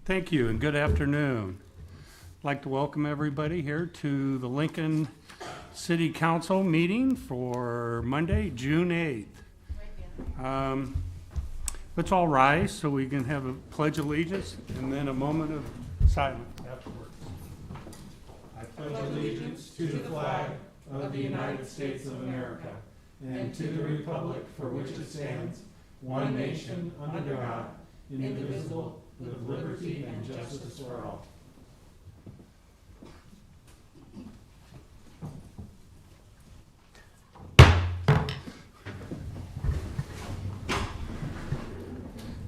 Thank you and good afternoon. I'd like to welcome everybody here to the Lincoln City Council meeting for Monday, June 8th. Let's all rise so we can have a pledge of allegiance and then a moment of silence afterwards. I pledge allegiance to the flag of the United States of America and to the republic for which it stands, one nation under God, indivisible, with liberty and justice for all.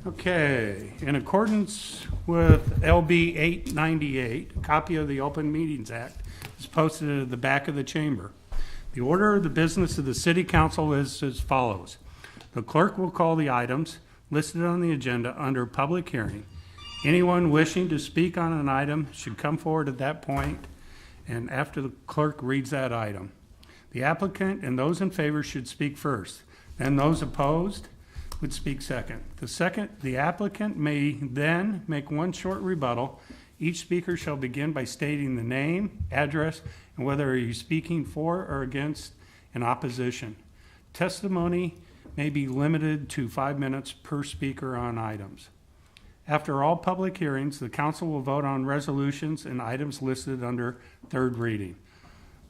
Okay, in accordance with LB 898, a copy of the Open Meetings Act is posted at the back of the chamber. The order of the business of the City Council is as follows. The clerk will call the items listed on the agenda under public hearing. Anyone wishing to speak on an item should come forward at that point and after the clerk reads that item. The applicant and those in favor should speak first. Then those opposed would speak second. The applicant may then make one short rebuttal. Each speaker shall begin by stating the name, address, and whether he is speaking for or against in opposition. Testimony may be limited to 5 minutes per speaker on items. After all public hearings, the council will vote on resolutions and items listed under third reading.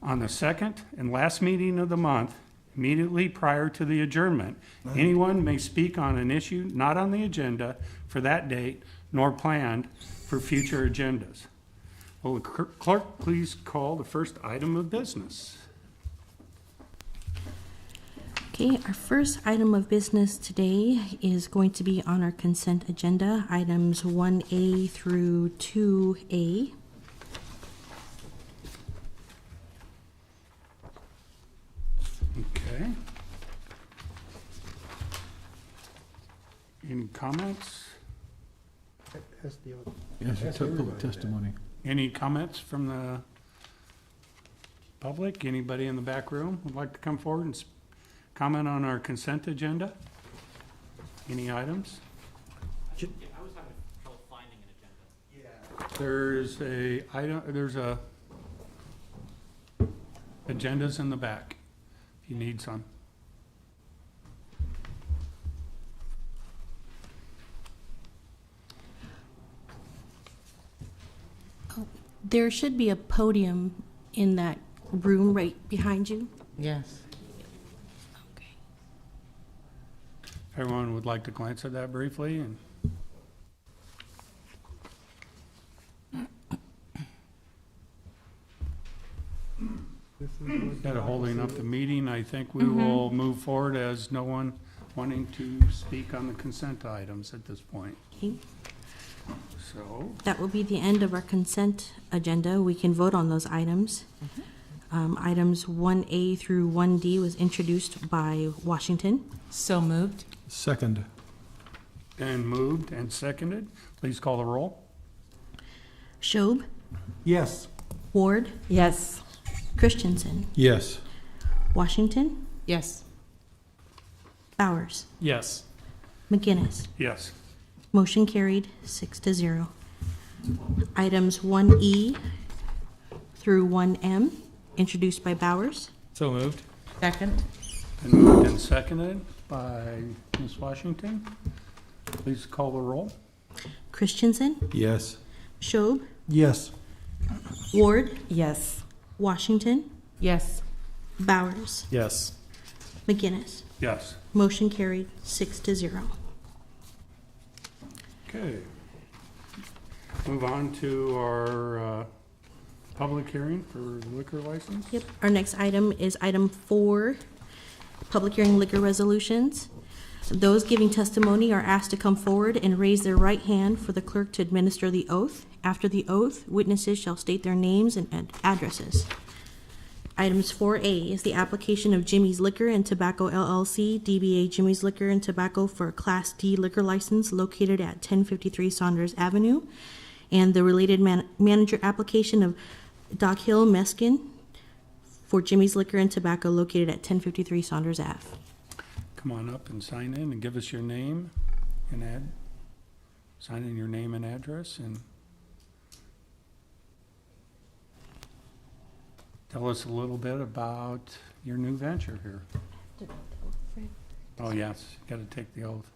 On the second and last meeting of the month, immediately prior to the adjournment, anyone may speak on an issue not on the agenda for that date nor planned for future agendas. Will the clerk please call the first item of business? Okay, our first item of business today is going to be on our consent agenda, items 1A through 2A. Okay. Any comments? Yes, it took public testimony. Any comments from the public? Anybody in the back room would like to come forward and comment on our consent agenda? Any items? Yeah, I was having trouble finding an agenda. There's agendas in the back, if you need some. There should be a podium in that room right behind you. Yes. Okay. Everyone would like to glance at that briefly and instead of holding up the meeting, I think we will move forward as no one wanting to speak on the consent items at this point. Okay. So, That will be the end of our consent agenda. We can vote on those items. Items 1A through 1D was introduced by Washington. So moved. Second. and moved and seconded. Please call the roll. Schob, Yes. Ward, Yes. Christensen, Yes. Washington, Yes. Bowers, Yes. McGinnis. Yes. Motion carried 6-0. Items 1E through 1M, introduced by Bowers. So moved. Second. And moved and seconded by Ms. Washington. Please call the roll. Christensen, Yes. Schob, Yes. Ward, Yes. Washington, Yes. Bowers, Yes. McGinnis. Yes. Motion carried 6-0. Okay. Move on to our public hearing for liquor license. Yep, our next item is item 4, public hearing liquor resolutions. Those giving testimony are asked to come forward and raise their right hand for the clerk to administer the oath. After the oath, witnesses shall state their names and addresses. Items 4A is the application of Jimmy's Liquor and Tobacco LLC, DBA Jimmy's Liquor and Tobacco for a Class D liquor license located at 1053 Saunders Avenue, and the related manager application of Doc Hill Meskin for Jimmy's Liquor and Tobacco located at 1053 Saunders Ave. Come on up and sign in and give us your name and Sign in your name and address and tell us a little bit about your new venture here. Oh, yes, you got to take the oath.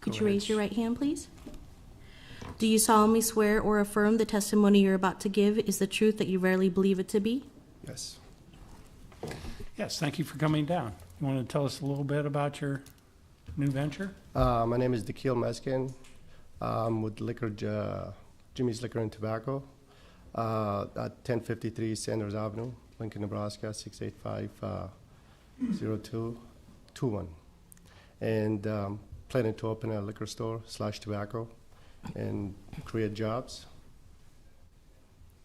Could Go you ahead. raise your right hand, please? Do you solemnly swear or affirm the testimony you're about to give is the truth that you rarely believe it to be? Yes. Yes, thank you for coming down. You want to tell us a little bit about your new venture? My name is Dakil Meskin. I'm with Jimmy's Liquor and Tobacco at 1053 Sanders Avenue, Lincoln, Nebraska, 685-0221. And planning to open a liquor store / tobacco and create jobs.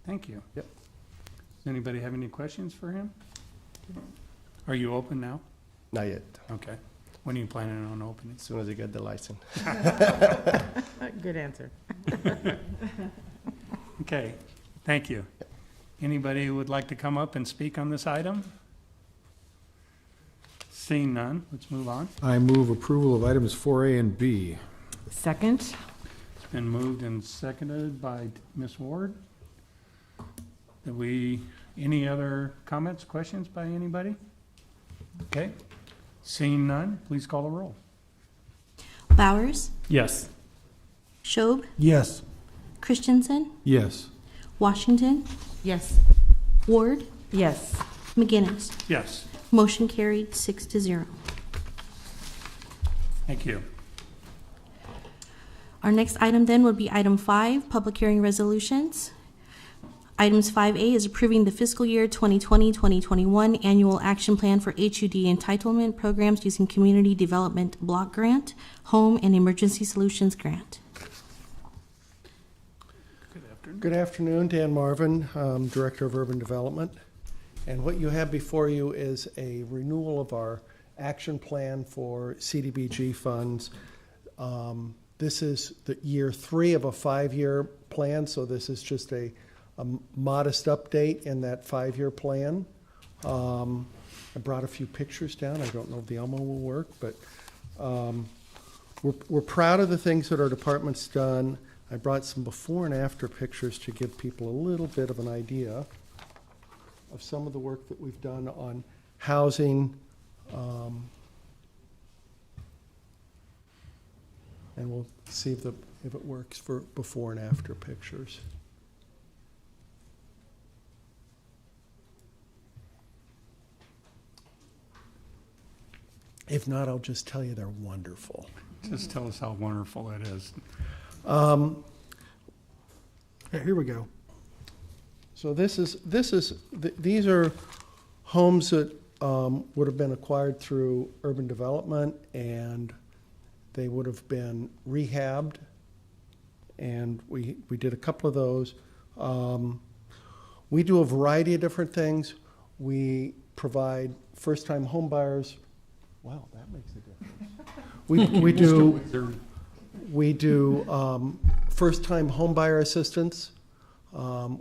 Thank you. Yep. Does anybody have any questions for him? Are you open now? Not yet, Okay. When are you planning on opening? as soon as I get the license. Good answer. Okay, thank you. Anybody who would like to come up and speak on this item? Seeing none, let's move on. I move approval of items 4A and B. Second? It's been moved and seconded by Ms. Ward. Any other comments, questions by anybody? Okay, seeing none, please call the roll. Bowers, Yes. Schob, Yes. Christensen, Yes. Washington, Yes. Ward, Yes. McGinnis. Yes, Motion carried 6-0. thank you. Our next item then would be item 5, public hearing resolutions. Items 5A is approving the fiscal year 2020-2021 annual action plan for HUD entitlement programs using Community Development Block Grant, Home and Emergency Solutions Grant. Good afternoon, Dan Marvin, Director of Urban Development. And what you have before you is a renewal of our action plan for CDBG funds. This is the year 3 of a 5-year plan, so this is just a modest update in that 5-year plan. I brought a few pictures down. I don't know if the Elmo will work, but we're proud of the things that our department's done. I brought some before and after pictures to give people a little bit of an idea of some of the work that we've done on housing. And we'll see if it works for before and after pictures. If not, I'll just tell you they're wonderful. Just tell us how wonderful it is. Here we go. So these are homes that would have been acquired through urban development, and they would have been rehabbed, and we did a couple of those. We do a variety of different things. We provide first-time home buyers. Wow, that makes a difference. We do first-time homebuyer assistance.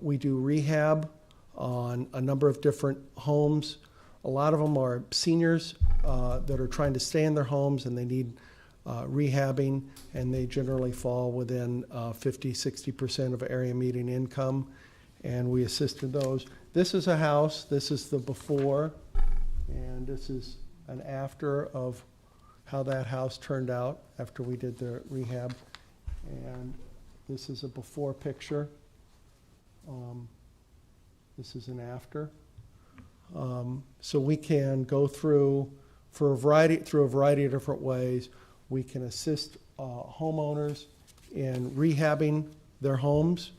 We do rehab on a number of different homes. A lot of them are seniors that are trying to stay in their homes and they need rehabbing, and they generally fall within 50-60% of area median income, and we assist in those. This is a house. This is the before, and this is an after of how that house turned out after we did the rehab. And this is a before picture. This is an after. So we can go through a variety of different ways. We can assist homeowners in rehabbing their homes.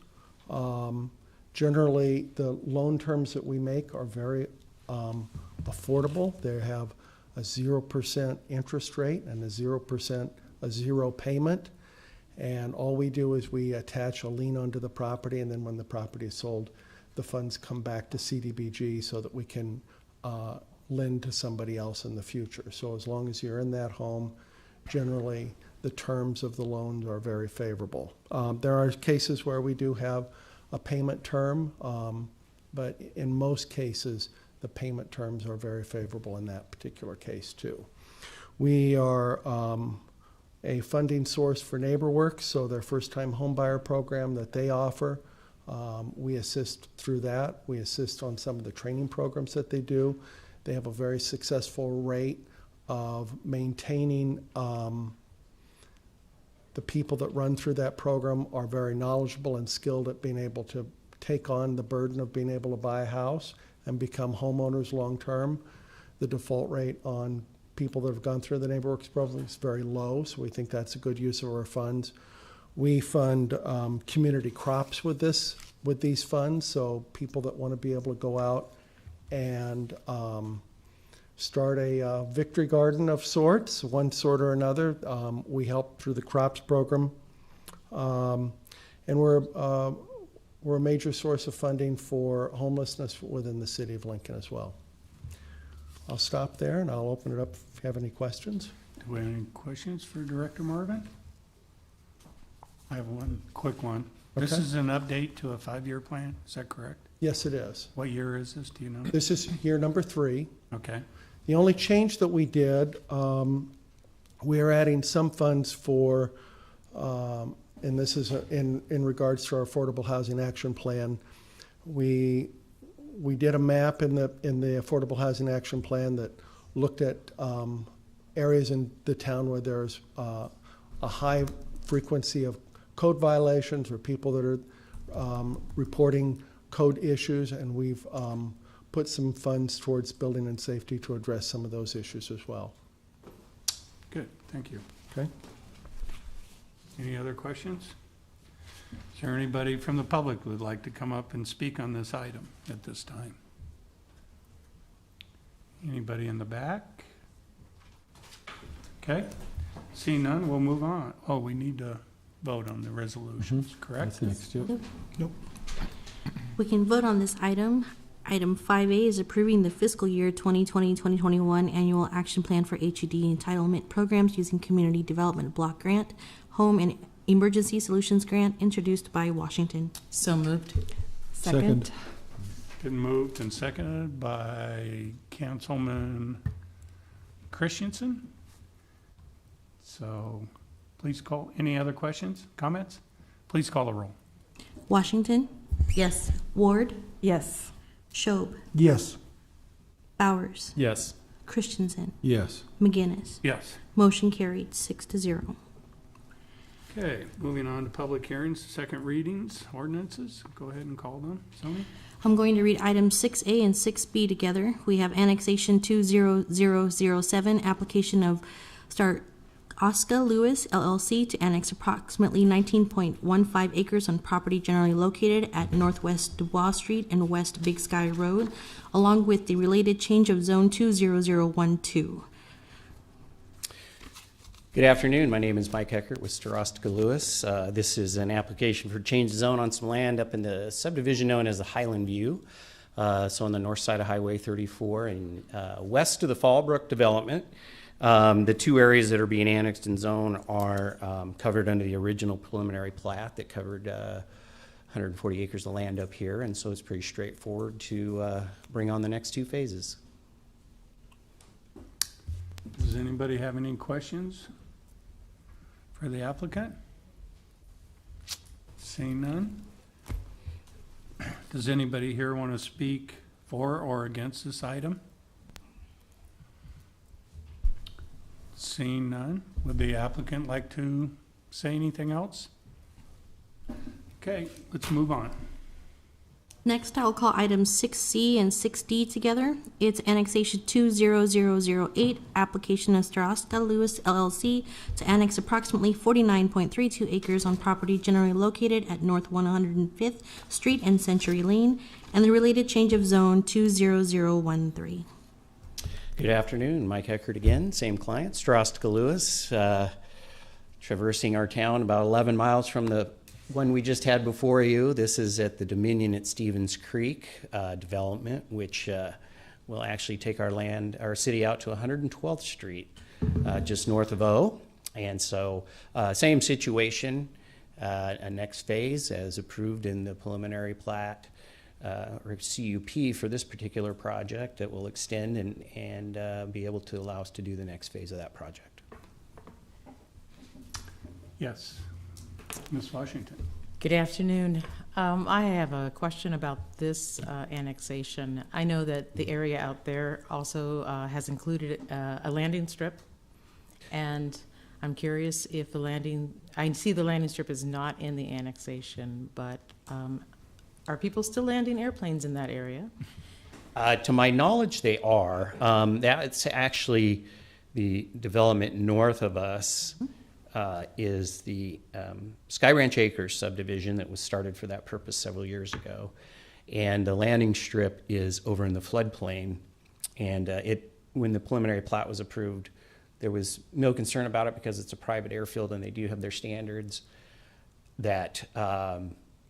Generally, the loan terms that we make are very affordable. They have a 0% interest rate and a 0 payment. And all we do is we attach a lien onto the property, and then when the property is sold, the funds come back to CDBG so that we can lend to somebody else in the future. So as long as you're in that home, generally the terms of the loans are very favorable. There are cases where we do have a payment term, but in most cases, the payment terms are very favorable in that particular case too. We are a funding source for NeighborWorks, so their first-time homebuyer program that they offer. We assist through that. We assist on some of the training programs that they do. They have a very successful rate of maintaining. The people that run through that program are very knowledgeable and skilled at being able to take on the burden of being able to buy a house and become homeowners long-term. The default rate on people that have gone through the NeighborWorks program is very low, so we think that's a good use of our funds. We fund community crops with these funds, so people that want to be able to go out and start a victory garden of sorts, one sort or another. We help through the crops program, and we're a major source of funding for homelessness within the city of Lincoln as well. I'll stop there and I'll open it up if you have any questions. Do we have any questions for Director Marvin? I have one quick one. This Okay. is an update to a 5-year plan, is that correct? Yes, it is. What year is this, do you know? This is year number 3. Okay, The only change that we did, we are adding some funds for, and this is in regards to our Affordable Housing Action Plan. We did a map in the Affordable Housing Action Plan that looked at areas in the town where there's a high frequency of code violations or people that are reporting code issues, and we've put some funds towards building and safety to address some of those issues as well. good, thank you. Okay? Any other questions? Is there anybody from the public who would like to come up and speak on this item at this time? Anybody in the back? Okay, seeing none, we'll move on. Oh, we need to vote on the resolutions, correct? That's next, yep. We can vote on this item. Item 5A is approving the fiscal year 2020-2021 annual action plan for HUD entitlement programs using Community Development Block Grant, Home and Emergency Solutions Grant, introduced by Washington. So moved. Second. Been moved and seconded by Councilman Christensen. So please call, any other questions, comments? Please call the roll. Washington, Yes. Ward, Yes. Schob, Yes. Bowers, Yes. Christensen, Yes. McGinnis. Yes. Motion carried 6-0. Okay, moving on to public hearings, second readings, ordinances. Go ahead and call them. Sony? I'm going to read items 6A and 6B together. We have Annexation 20007, application of Star Oscar Lewis LLC to annex approximately 19.15 acres on property generally located at Northwest Dubois Street and West Big Sky Road, along with the related change of zone 20012. Good afternoon. My name is Mike Eckert with Starostica Lewis. This is an application for change of zone on some land up in the subdivision known as the Highland View. So on the north side of Highway 34 and west of the Fallbrook development. The two areas that are being annexed in zone are covered under the original preliminary plat that covered 140 acres of land up here, and so it's pretty straightforward to bring on the next two phases. Does anybody have any questions for the applicant? Seeing none. Does anybody here want to speak for or against this item? Seeing none, would the applicant like to say anything else? Okay, let's move on. Next, I'll call items 6C and 6D together. It's Annexation 20008, application of Starostica Lewis LLC to annex approximately 49.32 acres on property generally located at North 105th Street and Century Lane, and the related change of zone 20013. Good afternoon, Mike Eckert again, same client, Starostica Lewis, traversing our town about 11 miles from the one we just had before you. This is at the Dominion at Stevens Creek development, which will actually take our city out to 112th Street, just north of O. And so, same situation, a next phase as approved in the preliminary plat, or CUP for this particular project that will extend and be able to allow us to do the next phase of that project. Yes. Ms. Washington? Good afternoon. I have a question about this annexation. I know that the area out there also has included a landing strip, and I'm curious if I see the landing strip is not in the annexation, but are people still landing airplanes in that area? To my knowledge, they are. That's actually the development north of us. Is the Sky Ranch Acres subdivision that was started for that purpose several years ago. And the landing strip is over in the floodplain. And when the preliminary plat was approved, there was no concern about it because it's a private airfield and they do have their standards that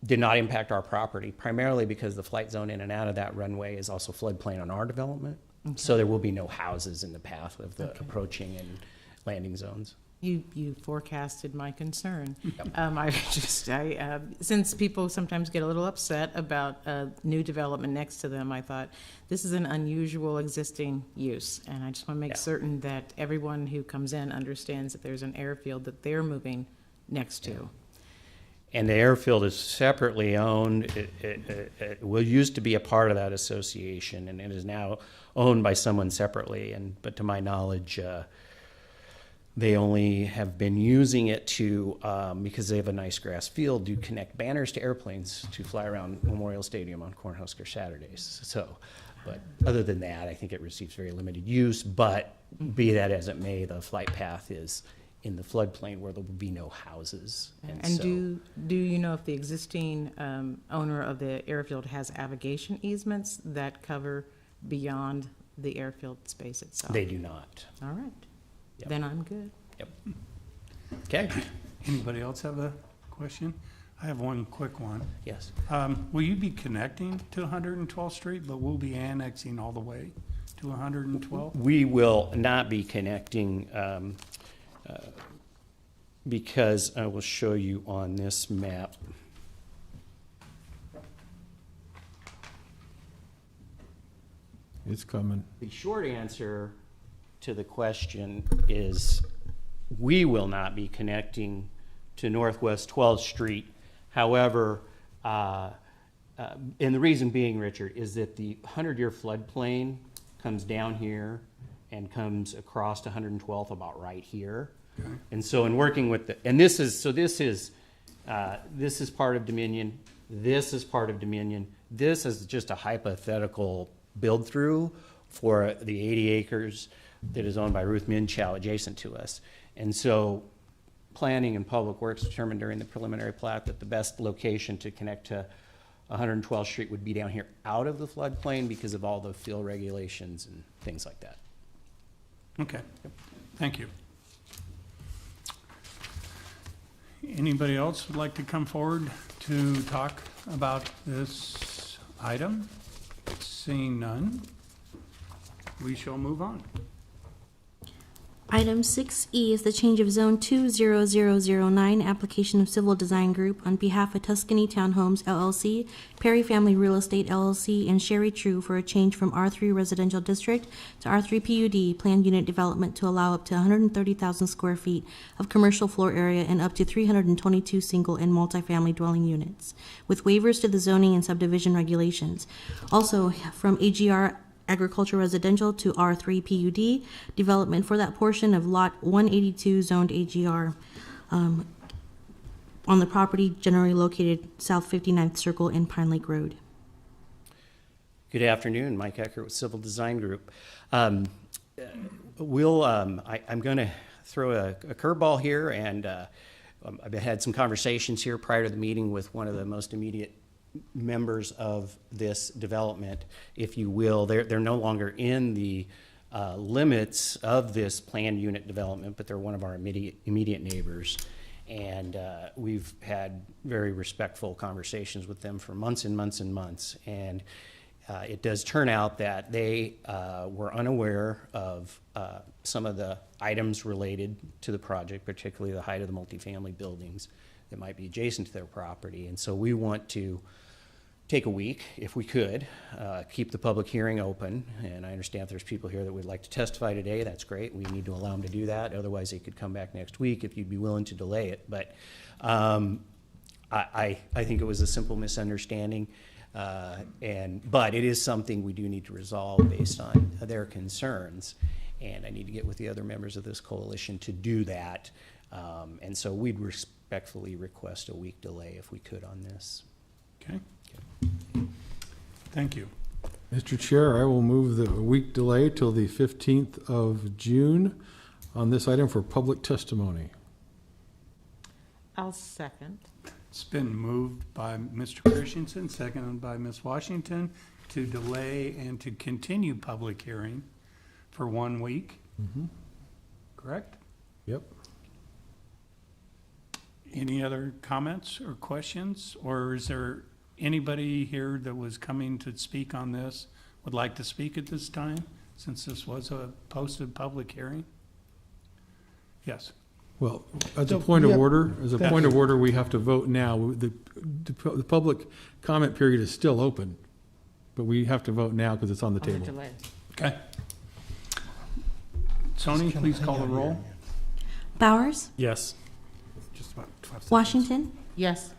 did not impact our property, primarily because the flight zone in and out of that runway is also floodplain on our development. Okay. So there will be no houses in the path of the approaching and landing zones. You forecasted my concern. Since people sometimes get a little upset about new development next to them, I thought this is an unusual existing use, and I just want to make certain that everyone who comes in understands that there's an airfield that they're moving next to. And the airfield is separately owned. It will used to be a part of that association, and it is now owned by someone separately. But to my knowledge, they only have been using it to, because they have a nice grass field, to connect banners to airplanes to fly around Memorial Stadium on Cornhusker Saturdays. So, but other than that, I think it receives very limited use. But be that as it may, the flight path is in the floodplain where there will be no houses. And so, do you know if the existing owner of the airfield has navigation easements that cover beyond the airfield space itself? they do not. All right. Yep. Then I'm good. Yep. Okay. Anybody else have a question? I have one quick one. Yes. Will you be connecting to 112th Street, but we'll be annexing all the way to 112th? We will not be connecting because I will show you on this map. It's coming. The short answer to the question is we will not be connecting to Northwest 12th Street. However, and the reason being, Richard, is that the 100-year floodplain comes down here and comes across to 112th about right here. Okay. And so in working with this is part of Dominion. This is part of Dominion. This is just a hypothetical build through for the 80 acres that is owned by Ruth Minchow adjacent to us. And so planning and public works determined during the preliminary plat that the best location to connect to 112th Street would be down here out of the floodplain because of all the fill regulations and things like that. Okay, thank you. Anybody else would like to come forward to talk about this item? Seeing none, we shall move on. Item 6E is the change of zone 20009, application of Civil Design Group on behalf of Tuscany Townhomes LLC, Perry Family Real Estate LLC, and Sherry True for a change from R3 Residential District to R3 PUD planned unit development to allow up to 130,000 square feet of commercial floor area and up to 322 single and multifamily dwelling units, with waivers to the zoning and subdivision regulations. Also, from AGR Agriculture Residential to R3 PUD, development for that portion of Lot 182 zoned AGR on the property generally located South 59th Circle and Pine Lake Road. Good afternoon, Mike Eckert with Civil Design Group. I'm going to throw a curveball here, and I've had some conversations here prior to the meeting with one of the most immediate members of this development, if you will. They're no longer in the limits of this planned unit development, but they're one of our immediate neighbors. And we've had very respectful conversations with them for months and months and months. And it does turn out that they were unaware of some of the items related to the project, particularly the height of the multifamily buildings that might be adjacent to their property. And so we want to take a week, if we could, keep the public hearing open. And I understand if there's people here that would like to testify today, that's great. We need to allow them to do that. Otherwise, they could come back next week if you'd be willing to delay it. But I think it was a simple misunderstanding. But it is something we do need to resolve based on their concerns. And I need to get with the other members of this coalition to do that. And so we'd respectfully request a week delay if we could on this. Okay. Thank you. Mr. Chair, I will move the week delay till the 15th of June on this item for public testimony. I'll second. It's been moved by Mr. Christensen, seconded by Ms. Washington, to delay and to continue public hearing for 1 week. Correct? Yep. Any other comments or questions? Or is there anybody here that was coming to speak on this, would like to speak at this time, since this was a posted public hearing? Yes. Well, as a So, point of yeah, order, we have to vote now. The public comment period is still open, but we have to vote now because it's on the On the table. delay. Okay. Tony, please call the roll. Bowers, Yes. Just about 12 seconds. Washington, Yes.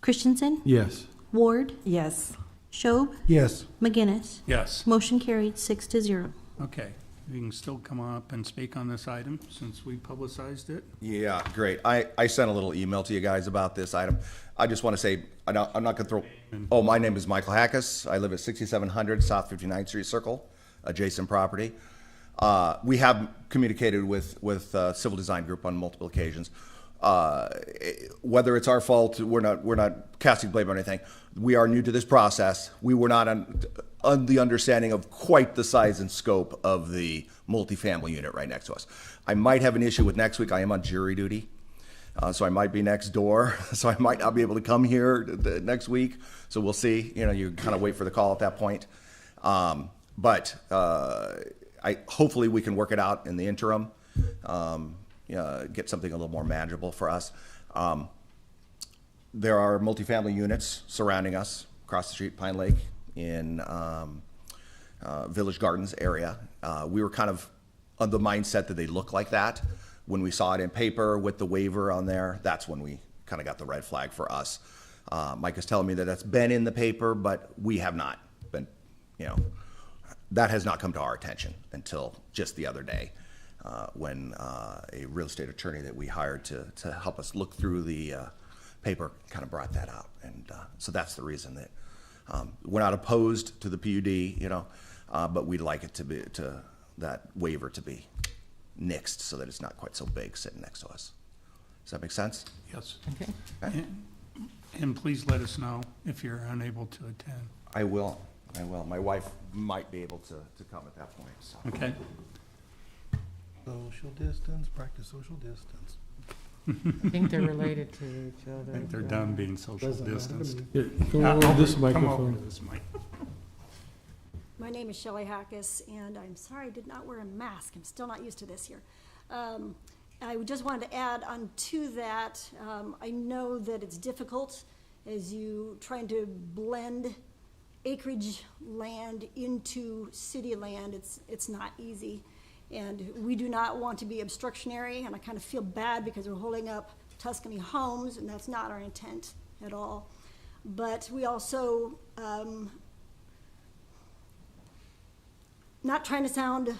Christensen, Yes. Ward, Yes. Schob, Yes. McGinnis. Yes. Motion carried 6-0. Okay. You can still come up and speak on this item since we publicized it. Yeah, great. I sent a little email to you guys about this item. I just want to say, I'm not going to throw, oh, my name is Michael Hackus. I live at 6700 South 59th Street Circle, adjacent property. We have communicated with Civil Design Group on multiple occasions. Whether it's our fault, we're not casting blame on anything. We are new to this process. We were not on the understanding of quite the size and scope of the multifamily unit right next to us. I might have an issue with next week. I am on jury duty, so I might be next door. So I might not be able to come here next week. So we'll see. You kind of wait for the call at that point. But hopefully we can work it out in the interim. Get something a little more manageable for us. There are multifamily units surrounding us across the street, Pine Lake, in Village Gardens area. We were kind of of the mindset that they look like that. When we saw it in paper with the waiver on there, that's when we kind of got the red flag for us. Mike is telling me that that's been in the paper, but we have not been, that has not come to our attention until just the other day. When a real estate attorney that we hired to help us look through the paper kind of brought that out. And so that's the reason that we're not opposed to the PUD, but we'd like it to be, that waiver to be nixed so that it's not quite so big sitting next to us. Does that make sense? Yes. Okay. And please let us know if you're unable to attend. I will. My wife might be able to come at that point. So. Okay? Social distance, practice social distance. I think they're related to each I other. think they're done being social Doesn't matter to distanced. me. Yeah, come over to this Come over to microphone. this mic. My name is Shelley Hackus, and I'm sorry I did not wear a mask. I'm still not used to this here. I just wanted to add on to that, I know that it's difficult as you trying to blend acreage land into city land. It's not easy. And we do not want to be obstructionary, and I kind of feel bad because we're holding up Tuscany homes, and that's not our intent at all. But we also, not trying to sound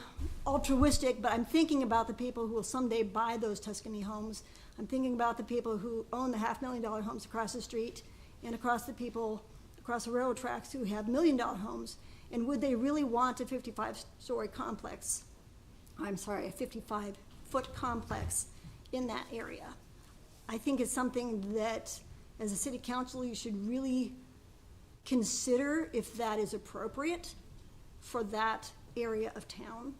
altruistic, but I'm thinking about the people who will someday buy those Tuscany homes. I'm thinking about the people who own the $500,000 homes across the street, and across the people across the railroad tracks who have $1 million homes. And would they really want a 55-story complex? I'm sorry, a 55-foot complex in that area? I think it's something that, as a city council, you should really consider if that is appropriate for that area of town.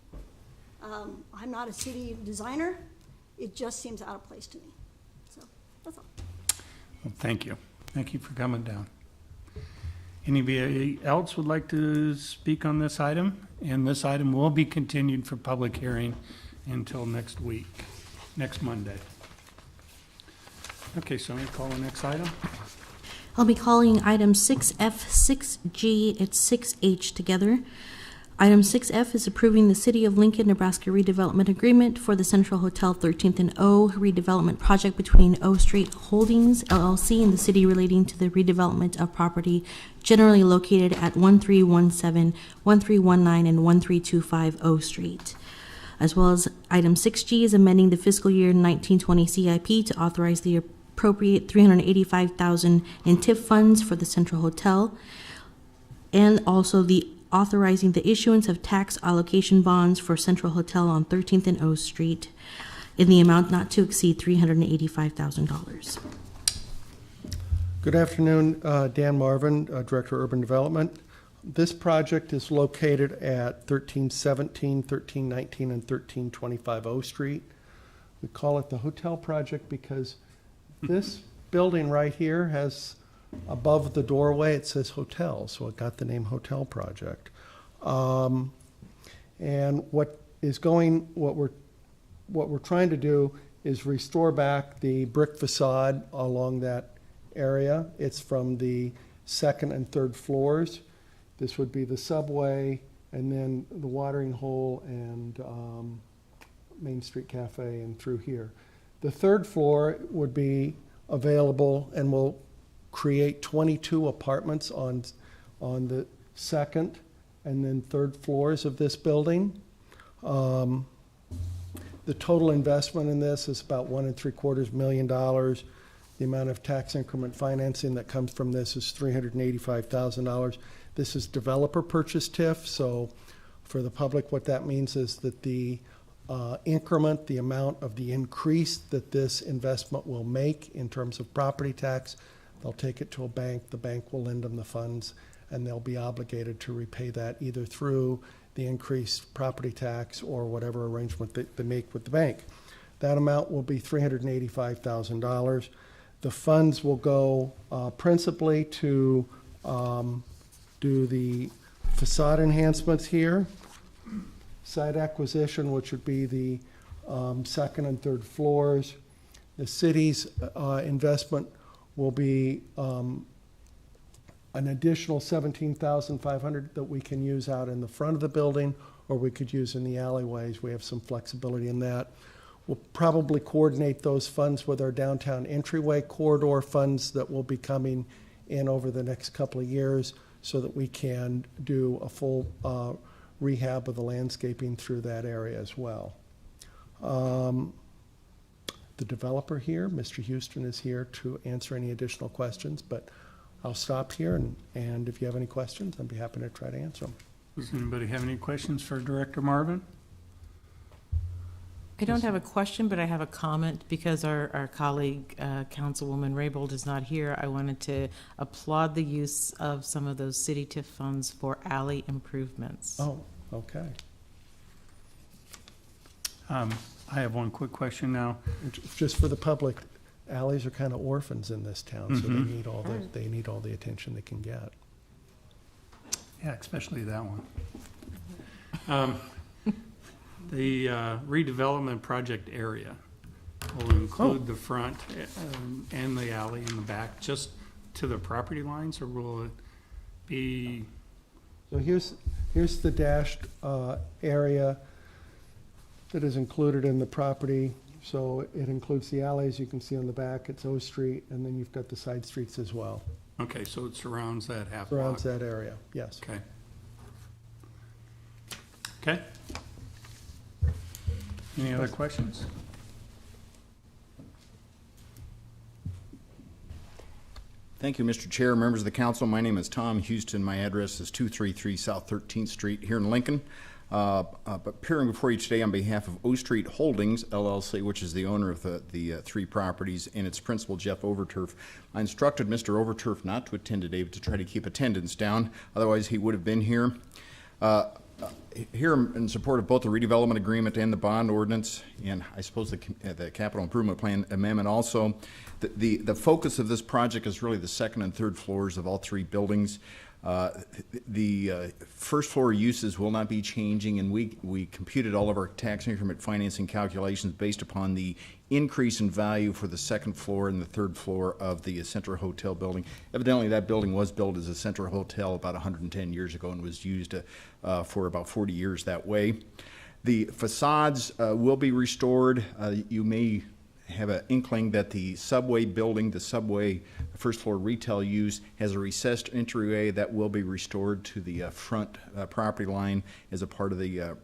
I'm not a city designer. It just seems out of place to me. So, that's all. Well, thank you. Thank you for coming down. Anybody else would like to speak on this item? And this item will be continued for public hearing until next week, next Monday. Okay, so I'm going to call the next item. I'll be calling item 6F, 6G, and 6H together. Item 6F is approving the City of Lincoln, Nebraska redevelopment agreement for the Central Hotel 13th and O redevelopment project between O Street Holdings LLC and the city relating to the redevelopment of property generally located at 1317, 1319, and 1325 O Street. As well as item 6G is amending the fiscal year 1920 CIP to authorize the appropriate $385,000 in TIF funds for the Central Hotel, and also the authorizing the issuance of tax allocation bonds for Central Hotel on 13th and O Street in the amount not to exceed $385,000. Good afternoon, Dan Marvin, Director of Urban Development. This project is located at 1317, 1319, and 1325 O Street. We call it the hotel project because this building right here has, above the doorway, it says hotel, so it got the name Hotel Project. And what we're trying to do is restore back the brick facade along that area. It's from the second and third floors. This would be the subway, and then the watering hole and Main Street Cafe and through here. The third floor would be available and will create 22 apartments on the second and then third floors of this building. The total investment in this is about $1.75 million. The amount of tax increment financing that comes from this is $385,000. This is developer purchase TIF, so for the public, what that means is that the increment, the amount of the increase that this investment will make in terms of property tax, they'll take it to a bank, the bank will lend them the funds, and they'll be obligated to repay that either through the increased property tax or whatever arrangement they make with the bank. That amount will be $385,000. The funds will go principally to do the facade enhancements here, site acquisition, which would be the second and third floors. The city's investment will be an additional $17,500 that we can use out in the front of the building, or we could use in the alleyways. We have some flexibility in that. We'll probably coordinate those funds with our downtown entryway corridor funds that will be coming in over the next couple of years so that we can do a full rehab of the landscaping through that area as well. The developer here, Mr. Houston, is here to answer any additional questions, but I'll stop here, and if you have any questions, I'd be happy to try to answer them. Does anybody have any questions for Director Marvin? I don't have a question, but I have a comment because our colleague, Councilwoman Raybold, is not here. I wanted to applaud the use of some of those city TIF funds for alley improvements. Oh, okay. I have one quick question now. Just for the public, alleys are kind of orphans in this town, so they need all the attention they can get. Yeah, especially that one. The redevelopment project area will include the front and the alley in the back, just to the property lines, or will it be? So here's the dashed area that is included in the property. So it includes the alleys you can see on the back. It's O Street, and then you've got the side streets as well. Okay, so it surrounds that half block. Surrounds that area, yes. Okay. Okay. Any other questions? Thank you, Mr. Chair, members of the council. My name is Tom Houston. My address is 233 South 13th Street here in Lincoln. Appearing before you today on behalf of O Street Holdings, LLC, which is the owner of the three properties, and its principal, Jeff Overturf. I instructed Mr. Overturf not to attend today, but to try to keep attendance down. Otherwise, he would have been here. Here in support of both the redevelopment agreement and the bond ordinance, and I suppose the capital improvement plan amendment also. The focus of this project is really the second and third floors of all three buildings. The first floor uses will not be changing, and we computed all of our tax increment financing calculations based upon the increase in value for the second floor and the third floor of the Central Hotel building. Evidently, that building was built as a Central Hotel about 110 years ago and was used for about 40 years that way. The facades will be restored. You may have an inkling that the Subway building, the Subway first floor retail use, has a recessed entryway that will be restored to the front property line as a part of the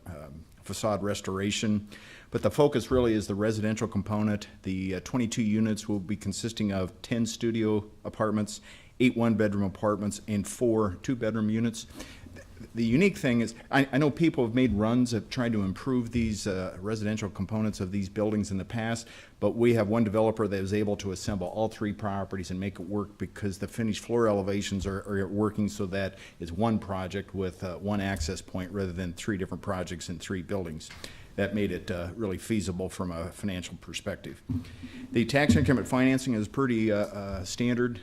facade restoration. But the focus really is the residential component. The 22 units will be consisting of 10 studio apartments, 8 one-bedroom apartments, and 4 two-bedroom units. The unique thing is, I know people have made runs at trying to improve these residential components of these buildings in the past, but we have one developer that was able to assemble all 3 properties and make it work because the finished floor elevations are working so that it's one project with one access point rather than 3 different projects in 3 buildings. That made it really feasible from a financial perspective. The tax increment financing is pretty standard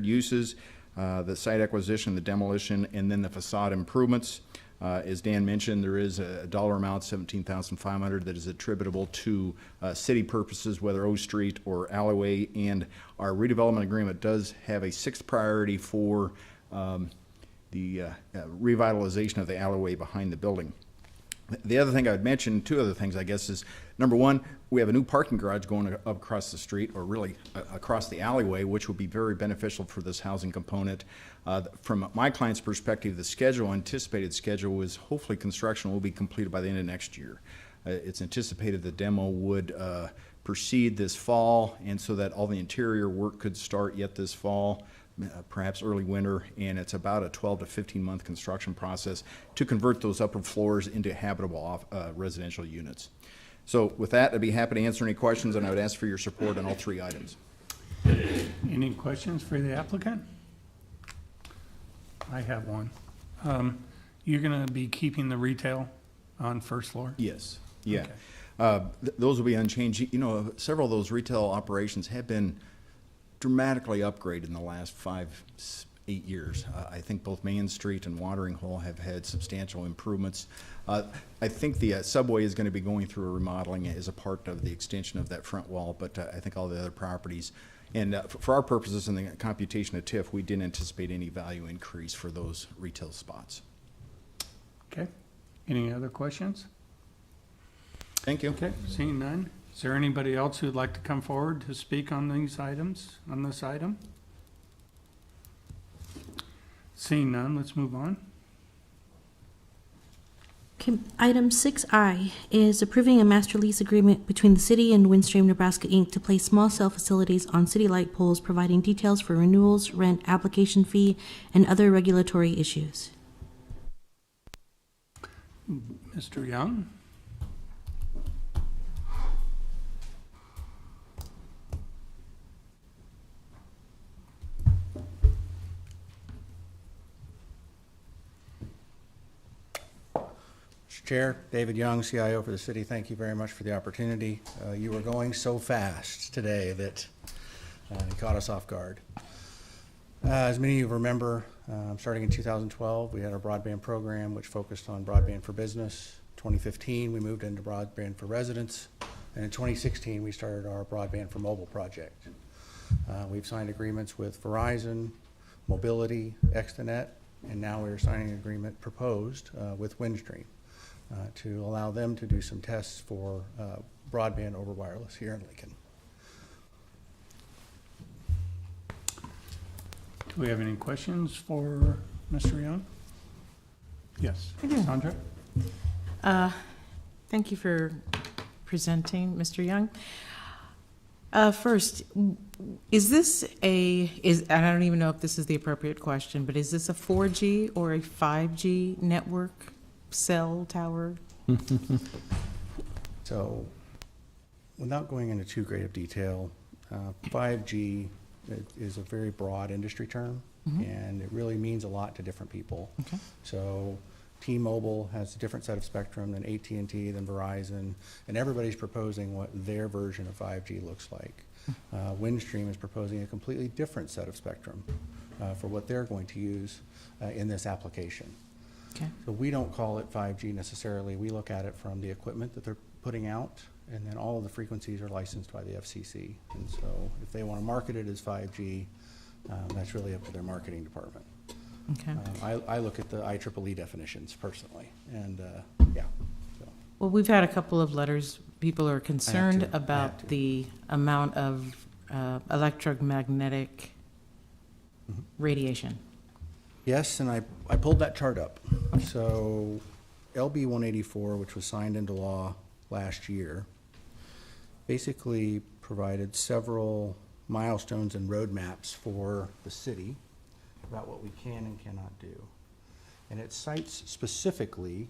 uses. The site acquisition, the demolition, and then the facade improvements. As Dan mentioned, there is a dollar amount, $17,500, that is attributable to city purposes, whether O Street or alleyway, and our redevelopment agreement does have a 6th priority for the revitalization of the alleyway behind the building. The other thing I would mention, 2 other things, I guess, is number 1, we have a new parking garage going up across the street, or really across the alleyway, which will be very beneficial for this housing component. From my client's perspective, the anticipated schedule is hopefully construction will be completed by the end of next year. It's anticipated the demo would proceed this fall, and so that all the interior work could start yet this fall. Perhaps early winter, and it's about a 12 to 15 month construction process to convert those upper floors into habitable residential units. So with that, I'd be happy to answer any questions, and I would ask for your support on all 3 items. Any questions for the applicant? I have one. You're going to be keeping the retail on first floor? Yes. Yeah. Okay. Those will be unchanged. You know, several of those retail operations have been dramatically upgraded in the last 5-8 years. I think both Main Street and Watering Hole have had substantial improvements. I think the Subway is going to be going through a remodeling as a part of the extension of that front wall, but I think all the other properties, and for our purposes in the computation of TIF, we didn't anticipate any value increase for those retail spots. Okay. Any other questions? Thank you. Okay, seeing none. Is there anybody else who'd like to come forward to speak on these items, on this item? Seeing none, let's move on. Okay, item 6I is approving a master lease agreement between the city and Windstream, Nebraska, Inc. to place small cell facilities on city light poles, providing details for renewals, rent, application fee, and other regulatory issues. Mr. Young? Chair, David Young, CIO for the city, thank you very much for the opportunity. You were going so fast today that you caught us off guard. As many of you remember, starting in 2012, we had our broadband program, which focused on broadband for business. 2015, we moved into broadband for residents. And in 2016, we started our broadband for mobile project. We've signed agreements with Verizon, Mobility, Extenet, and now we're signing an agreement proposed with Windstream to allow them to do some tests for broadband over wireless here in Lincoln. Do we have any questions for Mr. Young? Yes, Sandra? Thank you for presenting, Mr. Young. First, is this and I don't even know if this is the appropriate question, but is this a 4G or a 5G network cell tower? So, without going into too great of detail, 5G is a very broad industry term, and it really means a lot to different people. Okay. So, T-Mobile has a different set of spectrum than AT&T, than Verizon, and everybody's proposing what their version of 5G looks like. Windstream is proposing a completely different set of spectrum. for what they're going to use in this application. Okay. So we don't call it 5G necessarily. We look at it from the equipment that they're putting out, and then all of the frequencies are licensed by the FCC. And so if they want to market it as 5G, that's really up to their marketing department. Okay. I look at the IEEE definitions personally, and yeah. So. Well, we've had a couple of letters. People are concerned I have about to. the amount of electromagnetic radiation. Yes, and I pulled that chart up. So LB 184, which was signed into law last year, basically provided several milestones and roadmaps for the city about what we can and cannot do. And it cites specifically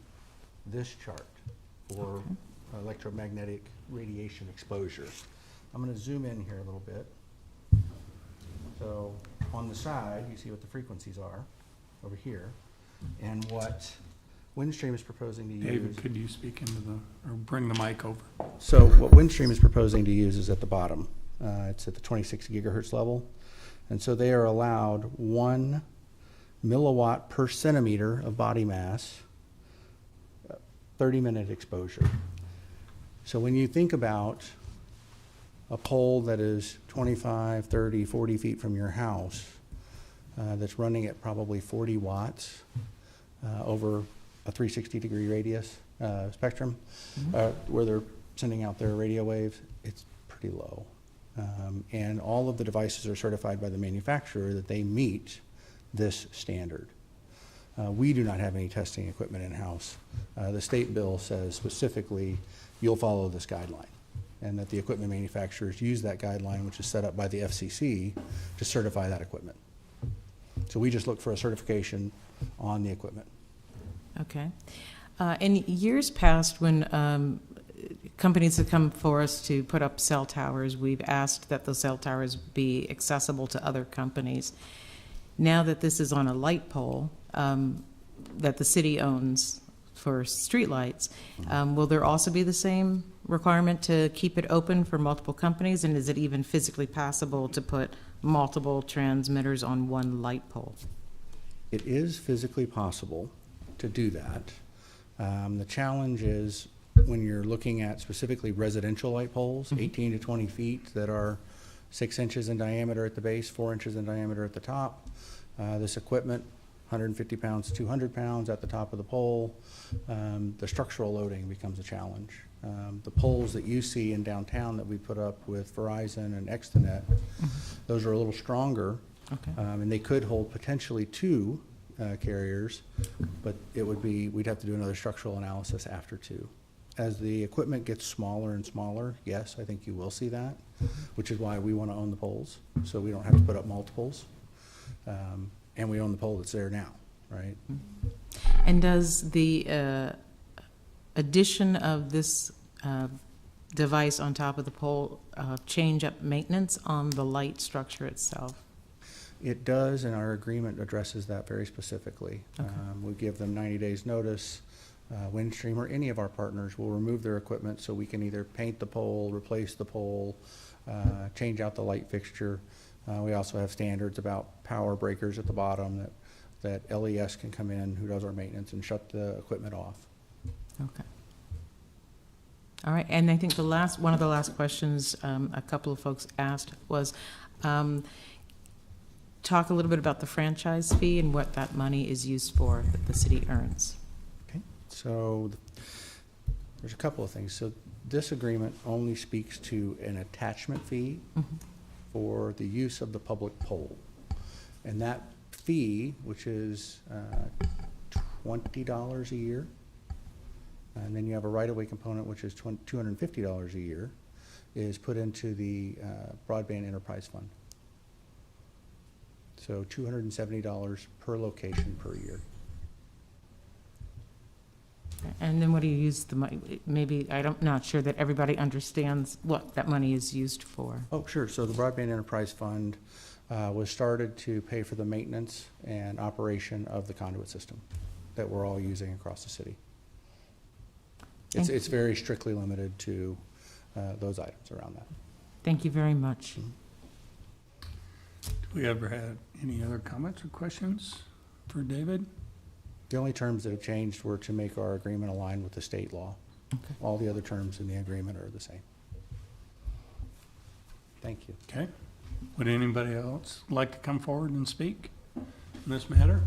this chart for electromagnetic radiation exposure. I'm going to zoom in here a little bit. So on the side, you see what the frequencies are over here, and what Windstream is proposing to use. David, could you speak into or bring the mic over? So what Windstream is proposing to use is at the bottom. It's at the 26 gigahertz level. And so they are allowed 1 milliwatt per centimeter of body mass, 30-minute exposure. So when you think about a pole that is 25, 30, 40 feet from your house, that's running at probably 40 watts over a 360-degree radius spectrum, where they're sending out their radio waves, it's pretty low. And all of the devices are certified by the manufacturer that they meet this standard. We do not have any testing equipment in-house. The state bill says specifically you'll follow this guideline, and that the equipment manufacturers use that guideline, which is set up by the FCC, to certify that equipment. So we just look for a certification on the equipment. Okay. In years past, when companies have come for us to put up cell towers, we've asked that those cell towers be accessible to other companies. Now that this is on a light pole that the city owns for streetlights, will there also be the same requirement to keep it open for multiple companies? And is it even physically possible to put multiple transmitters on one light pole? It is physically possible to do that. The challenge is when you're looking at specifically residential light poles, 18 to 20 feet that are 6 inches in diameter at the base, 4 inches in diameter at the top. This equipment, 150 pounds, 200 pounds at the top of the pole. The structural loading becomes a challenge. The poles that you see in downtown that we put up with Verizon and Extenet, those are a little stronger, and they could hold potentially 2 carriers, but it would be, we'd have to do another structural analysis after 2. As the equipment gets smaller and smaller, yes, I think you will see that, which is why we want to own the poles, so we don't have to put up multiples. And we own the pole that's there now, right? And does the addition of this device on top of the pole change up maintenance on the light structure itself? It does, and our agreement addresses that very specifically. Okay. We give them 90 days notice. Windstream or any of our partners will remove their equipment so we can either paint the pole, replace the pole, change out the light fixture. We also have standards about power breakers at the bottom that LES can come in, who does our maintenance, and shut the equipment off. Okay. All right, and I think one of the last questions a couple of folks asked was, talk a little bit about the franchise fee and what that money is used for that the city earns. Okay, so there's a couple of things. So this agreement only speaks to an attachment fee for the use of the public pole. And that fee, which is $20 a year, and then you have a right-of-way component, which is $250 a year, is put into the Broadband Enterprise Fund. So $270 per location per year. And then what do you use the money? Maybe not sure that everybody understands what that money is used for. Oh, sure. So the Broadband Enterprise Fund was started to pay for the maintenance and operation of the conduit system that we're all using across the city. It's very strictly limited to those items around that. Thank you very much. Do We ever had any other comments or questions for David? The only terms that have changed were to make our agreement align with the state law. All the other terms in the agreement are the same. Thank you. Okay. Would anybody else like to come forward and speak on this matter?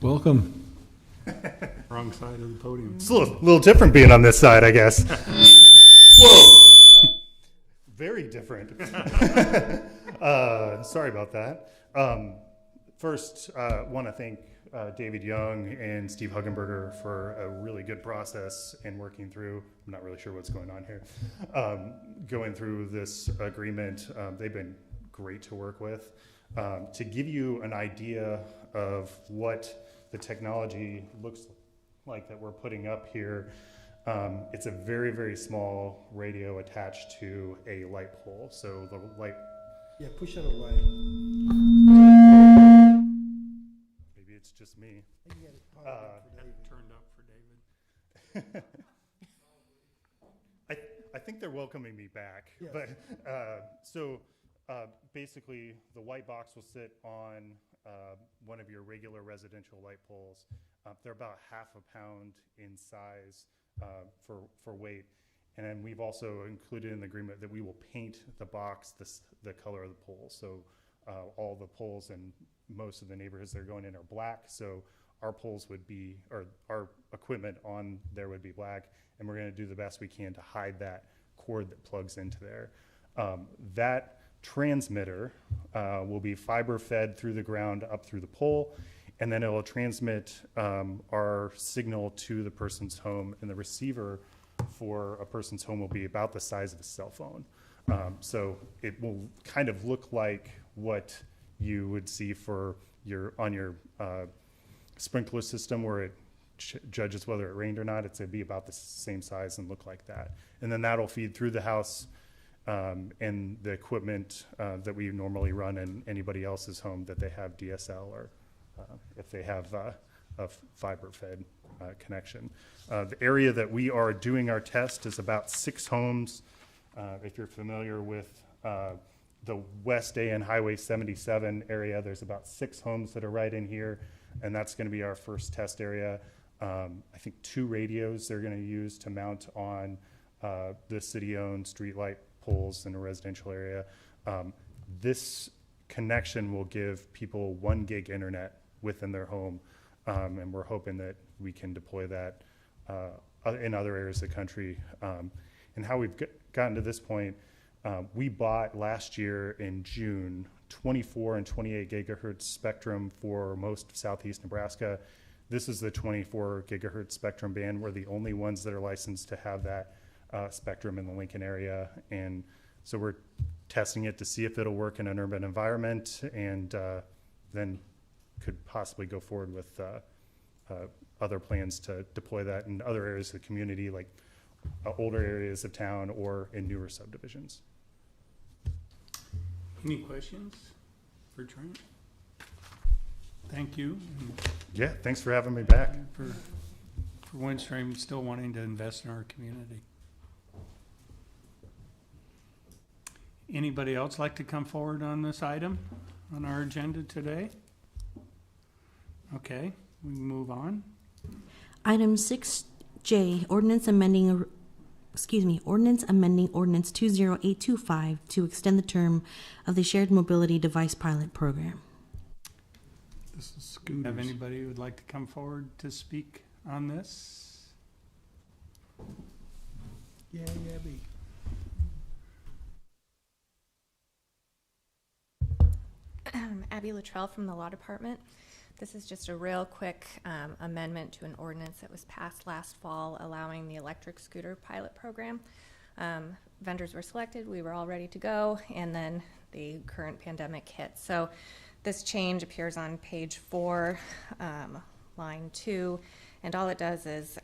Welcome. Wrong side of the podium. It's a little different being on this side, I guess. Whoa! Very different. Sorry about that. First, want to thank David Young and Steve Huggenberger for a really good process in working through. I'm not really sure what's going on here. Going through this agreement, they've been great to work with. To give you an idea of what the technology looks like that we're putting up here, it's a very, very small radio attached to a light pole. So the light. Yeah, push it away. Maybe it's just me. Turned up for David. I think they're welcoming me back. Yes. But basically, the white box will sit on one of your regular residential light poles. They're about half a pound in size for weight. And then we've also included in the agreement that we will paint the box the color of the pole. So all the poles in most of the neighborhoods that are going in are black. So our poles would be, or our equipment on there would be black. And we're going to do the best we can to hide that cord that plugs into there. That transmitter will be fiber fed through the ground up through the pole, and then it will transmit our signal to the person's home, and the receiver for a person's home will be about the size of a cell phone. So it will kind of look like what you would see for on your sprinkler system, where it judges whether it rained or not. It's going to be about the same size and look like that. And then that'll feed through the house and the equipment that we normally run in anybody else's home that they have DSL, or if they have a fiber-fed connection. The area that we are doing our test is about 6 homes. If you're familiar with the West A and Highway 77 area, there's about 6 homes that are right in here, and that's going to be our first test area. I think 2 radios they're going to use to mount on the city-owned streetlight poles in a residential area. This connection will give people 1 gig internet within their home, and we're hoping that we can deploy that in other areas of the country. And how we've gotten to this point, we bought last year in June 24 and 28 gigahertz spectrum for most of southeast Nebraska. This is the 24 gigahertz spectrum band. We're the only ones that are licensed to have that spectrum in the Lincoln area. And so we're testing it to see if it'll work in an urban environment, and then could possibly go forward with other plans to deploy that in other areas of the community, like older areas of town or in newer subdivisions. Any questions for Trent? Thank you. Yeah, thanks for having me back. For Windstream still wanting to invest in our community. Anybody else like to come forward on this item on our agenda today? Okay, we move on. Item 6J, ordinance amending ordinance 20825 to extend the term of the shared mobility device pilot program. This is scooters. Have anybody who would like to come forward to speak on this? Yeah, me. Abby Luttrell from the Law Department. This is just a real quick amendment to an ordinance that was passed last fall allowing the electric scooter pilot program. Vendors were selected, we were all ready to go, and then the current pandemic hit. So this change appears on page 4, line 2, and all it does is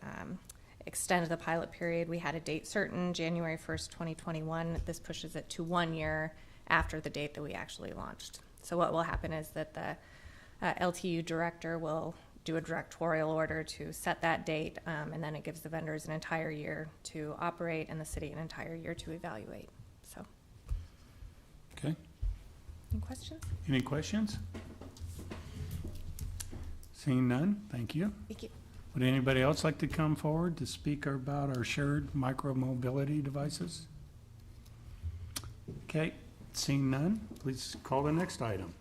extend the pilot period. We had a date certain, January 1st, 2021. This pushes it to 1 year after the date that we actually launched. So what will happen is that the LTU director will do a directorial order to set that date, and then it gives the vendors an entire year to operate and the city an entire year to evaluate. So Okay. Any questions? Any questions? Seeing none, thank you. Thank you. Would anybody else like to come forward to speak about our shared micro-mobility devices? Okay, seeing none, please call the next item.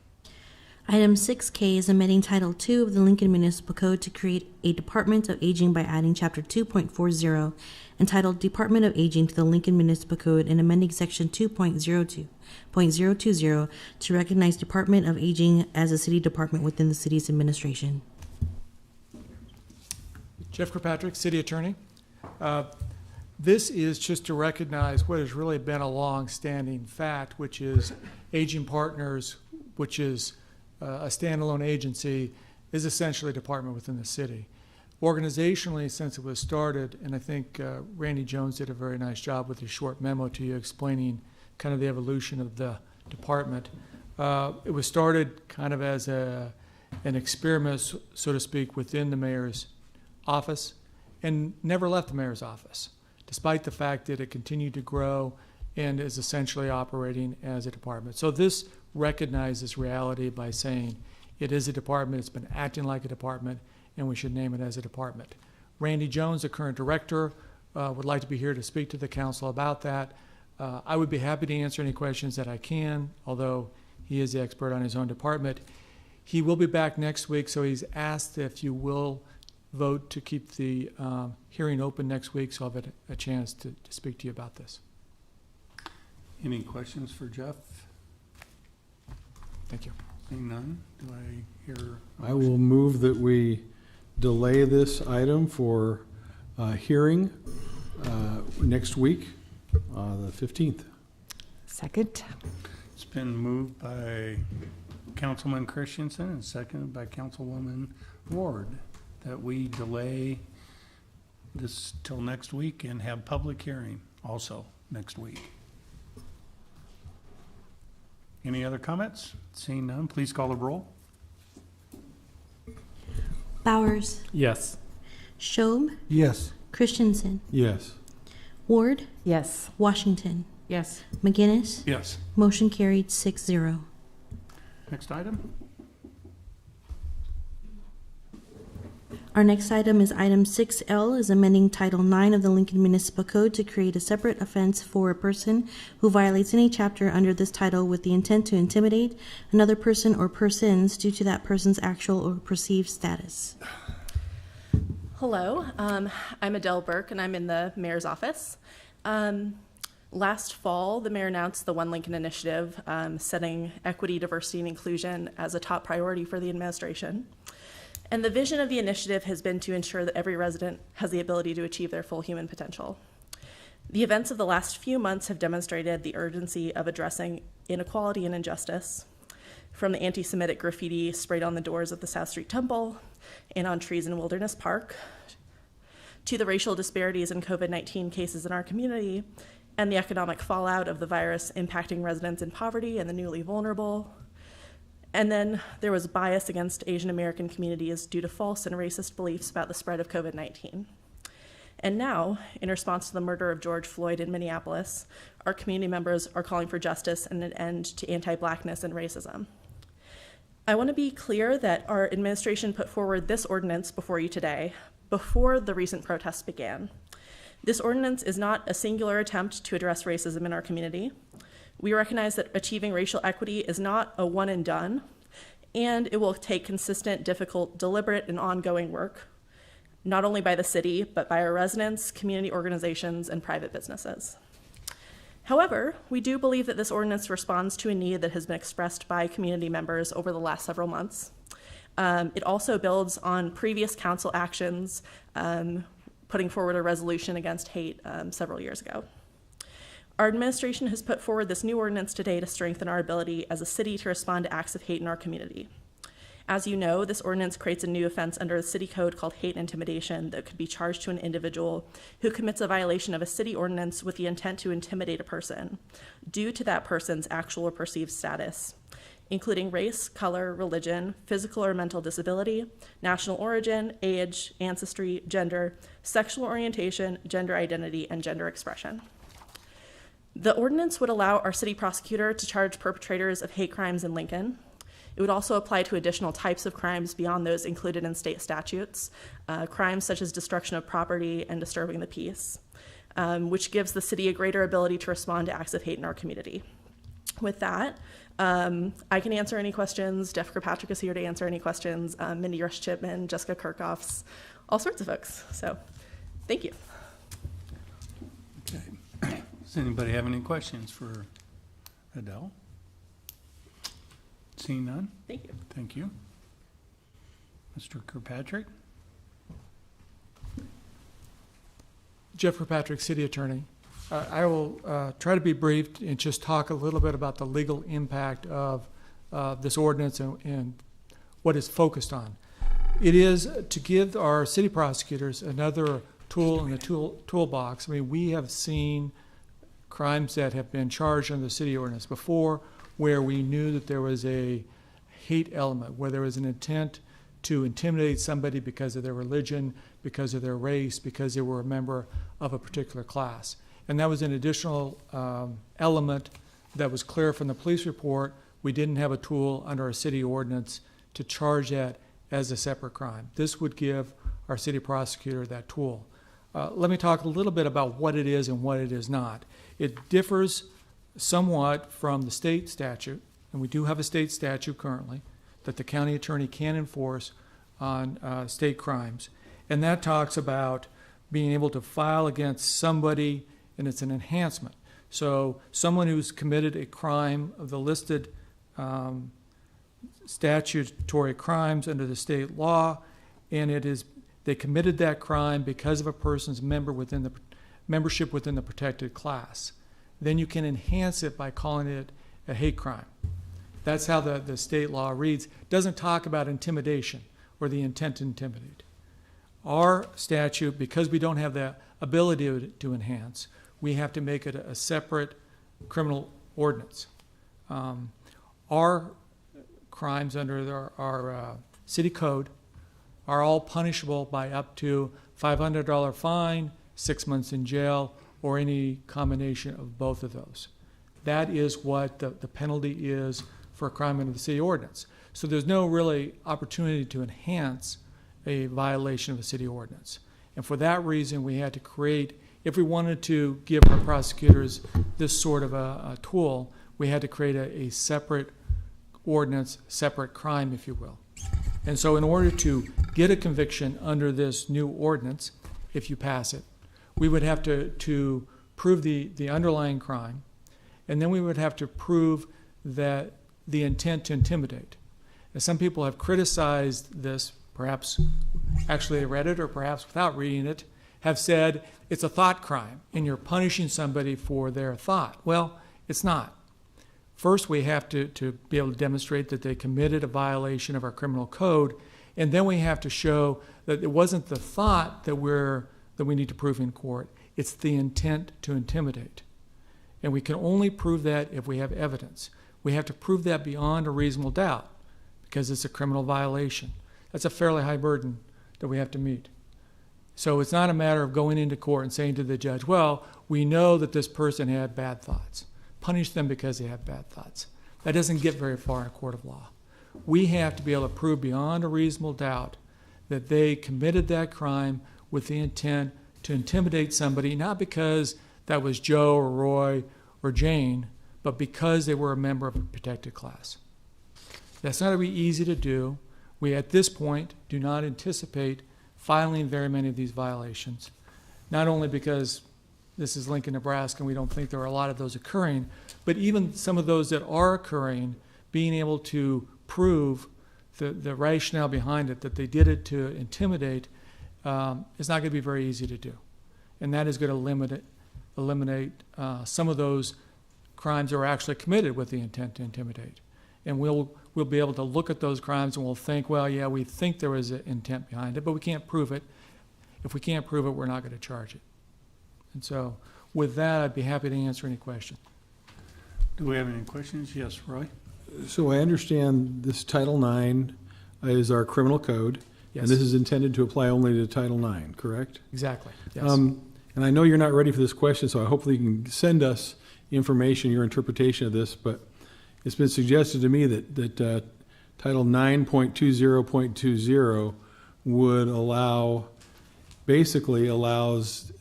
Item 6K is amending Title II of the Lincoln Municipal Code to create a Department of Aging by adding Chapter 2.40 entitled Department of Aging to the Lincoln Municipal Code and amending Section 2.02.020 to recognize Department of Aging as a city department within the city's administration. Jeff Kirkpatrick, City Attorney. This is just to recognize what has really been a long-standing fact, which is Aging Partners, which is a standalone agency, is essentially a department within the city. Organizationally, since it was started, and I think Randy Jones did a very nice job with his short memo to you explaining kind of the evolution of the department. It was started kind of as an experiment, so to speak, within the mayor's office and never left the mayor's office, despite the fact that it continued to grow and is essentially operating as a department. So this recognizes reality by saying it is a department, it's been acting like a department, and we should name it as a department. Randy Jones, the current director, would like to be here to speak to the council about that. I would be happy to answer any questions that I can, although he is the expert on his own department. He will be back next week, so he's asked if you will vote to keep the hearing open next week, so I'll have a chance to speak to you about this. Any questions for Jeff? Thank you. Seeing none, do I hear? I will move that we delay this item for hearing next week, the 15th. Second. It's been moved by Councilman Christensen and seconded by Councilwoman Ward that we delay this till next week and have public hearing also next week. Any other comments? Seeing none, please call the roll. Bowers, Yes. Schob, Yes. Christensen, Yes. Ward, Yes. Washington, Yes. McGinnis. Yes. Motion carried 6-0. Next item. Our next item is item 6L, is amending Title IX of the Lincoln Municipal Code to create a separate offense for a person who violates any chapter under this title with the intent to intimidate another person or persons due to that person's actual or perceived status. Hello, I'm Adele Burke, and I'm in the mayor's office. Last fall, the mayor announced the One Lincoln Initiative, setting equity, diversity, and inclusion as a top priority for the administration. And the vision of the initiative has been to ensure that every resident has the ability to achieve their full human potential. The events of the last few months have demonstrated the urgency of addressing inequality and injustice, from the anti-Semitic graffiti sprayed on the doors of the South Street Temple and on trees in Wilderness Park, to the racial disparities in COVID-19 cases in our community and the economic fallout of the virus impacting residents in poverty and the newly vulnerable. And then there was bias against Asian American communities due to false and racist beliefs about the spread of COVID-19. And now, in response to the murder of George Floyd in Minneapolis, our community members are calling for justice and an end to anti-Blackness and racism. I want to be clear that our administration put forward this ordinance before you today, before the recent protests began. This ordinance is not a singular attempt to address racism in our community. We recognize that achieving racial equity is not a one and done, and it will take consistent, difficult, deliberate, and ongoing work, not only by the city, but by our residents, community organizations, and private businesses. However, we do believe that this ordinance responds to a need that has been expressed by community members over the last several months. It also builds on previous council actions, putting forward a resolution against hate several years ago. Our administration has put forward this new ordinance today to strengthen our ability as a city to respond to acts of hate in our community. As you know, this ordinance creates a new offense under the city code called hate intimidation that could be charged to an individual who commits a violation of a city ordinance with the intent to intimidate a person due to that person's actual or perceived status, including race, color, religion, physical or mental disability, national origin, age, ancestry, gender, sexual orientation, gender identity, and gender expression. The ordinance would allow our city prosecutor to charge perpetrators of hate crimes in Lincoln. It would also apply to additional types of crimes beyond those included in state statutes, crimes such as destruction of property and disturbing the peace, which gives the city a greater ability to respond to acts of hate in our community. With that, I can answer any questions. Jeff Kirkpatrick is here to answer any questions. Mindy Rush Chipman, Jessica Kirchhoffs, all sorts of folks. So thank you. Okay. Does anybody have any questions for Adele? Seeing none? Thank you. Thank you. Mr. Kirkpatrick? Jeff Kirkpatrick, City Attorney. I will try to be brief and just talk a little bit about the legal impact of this ordinance and what it's focused on. It is to give our city prosecutors another tool in the toolbox. I mean, we have seen crimes that have been charged under the city ordinance before where we knew that there was a hate element, where there was an intent to intimidate somebody because of their religion, because of their race, because they were a member of a particular class. And that was an additional element that was clear from the police report. We didn't have a tool under our city ordinance to charge that as a separate crime. This would give our city prosecutor that tool. Let me talk a little bit about what it is and what it is not. It differs somewhat from the state statute, and we do have a state statute currently that the county attorney can enforce on state crimes. And that talks about being able to file against somebody, and it's an enhancement. So someone who's committed a crime of the listed statutory crimes under the state law, and they committed that crime because of a person's membership within the protected class. Then you can enhance it by calling it a hate crime. That's how the state law reads. It doesn't talk about intimidation or the intent to intimidate. Our statute, because we don't have the ability to enhance, we have to make it a separate criminal ordinance. Our crimes under our city code are all punishable by up to $500 fine, 6 months in jail, or any combination of both of those. That is what the penalty is for a crime under the city ordinance. So there's no really opportunity to enhance a violation of the city ordinance. And for that reason, we had to create, if we wanted to give our prosecutors this sort of a tool, we had to create a separate ordinance, separate crime, if you will. And so in order to get a conviction under this new ordinance, if you pass it, we would have to prove the underlying crime, and then we would have to prove that the intent to intimidate. As some people have criticized this, perhaps actually they read it or perhaps without reading it, have said it's a thought crime and you're punishing somebody for their thought. Well, it's not. First, we have to be able to demonstrate that they committed a violation of our criminal code, and then we have to show that it wasn't the thought that we need to prove in court. It's the intent to intimidate. And we can only prove that if we have evidence. We have to prove that beyond a reasonable doubt because it's a criminal violation. That's a fairly high burden that we have to meet. So it's not a matter of going into court and saying to the judge, well, we know that this person had bad thoughts. Punish them because they have bad thoughts. That doesn't get very far in a court of law. We have to be able to prove beyond a reasonable doubt that they committed that crime with the intent to intimidate somebody, not because that was Joe or Roy or Jane, but because they were a member of a protected class. That's not going to be easy to do. We, at this point, do not anticipate filing very many of these violations, not only because this is Lincoln, Nebraska, and we don't think there are a lot of those occurring, but even some of those that are occurring, being able to prove the rationale behind it, that they did it to intimidate, is not going to be very easy to do. And that is going to eliminate some of those crimes that are actually committed with the intent to intimidate. And we'll be able to look at those crimes and we'll think, well, yeah, we think there was an intent behind it, but we can't prove it. If we can't prove it, we're not going to charge it. And so with that, I'd be happy to answer any questions. Do we have any questions? Yes, Roy? So I understand this Title IX is our criminal code, Yes. and this is intended to apply only to Title IX, correct? Exactly. Yes. And I know you're not ready for this question, so hopefully you can send us information, your interpretation of this, but it's been suggested to me that Title 9.20.20 would basically allows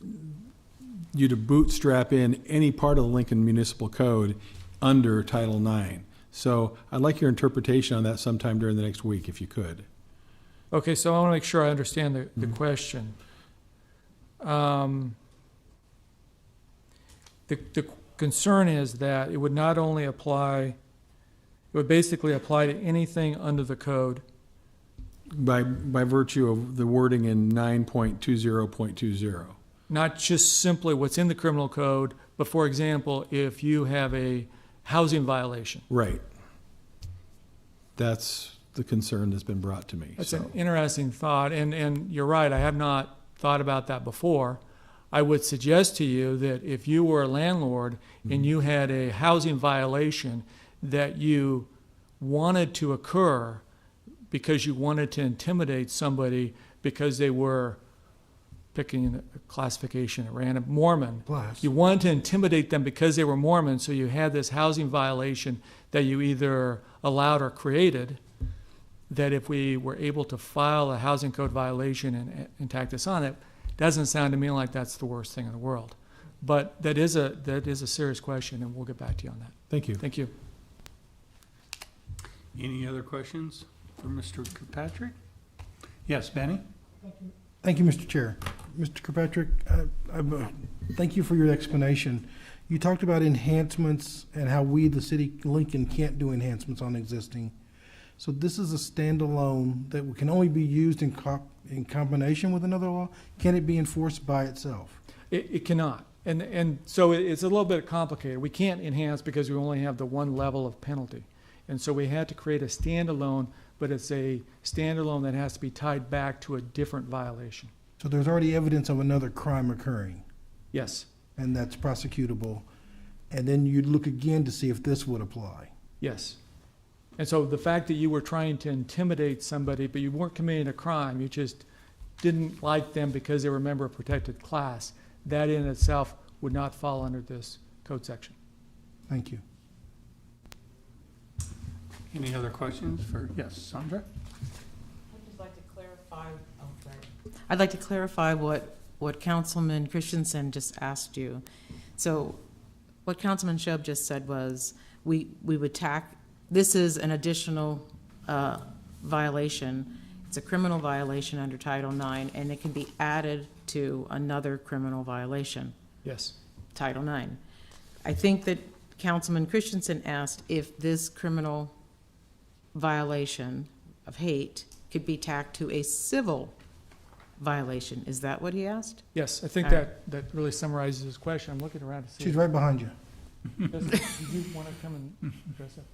you to bootstrap in any part of the Lincoln Municipal Code under Title 9. So I'd like your interpretation on that sometime during the next week, if you could. Okay, so I want to make sure I understand the question. The concern is that it would not only apply, it would basically apply to anything under the code. By virtue of the wording in 9.20.20. Not just simply what's in the criminal code, but for example, if you have a housing violation. Right. That's the concern that's been brought to me. That's an interesting thought, and you're right, I have not thought about that before. I would suggest to you that if you were a landlord and you had a housing violation that you wanted to occur because you wanted to intimidate somebody because they were picking a classification at random, Mormon. You wanted to intimidate them because they were Mormon, so you had this housing violation that you either allowed or created, that if we were able to file a housing code violation and tack this on, it doesn't sound to me like that's the worst thing in the world. But that is a serious question, and we'll get back to you on that. Thank you. Thank you. Any other questions for Mr. Kirkpatrick? Yes, Benny? Thank you, Mr. Chair. Mr. Kirkpatrick, thank you for your explanation. You talked about enhancements and how we, the city of Lincoln, can't do enhancements on existing. So this is a standalone that can only be used in combination with another law? Can it be enforced by itself? It cannot. And so it's a little bit complicated. We can't enhance because we only have the one level of penalty. And so we had to create a standalone, but it's a standalone that has to be tied back to a different violation. So there's already evidence of another crime occurring? Yes. And that's prosecutable. And then you'd look again to see if this would apply? Yes. And so the fact that you were trying to intimidate somebody, but you weren't committing a crime, you just didn't like them because they were a member of a protected class, that in itself would not fall under this code section. Thank you. Any other questions for, yes, Sandra? I'd just like to clarify, I'd like to clarify what Councilman Christensen just asked you. So what Councilman Shob just said was we would tack, this is an additional violation. It's a criminal violation under Title IX, and it can be added to another criminal violation. Yes. Title IX. I think that Councilman Christensen asked if this criminal violation of hate could be tacked to a civil violation. Is that what he asked? Yes, I think All right. that really summarizes his question. I'm looking around to see. She's right behind you. Did you want to come and address that?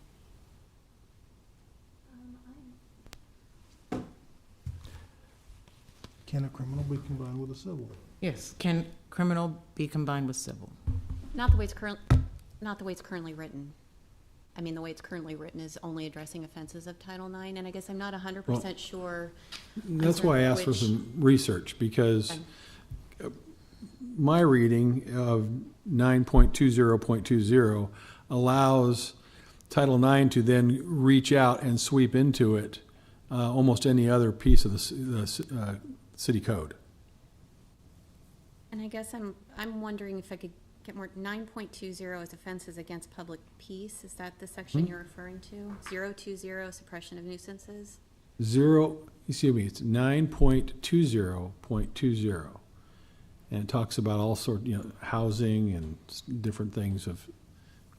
Can a criminal be combined with a civil? Yes. Can criminal be combined with civil? Not the way it's currently written. I mean, the way it's currently written is only addressing offenses of Title IX, and I guess I'm not 100% sure. That's why I asked for some research, because my reading of 9.20.20 allows Title IX to then reach out and sweep into it almost any other piece of the city code. And I guess I'm wondering if I could get more. 9.20 is offenses against public peace. Is that the section you're referring to? 020, suppression of nuisances? It's 9.20.20. And it talks about all sorts, housing and different things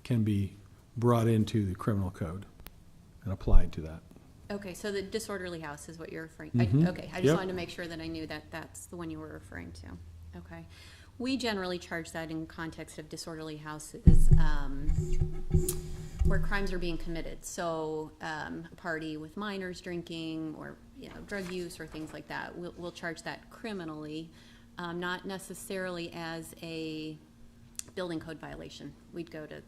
can be brought into the criminal code and applied to that. Okay, so the disorderly house is what you're referring. Okay, I just Yep. wanted to make sure that I knew that that's the one you were referring to. Okay. We generally charge that in context of disorderly houses where crimes are being committed. So a party with minors drinking or drug use or things like that, we'll charge that criminally, not necessarily as a building code violation. We'd go to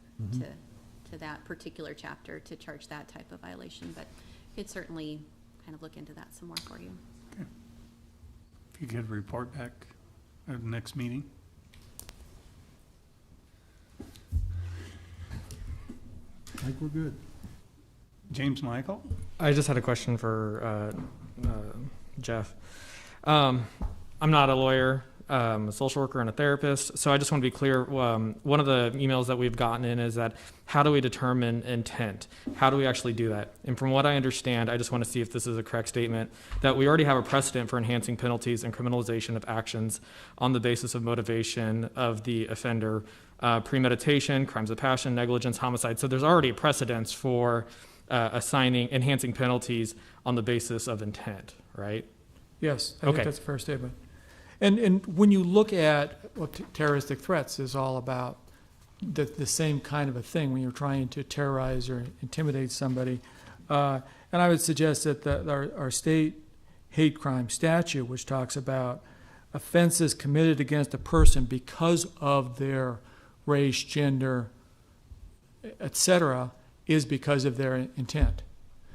that particular chapter to charge that type of violation, but could certainly kind of look into that some more for you. Okay. If you could report back at the next meeting. think we're good. James Michael? I just had a question for Jeff. I'm not a lawyer, a social worker and a therapist, so I just want to be clear. One of the emails that we've gotten in is that how do we determine intent? How do we actually do that? And from what I understand, I just want to see if this is a correct statement, that we already have a precedent for enhancing penalties and criminalization of actions on the basis of motivation of the offender, premeditation, crimes of passion, negligence, homicide. So there's already a precedence for enhancing penalties on the basis of intent, right? Yes, I Okay. think that's a fair statement. And when you look at what terroristic threats is all about, the same kind of a thing when you're trying to terrorize or intimidate somebody. And I would suggest that our state hate crime statute, which talks about offenses committed against a person because of their race, gender, etc., is because of their intent.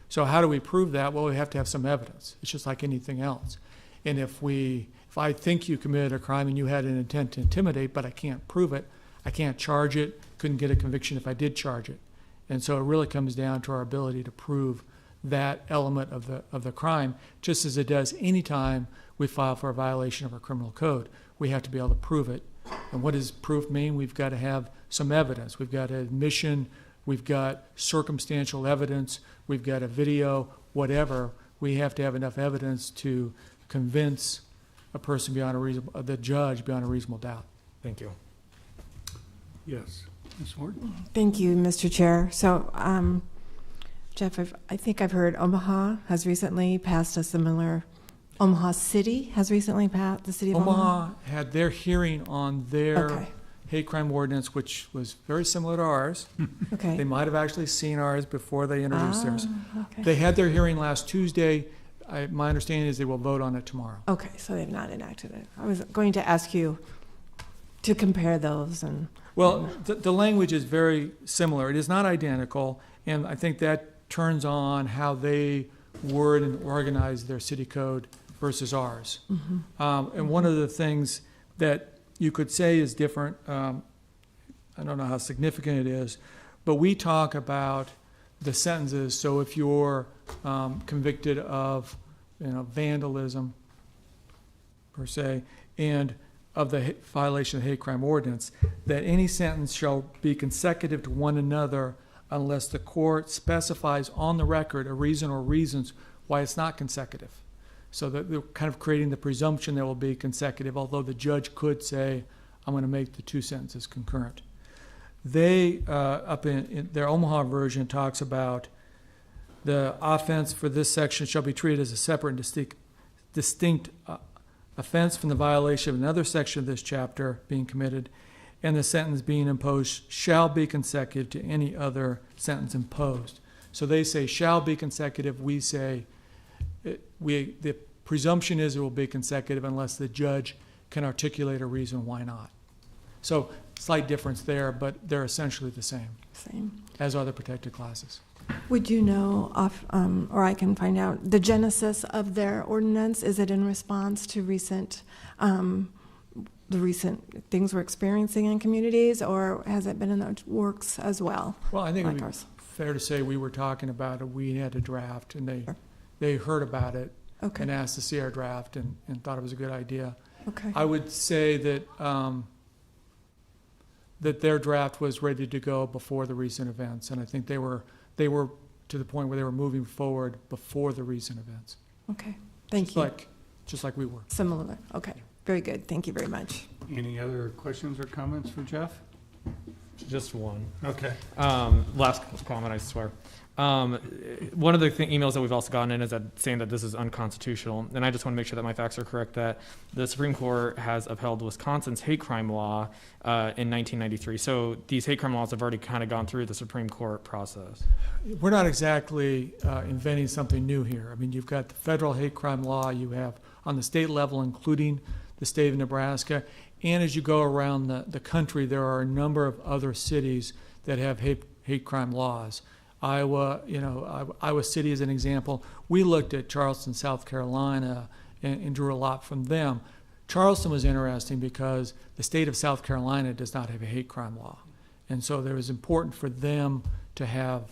So how do we prove that? Well, we have to have some evidence. It's just like anything else. And if I think you committed a crime and you had an intent to intimidate, but I can't prove it, I can't charge it, couldn't get a conviction if I did charge it. And so it really comes down to our ability to prove that element of the crime, just as it does any time we file for a violation of our criminal code. We have to be able to prove it. And what does proof mean? We've got to have some evidence. We've got an admission, we've got circumstantial evidence, we've got a video, whatever. We have to have enough evidence to convince a person the judge beyond a reasonable doubt. Thank you. Yes. Ms. Ward? Thank you, Mr. Chair. So, Jeff, I think I've heard Omaha has recently passed a similar, Omaha City has recently passed, the city of Omaha? Omaha had their hearing on their hate crime ordinance, which was very similar to ours. Okay. They might have actually seen ours before they introduced theirs. Okay. They had their hearing last Tuesday. My understanding is they will vote on it tomorrow. Okay, so they've not enacted it. I was going to ask you to compare those and. Well, the language is very similar. It is not identical, and I think that turns on how they word and organize their city code versus ours. Mm-hmm. And one of the things that you could say is different, I don't know how significant it is, but we talk about the sentences. So if you're convicted of vandalism, per se, and of the violation of the hate crime ordinance, that any sentence shall be consecutive to one another unless the court specifies on the record a reason or reasons why it's not consecutive. So that they're kind of creating the presumption there will be consecutive, although the judge could say, I'm going to make the two sentences concurrent. They, up in their Omaha version, talks about the offense for this section shall be treated as a separate and distinct offense from the violation of another section of this chapter being committed, and the sentence being imposed shall be consecutive to any other sentence imposed. So they say shall be consecutive. We say the presumption is it will be consecutive unless the judge can articulate a reason why not. So slight difference there, but they're essentially the same. As are the protected classes. Would you know, or I can find out, the genesis of their ordinance? Is it in response to the recent things we're experiencing in communities, or has it been in the works as well? Well, I think it would be fair to say we were talking about it. We had a draft, and they heard about it and asked to see our draft and thought it was a good idea. Okay. I would say that that their draft was ready to go before the recent events, and I think they were to the point where they were moving forward before the recent events. Okay, thank you. Just like we were. Similar, okay. Very good, thank you very much. Any other questions or comments for Jeff? Just one. Okay. Last comment, I swear. One of the emails that we've also gotten in is saying that this is unconstitutional, and I just want to make sure that my facts are correct, that the Supreme Court has upheld Wisconsin's hate crime law in 1993. So these hate crime laws have already kind of gone through the Supreme Court process. We're not exactly inventing something new here. I mean, you've got the federal hate crime law, you have on the state level, including the state of Nebraska, and as you go around the country, there are a number of other cities that have hate crime laws. Iowa City is an example. We looked at Charleston, South Carolina, and drew a lot from them. Charleston was interesting because the state of South Carolina does not have a hate crime law. And so it was important for them to have,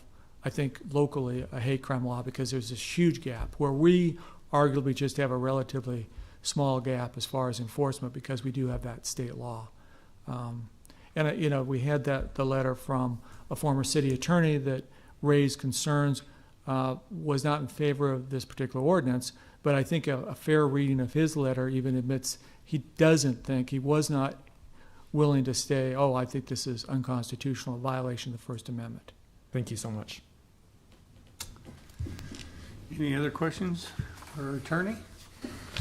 I think, locally a hate crime law, because there's this huge gap where we arguably just have a relatively small gap as far as enforcement, because we do have that state law. And we had the letter from a former city attorney that raised concerns, was not in favor of this particular ordinance, but I think a fair reading of his letter even admits he was not willing to say, oh, I think this is unconstitutional, a violation of the First Amendment. Thank you so much. Any other questions for our attorney?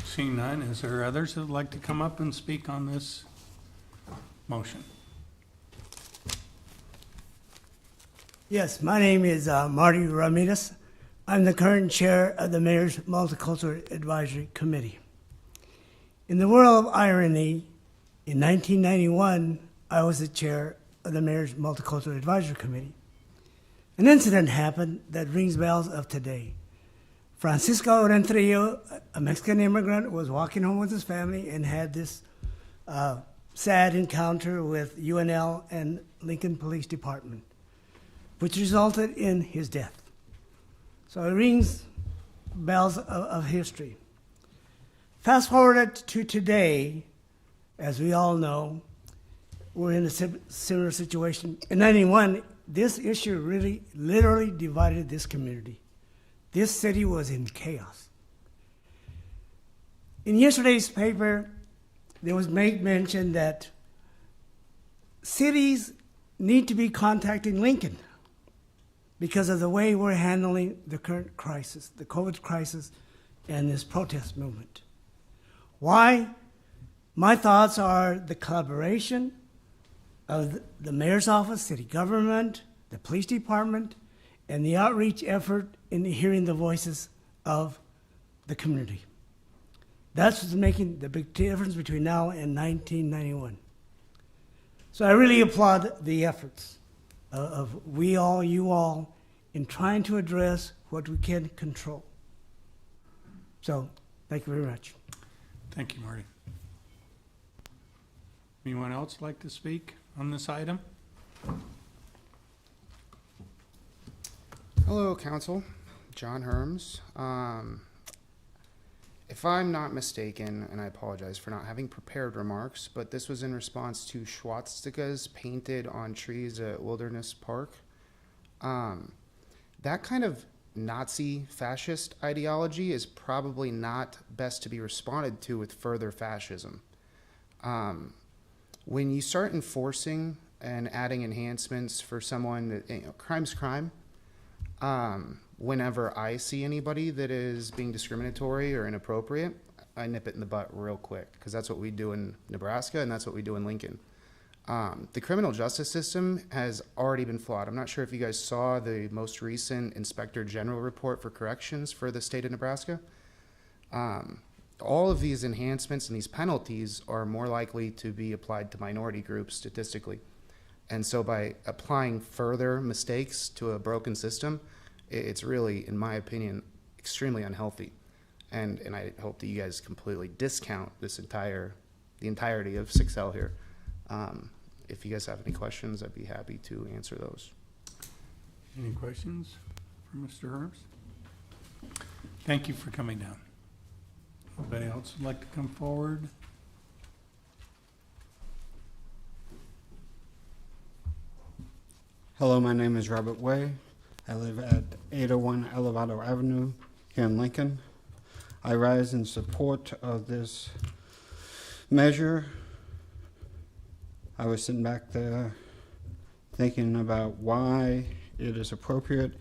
Seeing none, is there others that would like to come up and speak on this motion? Yes, my name is Marty Ramirez. I'm the current chair of the Mayor's Multicultural Advisory Committee. In the world of irony, in 1991, I was the chair of the Mayor's Multicultural Advisory Committee. An incident happened that rings bells of today. Francisco Renterio, a Mexican immigrant, was walking home with his family and had this sad encounter with UNL and Lincoln Police Department, which resulted in his death. So it rings bells of history. Fast forward to today, as we all know, we're in a similar situation. In 91, this issue really literally divided this community. This city was in chaos. In yesterday's paper, there was made mention that cities need to be contacting Lincoln because of the way we're handling the current crisis, the COVID crisis, and this protest movement. Why? My thoughts are the collaboration of the mayor's office, city government, the police department, and the outreach effort in hearing the voices of the community. That's what's making the big difference between now and 1991. So I really applaud the efforts of we all, you all, in trying to address what we can control. So, thank you very much. Thank you, Marty. Anyone else like to speak on this item? Hello, Council. John Herms. If I'm not mistaken, and I apologize for not having prepared remarks, but this was in response to swastikas painted on trees at Wilderness Park. That kind of Nazi fascist ideology is probably not best to be responded to with further fascism. When you start enforcing and adding enhancements for someone that, crime's crime. Whenever I see anybody that is being discriminatory or inappropriate, I nip it in the butt real quick, because that's what we do in Nebraska and that's what we do in Lincoln. The criminal justice system has already been flawed. I'm not sure if you guys saw the most recent Inspector General report for corrections for the state of Nebraska. All of these enhancements and these penalties are more likely to be applied to minority groups statistically. And so by applying further mistakes to a broken system, it's really, in my opinion, extremely unhealthy. And I hope that you guys completely discount the entirety of 6L here. If you guys have any questions, I'd be happy to answer those. Any questions for Mr. Herbst? Thank you for coming down. Anybody else would like to come forward? Hello, my name is Robert Way. I live at 801 Elevado Avenue here in Lincoln. I rise in support of this measure. I was sitting back there thinking about why it is appropriate,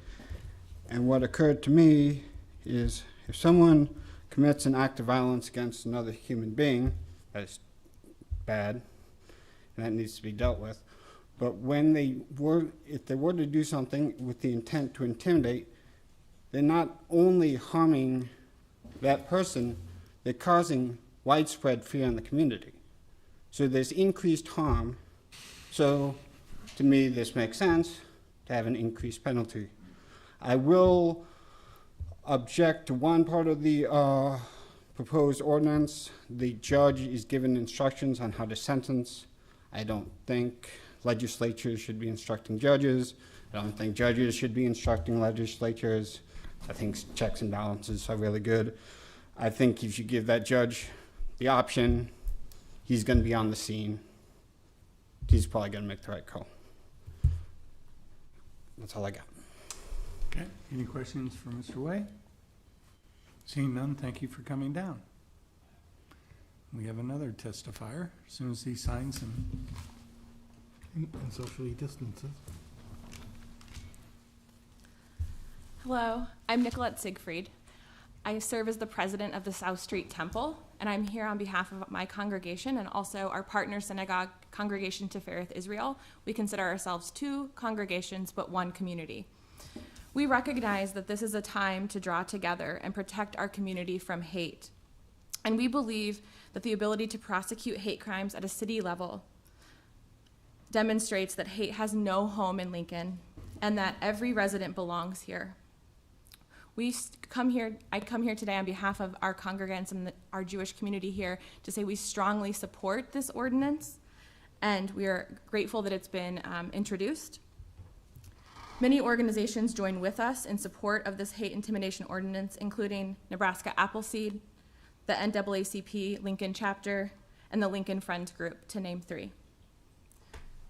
and what occurred to me is if someone commits an act of violence against another human being, that's bad, and that needs to be dealt with. But if they were to do something with the intent to intimidate, they're not only harming that person, they're causing widespread fear in the community. So there's increased harm. So to me, this makes sense to have an increased penalty. I will object to one part of the proposed ordinance. The judge is given instructions on how to sentence. I don't think legislatures should be instructing judges. I don't think judges should be instructing legislatures. I think checks and balances are really good. I think if you give that judge the option, he's going to be on the scene. He's probably going to make the right call. That's all I got. Okay, any questions for Mr. Way? Seeing none, thank you for coming down. We have another testifier, as soon as he signs and socially distances. Hello, I'm Nicolette Siegfried. I serve as the president of the South Street Temple, and I'm here on behalf of my congregation and also our partner synagogue, Congregation Tifereth Israel. We consider ourselves two congregations, but one community. We recognize that this is a time to draw together and protect our community from hate. And we believe that the ability to prosecute hate crimes at a city level demonstrates that hate has no home in Lincoln and that every resident belongs here. I come here today on behalf of our congregants and our Jewish community here to say we strongly support this ordinance, and we are grateful that it's been introduced. Many organizations join with us in support of this hate intimidation ordinance, including Nebraska Appleseed, the NAACP Lincoln chapter, and the Lincoln Friends Group, to name three.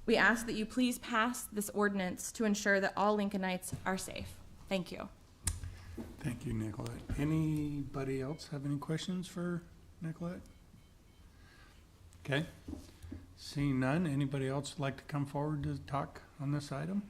We ask that you please pass this ordinance to ensure that all Lincolnites are safe. Thank you. thank you, Nicolette. Anybody else have any questions for Nicolette? Okay, seeing none, anybody else like to come forward to talk on this item?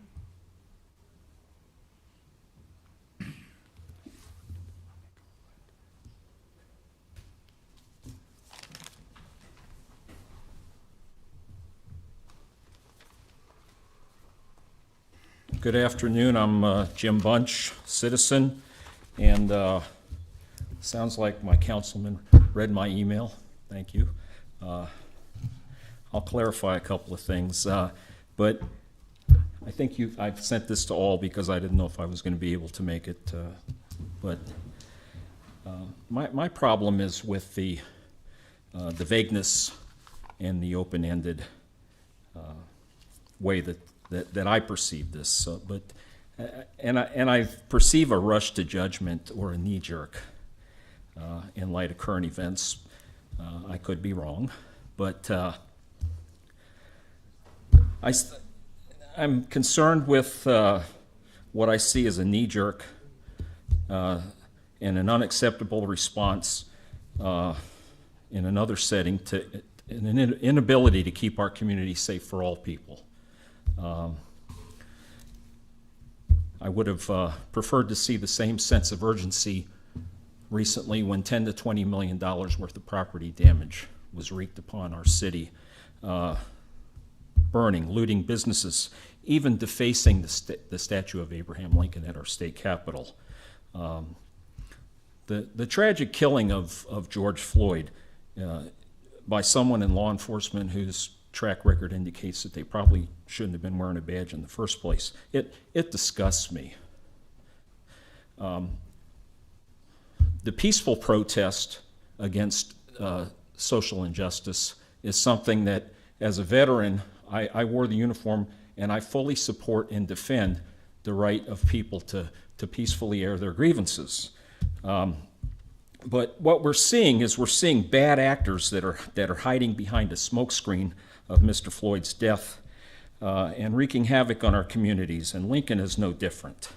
Good afternoon. I'm Jim Bunch, citizen, and sounds like my councilman read my email. Thank you. I'll clarify a couple of things, but I think I've sent this to all because I didn't know if I was going to be able to make it. But my problem is with the vagueness and the open-ended way that I perceive this, and I perceive a rush to judgment or a knee jerk in light of current events. I could be wrong, but I'm concerned with what I see as a knee jerk and an unacceptable response in another setting to an inability to keep our community safe for all people. I would have preferred to see the same sense of urgency recently when $10 to $20 million worth of property damage was wreaked upon our city, burning, looting businesses, even defacing the statue of Abraham Lincoln at our state capitol. The tragic killing of George Floyd by someone in law enforcement whose track record indicates that they probably shouldn't have been wearing a badge in the first place. It disgusts me. The peaceful protest against social injustice is something that, as a veteran, I wore the uniform and I fully support and defend the right of people to peacefully air their grievances. But what we're seeing is bad actors that are hiding behind a smokescreen of Mr. Floyd's death and wreaking havoc on our communities, and Lincoln is no different.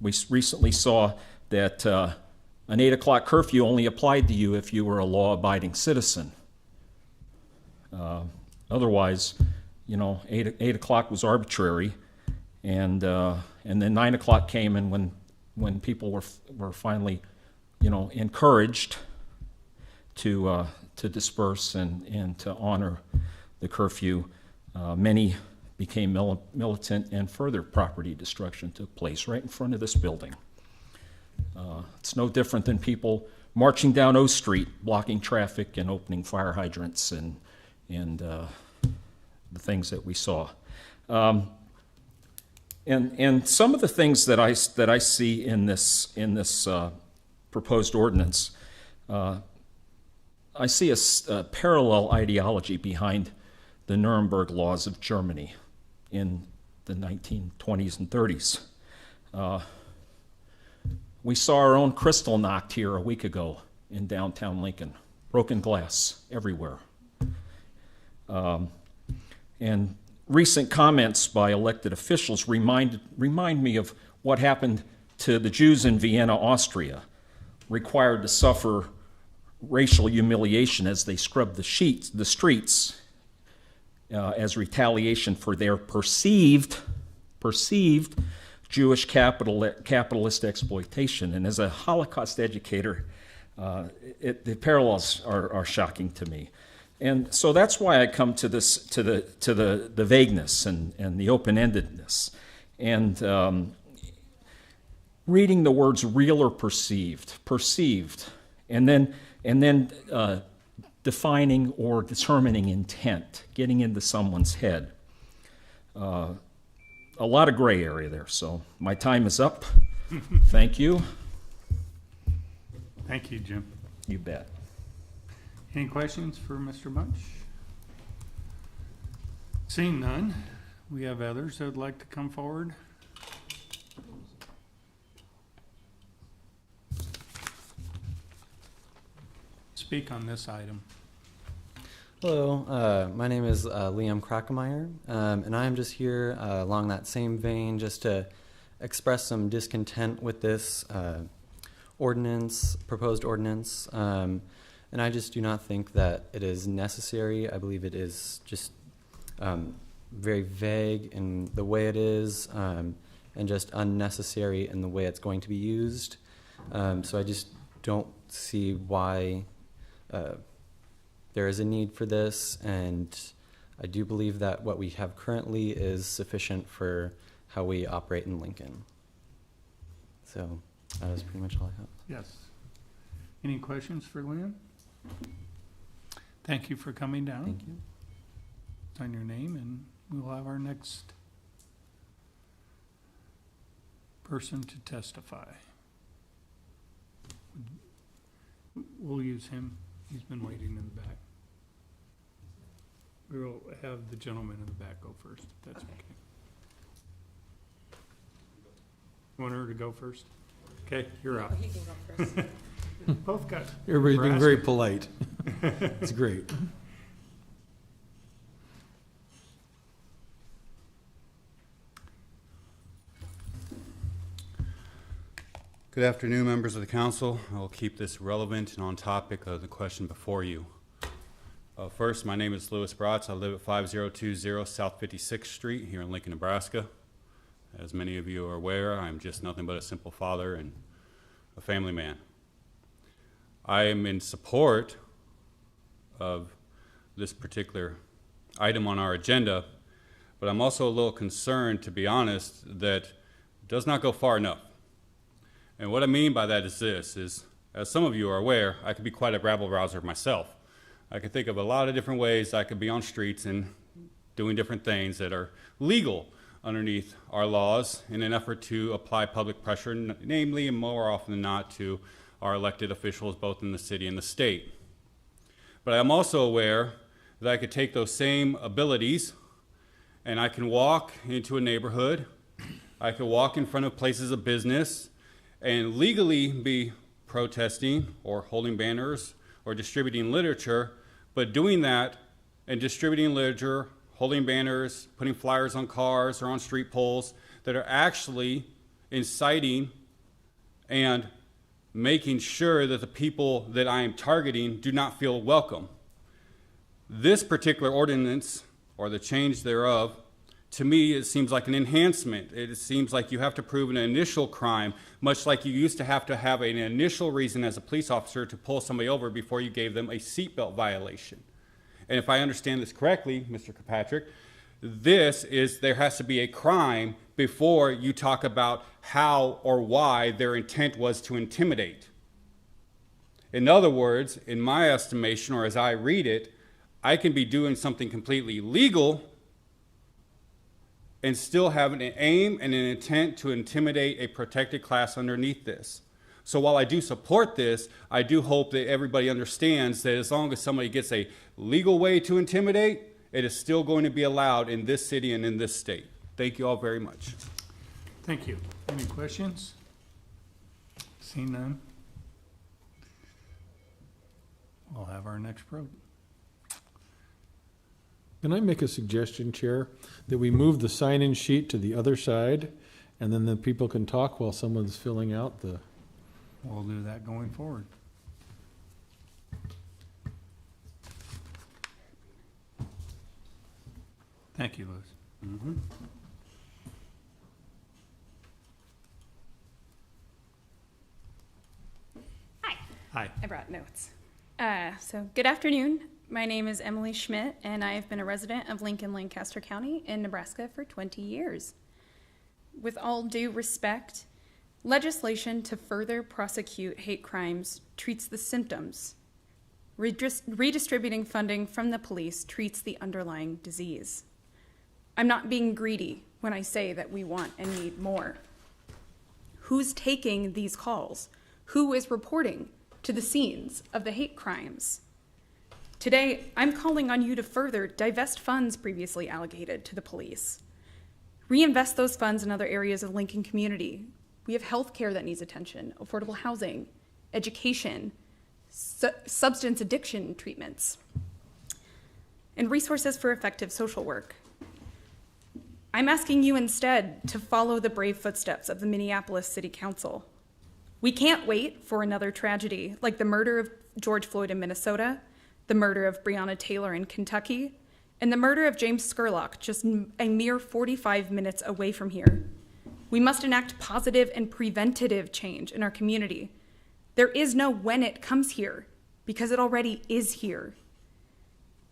We recently saw that an 8 o'clock curfew only applied to you if you were a law-abiding citizen. Otherwise, 8 o'clock was arbitrary, and then 9 o'clock came, and when people were finally, encouraged to disperse and to honor the curfew, many became militant, and further property destruction took place right in front of this building. It's no different than people marching down O Street, blocking traffic and opening fire hydrants and the things that we saw. And some of the things that I see in this proposed ordinance, I see a parallel ideology behind the Nuremberg laws of Germany in the 1920s and 30s. We saw our own crystal knocked here a week ago in downtown Lincoln. Broken glass everywhere. And recent comments by elected officials remind me of what happened to the Jews in Vienna, Austria, required to suffer racial humiliation as they scrubbed the streets as retaliation for their perceived Jewish capitalist exploitation. And as a Holocaust educator, the parallels are shocking to me. And so that's why I come to this, to the vagueness and the open-endedness. And reading the words real or perceived, and then defining or determining intent, getting into someone's head. A lot of gray area there, so my time is up. Thank you. Thank you, Jim. You bet. Any questions for Mr. Bunch? Seeing none, we have others that would like to come forward. Speak on this item. Hello, my name is Liam Krackemeyer, and I'm just here along that same vein just to express some discontent with this proposed ordinance, and I just do not think that it is necessary. I believe it is just very vague in the way it is, and just unnecessary in the way it's going to be used. So I just don't see why there is a need for this, and I do believe that what we have currently is sufficient for how we operate in Lincoln. So that is pretty much all I have. Yes. Any questions for Lynn? Thank you for coming down. Thank you. Sign your name, and we'll have our next person to testify. We'll use him. He's been waiting in the back. We'll have the gentleman in the back go first, if that's okay. You want her to go first? Okay, you're up. He can go first. Both got. Everybody's being very polite. It's great. Good afternoon, members of the council. I will keep this relevant and on topic of the question before you. First, my name is Louis Bratz. I live at 5020 South 56th Street here in Lincoln, Nebraska. As many of you are aware, I'm just nothing but a simple father and a family man. I am in support of this particular item on our agenda, but I'm also a little concerned, to be honest, that it does not go far enough. And what I mean by that is this, as some of you are aware, I could be quite a rabble-rouser myself. I could think of a lot of different ways I could be on streets and doing different things that are legal underneath our laws in an effort to apply public pressure, namely and more often than not to our elected officials both in the city and the state. But I'm also aware that I could take those same abilities and I can walk into a neighborhood, I could walk in front of places of business and legally be protesting or holding banners or distributing literature, but doing that and distributing literature, holding banners, putting flyers on cars or on street poles that are actually inciting and making sure that the people that I am targeting do not feel welcome. This particular ordinance, or the change thereof, to me, it seems like an enhancement. It seems like you have to prove an initial crime, much like you used to have an initial reason as a police officer to pull somebody over before you gave them a seatbelt violation. And if I understand this correctly, Mr. Kirkpatrick, there has to be a crime before you talk about how or why their intent was to intimidate. In other words, in my estimation, or as I read it, I can be doing something completely legal and still have an aim and an intent to intimidate a protected class underneath this. So while I do support this, I do hope that everybody understands that as long as somebody gets a legal way to intimidate, it is still going to be allowed in this city and in this state. Thank you all very much. Thank you. Any questions? Seeing none? We'll have our next program. Can I make a suggestion, Chair, that we move the sign-in sheet to the other side, and then the people can talk while someone's filling out the... We'll do that going forward. Thank you, Liz. Hi. I brought notes. So good afternoon. My name is Emily Schmidt, and I have been a resident of Lincoln, Lancaster County in Nebraska for 20 years. With all due respect, legislation to further prosecute hate crimes treats the symptoms. Redistributing funding from the police treats the underlying disease. I'm not being greedy when I say that we want and need more. Who's taking these calls? Who is reporting to the scenes of the hate crimes? Today, I'm calling on you to further divest funds previously allocated to the police. Reinvest those funds in other areas of Lincoln community. We have health care that needs attention, affordable housing, education, substance addiction treatments, and resources for effective social work. I'm asking you instead to follow the brave footsteps of the Minneapolis City Council. We can't wait for another tragedy like the murder of George Floyd in Minnesota, the murder of Breonna Taylor in Kentucky, and the murder of James Scurlock just a mere 45 minutes away from here. We must enact positive and preventative change in our community. There is no when it comes here, because it already is here.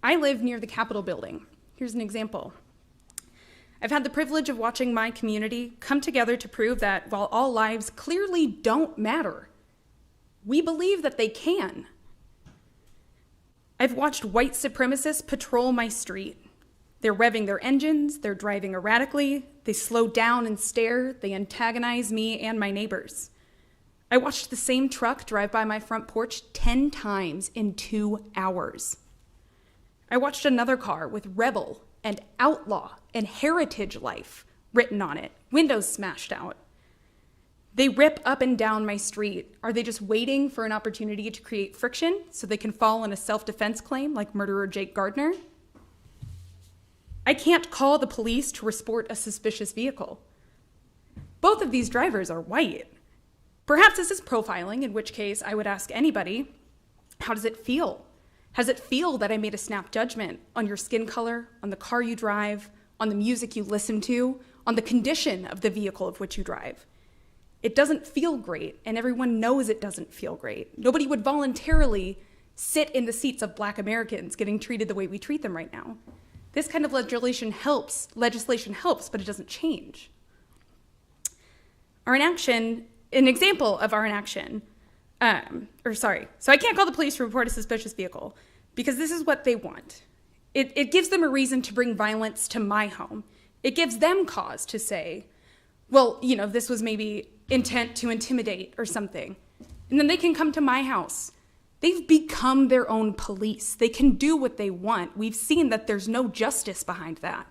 I live near the Capitol building. Here's an example. I've had the privilege of watching my community come together to prove that while all lives clearly don't matter, we believe that they can. I've watched white supremacists patrol my street. They're revving their engines, they're driving erratically, they slow down and stare, they antagonize me and my neighbors. I watched the same truck drive by my front porch 10 times in 2 hours. I watched another car with rebel and outlaw and heritage life written on it, windows smashed out. They rip up and down my street. Are they just waiting for an opportunity to create friction so they can fall on a self-defense claim like murderer Jake Gardner? I can't call the police to report a suspicious vehicle. Both of these drivers are white. Perhaps this is profiling, in which case I would ask anybody, how does it feel? How does it feel that I made a snap judgment on your skin color, on the car you drive, on the music you listen to, on the condition of the vehicle of which you drive? It doesn't feel great, and everyone knows it doesn't feel great. Nobody would voluntarily sit in the seats of Black Americans getting treated the way we treat them right now. This kind of legislation helps, but it doesn't change. Our inaction, an example of our inaction, so I can't call the police to report a suspicious vehicle because this is what they want. It gives them a reason to bring violence to my home. It gives them cause to say, well, this was maybe intent to intimidate or something. And then they can come to my house. They've become their own police. They can do what they want. We've seen that there's no justice behind that.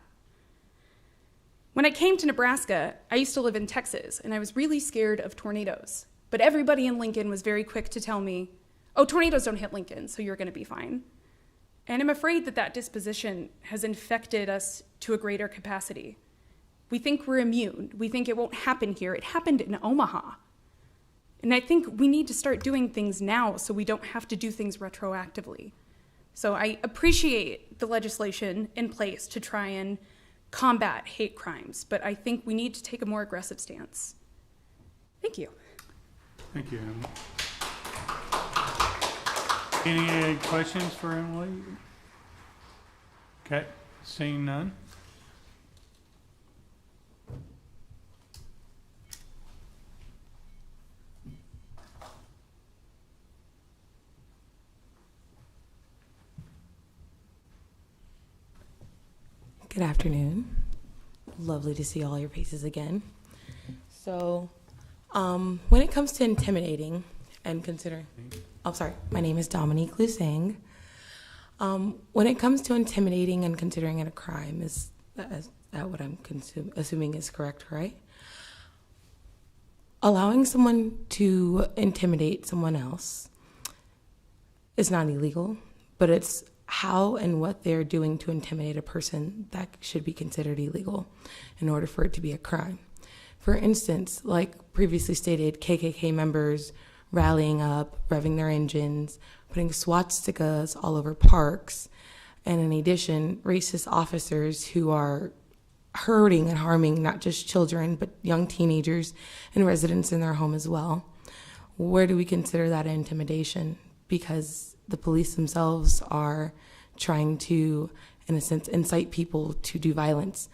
When I came to Nebraska, I used to live in Texas, and I was really scared of tornadoes. But everybody in Lincoln was very quick to tell me, oh, tornadoes don't hit Lincoln, so you're going to be fine. And I'm afraid that disposition has infected us to a greater capacity. We think we're immune. We think it won't happen here. It happened in Omaha. And I think we need to start doing things now so we don't have to do things retroactively. So I appreciate the legislation in place to try and combat hate crimes, but I think we need to take a more aggressive stance. Thank you. Thank you, Emily. Any questions for Emily? Okay, seeing none. Good afternoon. Lovely to see all your faces again. So, when it comes to intimidating and considering, my name is Dominique Lusang. When it comes to intimidating and considering it a crime, is Is that what I'm assuming is correct, right? Allowing someone to intimidate someone else is not illegal, but it's how and what they're doing to intimidate a person that should be considered illegal in order for it to be a crime. For instance, like previously stated, KKK members rallying up, revving their engines, putting swastikas all over parks, and in addition, racist officers who are hurting and harming not just children, but young teenagers and residents in their home as well. Where do we consider that intimidation? Because the police themselves are trying to, in a sense, incite people to do violence.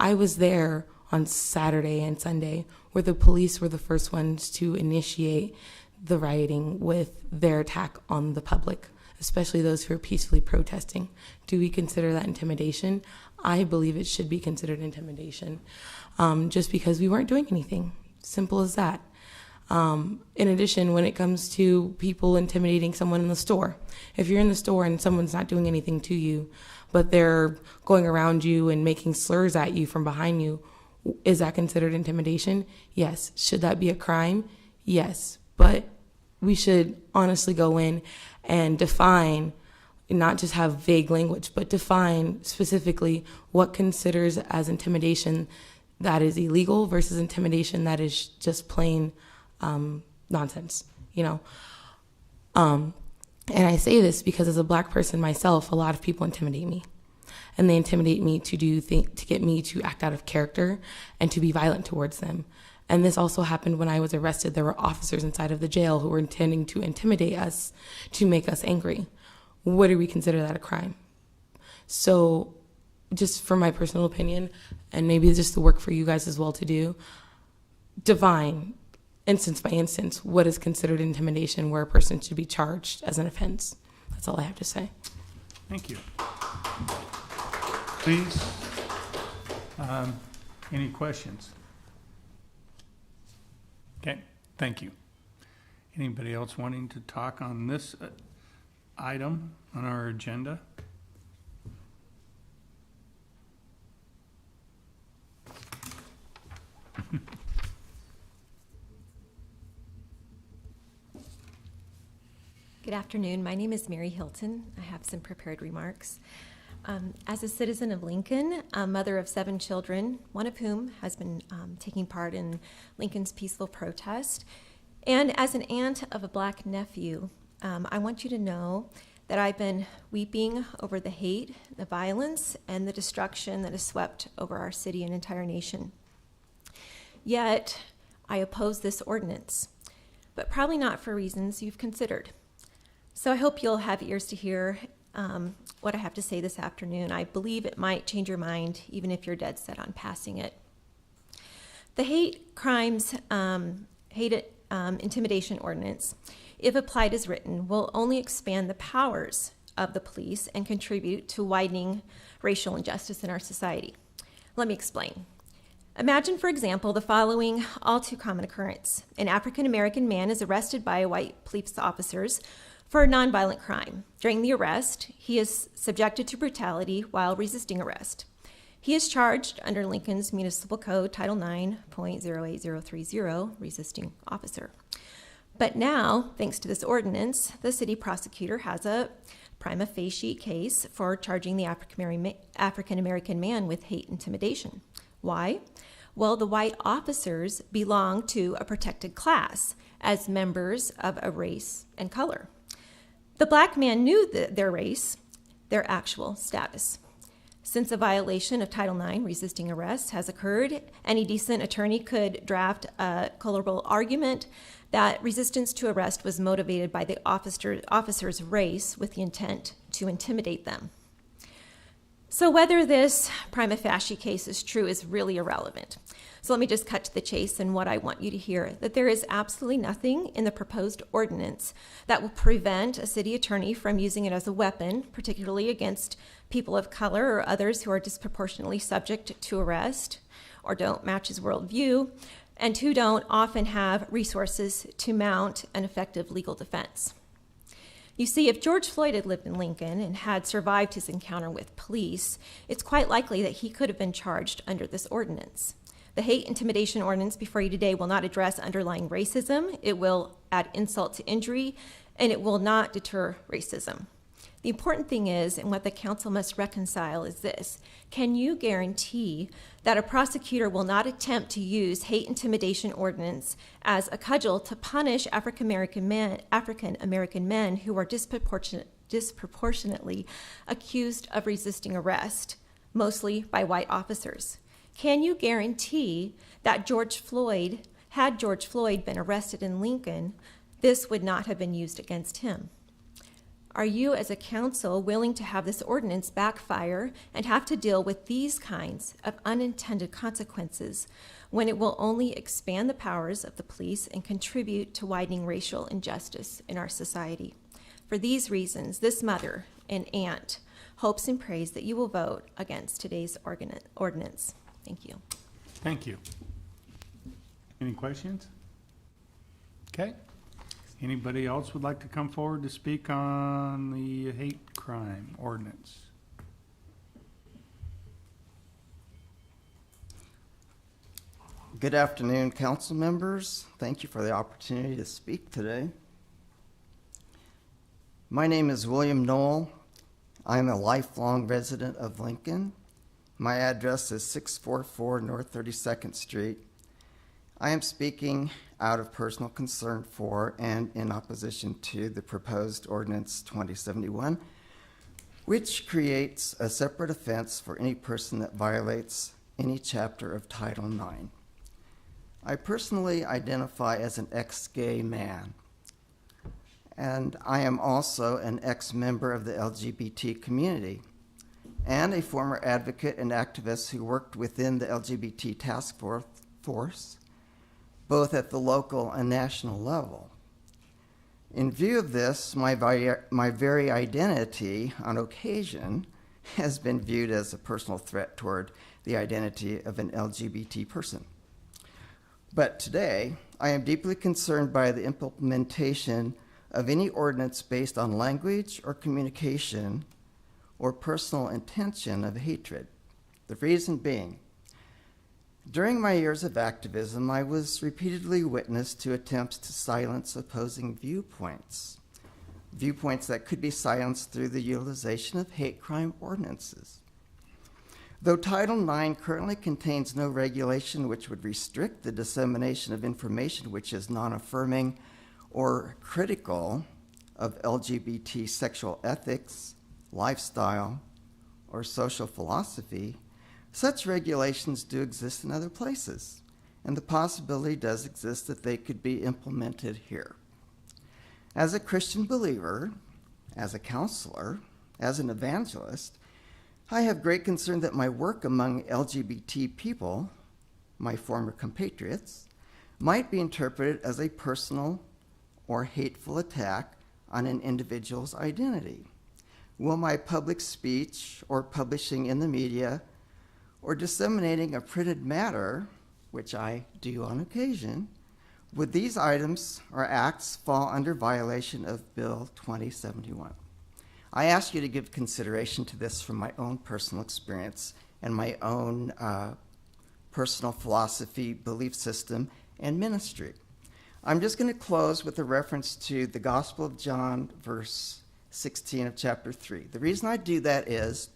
I was there on Saturday and Sunday where the police were the first ones to initiate the rioting with their attack on the public, especially those who are peacefully protesting. Do we consider that intimidation? I believe it should be considered intimidation, just because we weren't doing anything. Simple as that. In addition, when it comes to people intimidating someone in the store, if you're in the store and someone's not doing anything to you, but they're going around you and making slurs at you from behind you, is that considered intimidation? Yes. Should that be a crime? Yes. But we should honestly go in and define, not just have vague language, but define specifically what considers as intimidation that is illegal versus intimidation that is just plain nonsense, you know. And I say this because as a Black person myself, a lot of people intimidate me. And they intimidate me to get me to act out of character and to be violent towards them. And this also happened when I was arrested. There were officers inside of the jail who were intending to intimidate us to make us angry. What do we consider that a crime? So just from my personal opinion, and maybe it's just the work for you guys as well to do, define instance by instance what is considered intimidation, where a person should be charged as an offense. That's all I have to say. Thank you. Please, any questions? Okay, thank you. Anybody else wanting to talk on this item on our agenda? Good afternoon. My name is Mary Hilton. I have some prepared remarks. As a citizen of Lincoln, a mother of 7 children, one of whom has been taking part in Lincoln's peaceful protest, and as an aunt of a Black nephew, I want you to know that I've been weeping over the hate, the violence, and the destruction that has swept over our city and entire nation. Yet, I oppose this ordinance, but probably not for reasons you've considered. So I hope you'll have ears to hear what I have to say this afternoon. I believe it might change your mind, even if you're dead set on passing it. The hate crimes, intimidation ordinance, if applied as written, will only expand the powers of the police and contribute to widening racial injustice in our society. Let me explain. Imagine, for example, the following all too common occurrence. An African-American man is arrested by white police officers for a nonviolent crime. During the arrest, he is subjected to brutality while resisting arrest. He is charged under Lincoln's Municipal Code, Title 9.08030, resisting officer. But now, thanks to this ordinance, the city prosecutor has a prima facie case for charging the African-American man with hate intimidation. Why? Well, the white officers belong to a protected class as members of a race and color. The Black man knew their race, their actual status. Since a violation of Title IX, resisting arrest, has occurred, any decent attorney could draft a colorable argument that resistance to arrest was motivated by the officer's race with the intent to intimidate them. So whether this prima facie case is true is really irrelevant. So let me just cut to the chase and what I want you to hear, that there is absolutely nothing in the proposed ordinance that will prevent a city attorney from using it as a weapon, particularly against people of color or others who are disproportionately subject to arrest or don't match his worldview, and who don't often have resources to mount an effective legal defense. You see, if George Floyd had lived in Lincoln and had survived his encounter with police, it's quite likely that he could have been charged under this ordinance. The hate intimidation ordinance before you today will not address underlying racism. It will add insult to injury, and it will not deter racism. The important thing is, and what the council must reconcile, is this: can you guarantee that a prosecutor will not attempt to use hate intimidation ordinance as a cudgel to punish African American men who are disproportionately accused of resisting arrest, mostly by white officers? Can you guarantee that had George Floyd been arrested in Lincoln, this would not have been used against him? Are you as a council willing to have this ordinance backfire and have to deal with these kinds of unintended consequences when it will only expand the powers of the police and contribute to widening racial injustice in our society? For these reasons, this mother and aunt hopes and prays that you will vote against today's ordinance. Thank you. Thank you. Any questions? Okay. Anybody else would like to come forward to speak on the hate crime ordinance? Good afternoon, council members. Thank you for the opportunity to speak today. My name is William Knoll. I'm a lifelong resident of Lincoln. My address is 644 North 32nd Street. I am speaking out of personal concern for and in opposition to the proposed ordinance 2071, which creates a separate offense for any person that violates any chapter of Title IX. I personally identify as an ex-gay man, and I am also an ex-member of the LGBT community and a former advocate and activist who worked within the LGBT task force, both at the local and national level. In view of this, my very identity on occasion has been viewed as a personal threat toward the identity of an LGBT person. But today, I am deeply concerned by the implementation of any ordinance based on language or communication or personal intention of hatred. The reason being, during my years of activism, I was repeatedly witness to attempts to silence opposing viewpoints that could be silenced through the utilization of hate crime ordinances. Though Title IX currently contains no regulation which would restrict the dissemination of information which is non-affirming or critical of LGBT sexual ethics, lifestyle, or social philosophy, such regulations do exist in other places, and the possibility does exist that they could be implemented here. As a Christian believer, as a counselor, as an evangelist, I have great concern that my work among LGBT people, my former compatriots, might be interpreted as a personal or hateful attack on an individual's identity. Will my public speech or publishing in the media or disseminating a printed matter, which I do on occasion, would these items or acts fall under violation of Bill 2071? I ask you to give consideration to this from my own personal experience and my own personal philosophy, belief system, and ministry. I'm just going to close with a reference to the Gospel of John, verse 16 of chapter 3. The reason I do that is,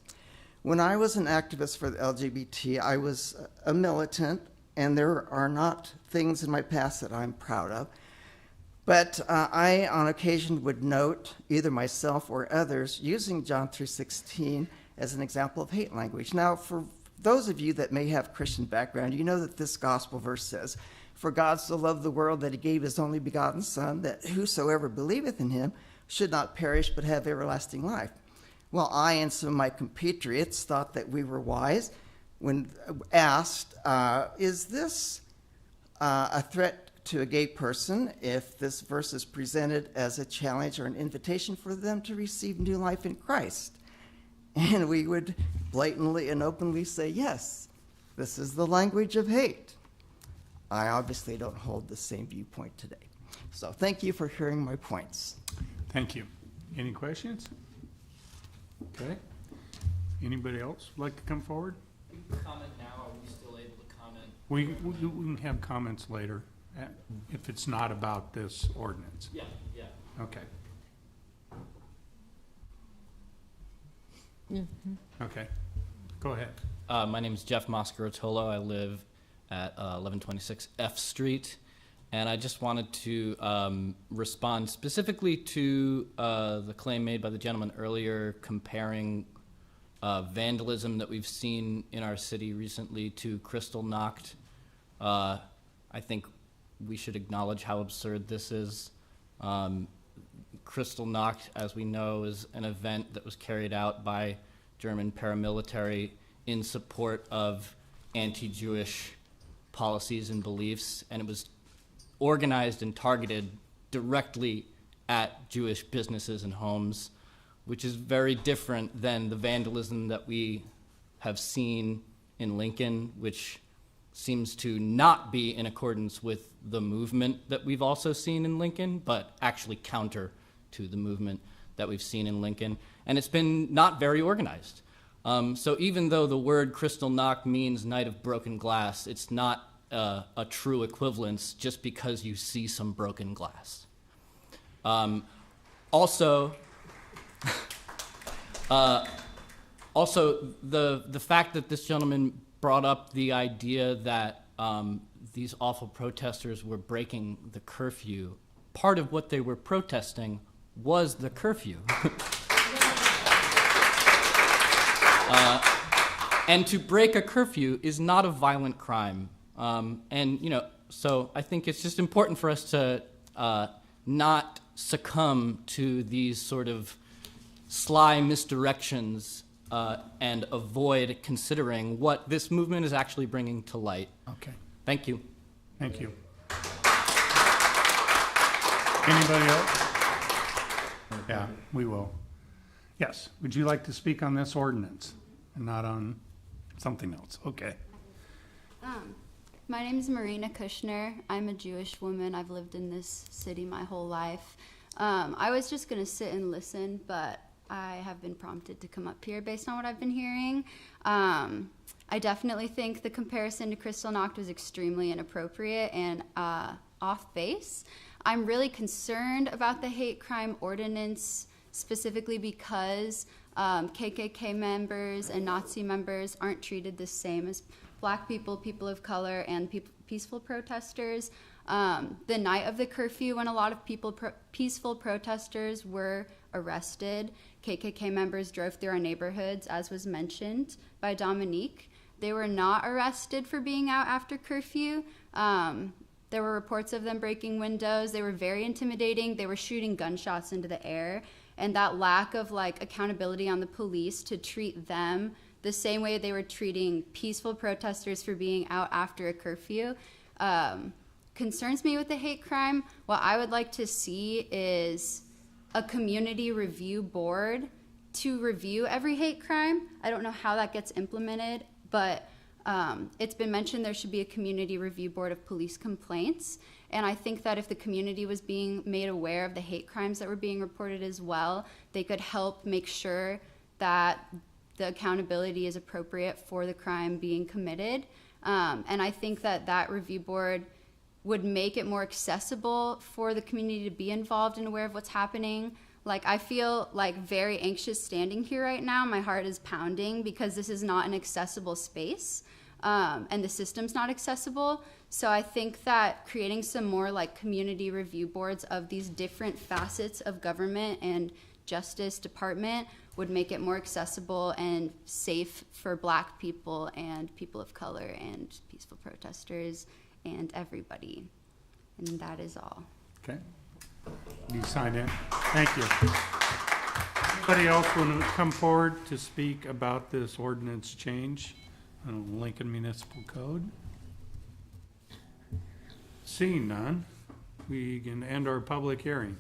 when I was an activist for the LGBT, I was a militant, and there are not things in my past that I'm proud of. But I, on occasion, would note either myself or others using John 3:16 as an example of hate language. Now, for those of you that may have Christian background, you know that this gospel verse says, "For God so loved the world that he gave his only begotten Son, that whosoever believeth in him should not perish but have everlasting life." Well, I and some of my compatriots thought that we were wise when asked, is this a threat to a gay person if this verse is presented as a challenge or an invitation for them to receive new life in Christ? And we would blatantly and openly say, yes, this is the language of hate. I obviously don't hold the same viewpoint today. So thank you for hearing my points. Thank you. Any questions? Okay. Anybody else like to come forward? Comment now, are we still able to comment? We can have comments later, if it's not about this ordinance. Yeah, yeah. Okay. Okay, go ahead. My name is Jeff Moscarotolo. I live at 1126 F Street. And I just wanted to respond specifically to the claim made by the gentleman earlier comparing vandalism that we've seen in our city recently to Crystal Knocked. I think we should acknowledge how absurd this is. Crystal Knocked, as we know, is an event that was carried out by German paramilitary in support of anti-Jewish policies and beliefs, and it was organized and targeted directly at Jewish businesses and homes, which is very different than the vandalism that we have seen in Lincoln, which seems to not be in accordance with the movement that we've also seen in Lincoln, but actually counter to the movement that we've seen in Lincoln. And it's been not very organized. So even though the word Crystal Knock means night of broken glass, it's not a true equivalence just because you see some broken glass. Also, the fact that this gentleman brought up the idea that these awful protesters were breaking the curfew, part of what they were protesting was the curfew. And to break a curfew is not a violent crime. So I think it's just important for us to not succumb to these sort of sly misdirections and avoid considering what this movement is actually bringing to light. Okay. Thank you. Thank you. Anybody else? Yeah, we will. Yes, would you like to speak on this ordinance and not on something else? Okay. My name is Marina Kushner. I'm a Jewish woman. I've lived in this city my whole life. I was just going to sit and listen, but I have been prompted to come up here based on what I've been hearing. I definitely think the comparison to Crystal Knocked was extremely inappropriate and off base. I'm really concerned about the hate crime ordinance specifically because KKK members and Nazi members aren't treated the same as Black people, people of color, and peaceful protesters. The night of the curfew, when a lot of peaceful protesters were arrested, KKK members drove through our neighborhoods, as was mentioned by Dominique. They were not arrested for being out after curfew. There were reports of them breaking windows. They were very intimidating. They were shooting gunshots into the air. And that lack of accountability on the police to treat them the same way they were treating peaceful protesters for being out after a curfew concerns me with the hate crime. What I would like to see is a community review board to review every hate crime. I don't know how that gets implemented, but it's been mentioned there should be a community review board of police complaints. And I think that if the community was being made aware of the hate crimes that were being reported as well, they could help make sure that the accountability is appropriate for the crime being committed. And I think that that review board would make it more accessible for the community to be involved and aware of what's happening. I feel very anxious standing here right now. My heart is pounding because this is not an accessible space, and the system's not accessible. So I think that creating some more community review boards of these different facets of government and Justice Department would make it more accessible and safe for Black people and people of color and peaceful protesters and everybody. And that is all. Okay. You signed in. Thank you. Anybody else want to come forward to speak about this ordinance change on Lincoln Municipal Code? Seeing none, we can end our public hearing.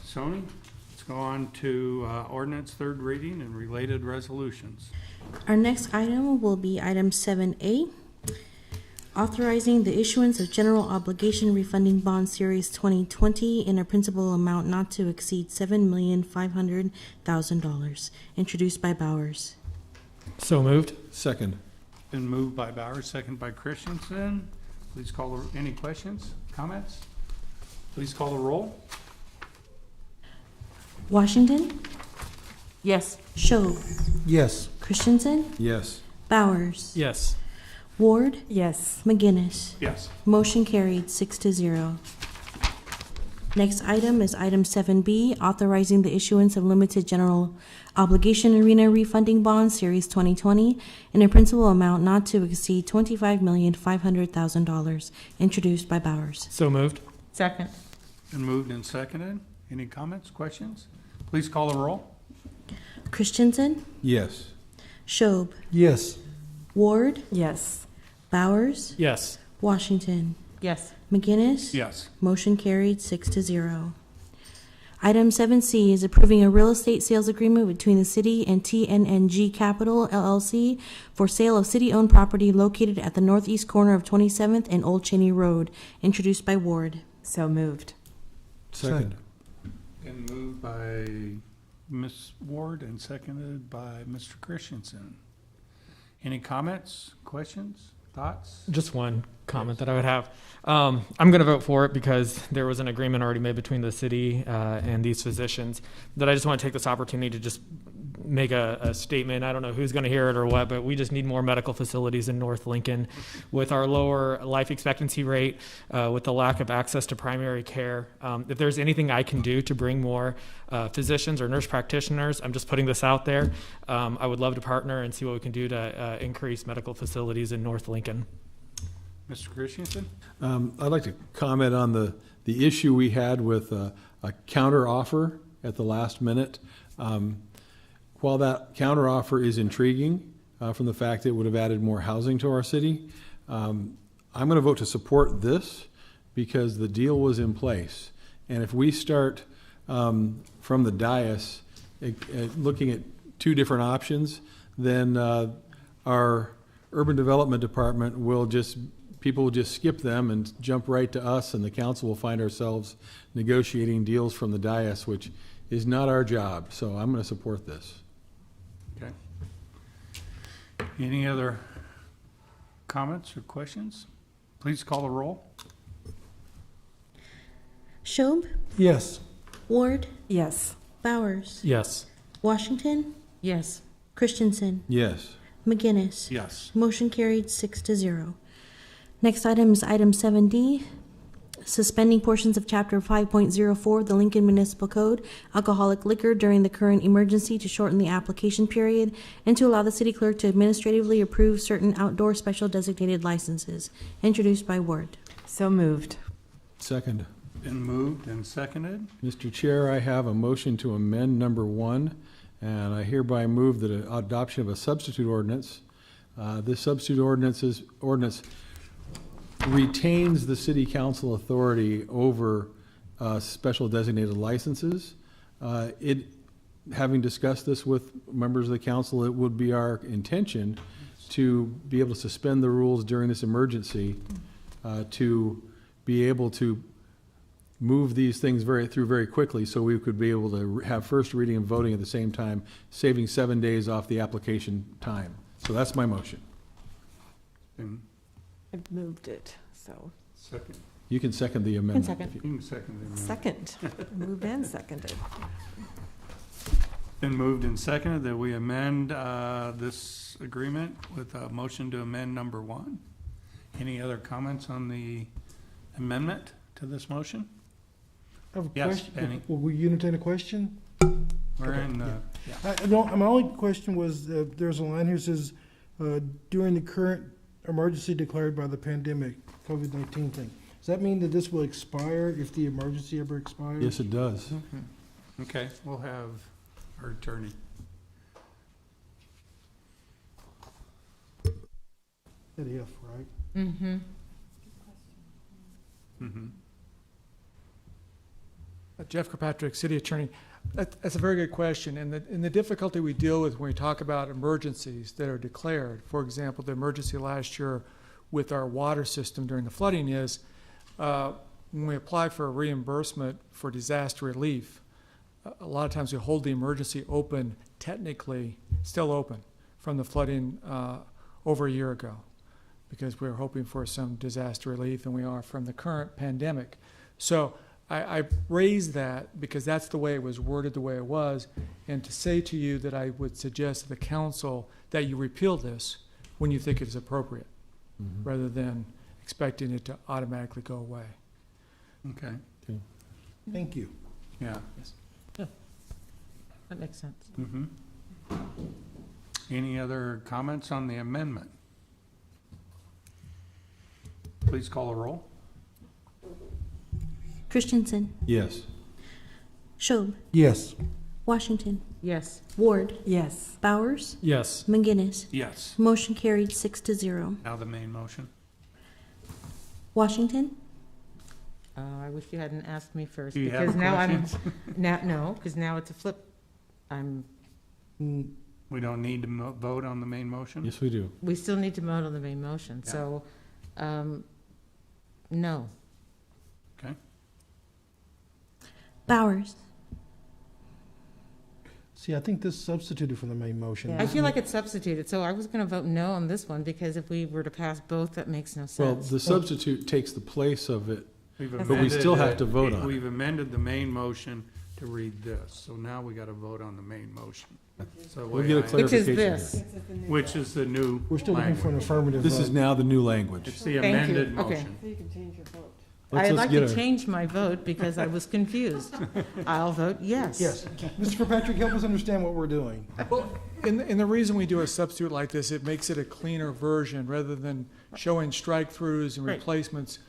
Sony, let's go on to ordinance third reading and related resolutions. Our next item will be item 7A. authorizing the issuance of general obligation refunding bond series 2020 in a principal amount not to exceed $7,500,000, introduced by Bowers. So moved. Second. Been moved by Bowers, second by Christensen. Please call any questions, comments? Please call the roll. Washington, Yes. Schob, Yes. Christensen, Yes. Bowers, Yes. Ward, Yes. McGinnis. Yes. Motion carried 6-0. Next item is item 7B, authorizing the issuance of limited general obligation arena refunding bonds, Series 2020, in a principal amount not to exceed $25,500,000, introduced by Bowers. So moved. Second. Been moved and seconded. Any comments, questions? Please call the roll. Christensen, Yes. Schob, Yes. Ward, Yes. Bowers, Yes. Washington, Yes. McGinnis. Yes. Motion carried 6-0. Item 7C is approving a real estate sales agreement between the city and TNNG Capital LLC for sale of city-owned property located at the northeast corner of 27th and Old Cheney Road, introduced by Ward. So moved. Second. Been moved by Ms. Ward and seconded by Mr. Christensen. Any comments, questions, thoughts? Just one comment that I would have. I'm going to vote for it because there was an agreement already made between the city and these physicians that I just want to take this opportunity to just make a statement. I don't know who's going to hear it or what, but we just need more medical facilities in North Lincoln. With our lower life expectancy rate, with the lack of access to primary care, if there's anything I can do to bring more physicians or nurse practitioners, I'm just putting this out there. I would love to partner and see what we can do to increase medical facilities in North Lincoln. Mr. Christensen? I'd like to comment on the issue we had with a counter offer at the last minute. While that counter offer is intriguing from the fact it would have added more housing to our city, I'm going to vote to support this because the deal was in place. And if we start from the dais looking at two different options, then our urban development department people will just skip them and jump right to us, and the council will find ourselves negotiating deals from the dais, which is not our job. So I'm going to support this. Okay. Any other comments or questions? Please call the roll. Schob, Yes. Ward, Yes. Bowers, Yes. Washington, Yes. Christensen, Yes. McGinnis. Yes. Motion carried 6-0. Next item is item 7D, suspending portions of Chapter 5.04 of the Lincoln Municipal Code, alcoholic liquor during the current emergency to shorten the application period and to allow the city clerk to administratively approve certain outdoor special designated licenses, introduced by Ward. So moved. Second. Been moved and seconded. Mr. Chair, I have a motion to amend number 1, and I hereby move that adoption of a substitute ordinance. This substitute ordinance retains the city council authority over special designated licenses. Having discussed this with members of the council, it would be our intention to be able to suspend the rules during this emergency to be able to move these things through very quickly, so we could be able to have first reading and voting at the same time, saving 7 days off the application time. So that's my motion. And I've moved it, so. second. You can second the amendment. second. You can second the amendment. Second. Moved and seconded. Been moved and seconded that we amend this agreement with a motion to amend number 1. Any other comments on the amendment to this motion? I have a Yes, question. Penny. Will you entertain a question? We're Okay, in, yeah. No, my only question was, there's a line here that says, during the current emergency declared by the pandemic, COVID-19 thing. Does that mean that this will expire if the emergency ever expires? Yes, it does. Okay, we'll have our attorney. That if, right? Mm-hmm. Mm-hmm. Jeff Kirkpatrick, City Attorney. That's a very good question. And the difficulty we deal with when we talk about emergencies that are declared, for example, the emergency last year with our water system during the flooding is when we apply for a reimbursement for disaster relief, a lot of times we hold the emergency open, technically still open, from the flooding over a year ago, because we were hoping for some disaster relief, and we are from the current pandemic. So I raised that because that's the way it was worded, the way it was, and to say to you that I would suggest to the council that you repeal this when you think it is appropriate, rather than expecting it to automatically go away. Okay. Thank you. Yeah. Yes. Yeah. That makes sense. Mm-hmm. Any other comments on the amendment? Please call a roll. Christensen, Yes. Schob, Yes. Washington, Yes. Ward, Yes. Bowers, Yes. McGinnis. Yes. Motion carried 6-0. Now the main motion. Washington, I wish you hadn't asked me first, Do you have because now questions? no, because now it's a flip. We don't need to vote on the main motion? Yes, we do. We still need to vote on the main motion, Yeah. so, no. Okay. Bowers, See, I think this substituted for the main motion. I feel like it's substituted, so I was gonna vote no on this one, because if we were to pass both, that makes no Well, sense. the substitute takes the place of it, We've but we amended still have it. to vote on it. We've amended the main motion to read this, so now we gotta vote on the main motion. So We'll get a Which is clarification this. here. Which is the new We're still looking for an language. affirmative This vote. is now the new language. It's the Thank you. amended Okay. motion. So you can change your vote. I'd like get to a- change my vote because I was confused. I'll vote yes. Yes. Mr. Kirkpatrick, help us understand what we're doing. Well, and the reason we do a substitute like this, it makes it a cleaner version, rather than showing strike-throughs and Right. replacements.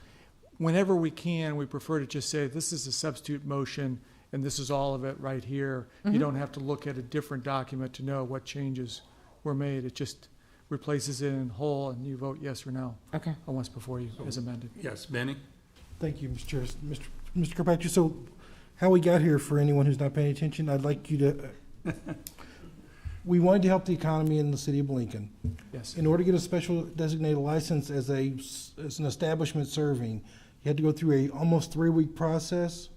Whenever we can, we prefer to just say, this is a substitute motion, and this is all of it right here. You don't have to look at a different document to know what changes were made. It just replaces it in whole, and you vote yes or no. Okay. Once before you, as amended. Yes, Benny? Thank you, Mr. Chair. Mr. Kirkpatrick, so how we got here, for anyone who's not paying attention, I'd like you to, we wanted to help the economy in the city of Lincoln. Yes. In order to get a special designated license as an establishment serving, you had to go through a almost 3-week process.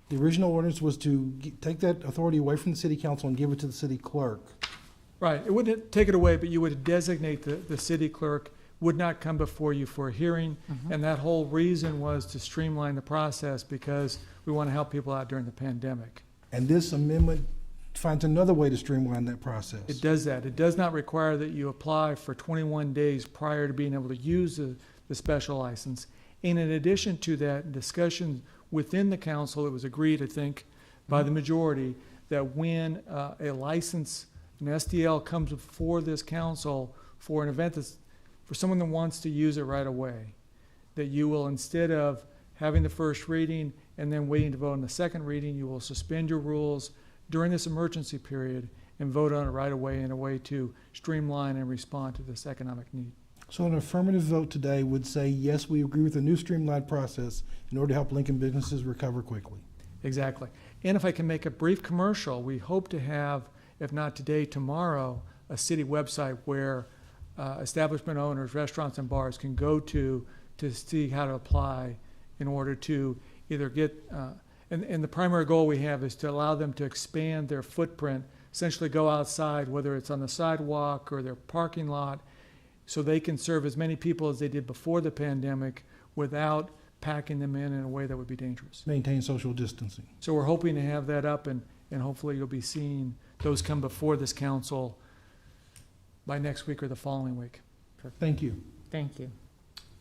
The original ordinance was to take that authority away from the city council and give it to the city clerk. Right, it wouldn't take it away, but you would designate the city clerk, would not come before you for a hearing. And that whole reason was to streamline the process, because we want to help people out during the pandemic. And this amendment finds another way to streamline that process. It does that. It does not require that you apply for 21 days prior to being able to use the special license. And in addition to that, discussion within the council, it was agreed, I think, by the majority, that when a license, an SDL, comes before this council for an event that's, for someone that wants to use it right away, that you will, instead of having the first reading and then waiting to vote on the second reading, you will suspend your rules during this emergency period and vote on it right away, in a way to streamline and respond to this economic need. So an affirmative vote today would say, yes, we agree with the new streamlined process in order to help Lincoln businesses recover quickly. Exactly. And if I can make a brief commercial, we hope to have, if not today, tomorrow, a city website where establishment owners, restaurants and bars can go to see how to apply in order to either get, and the primary goal we have is to allow them to expand their footprint, essentially go outside, whether it's on the sidewalk or their parking lot, so they can serve as many people as they did before the pandemic without packing them in a way that would be dangerous. Maintain social distancing. So we're hoping to have that up, and hopefully you'll be seeing those come before this council by next week or the following week. Thank you. Thank you.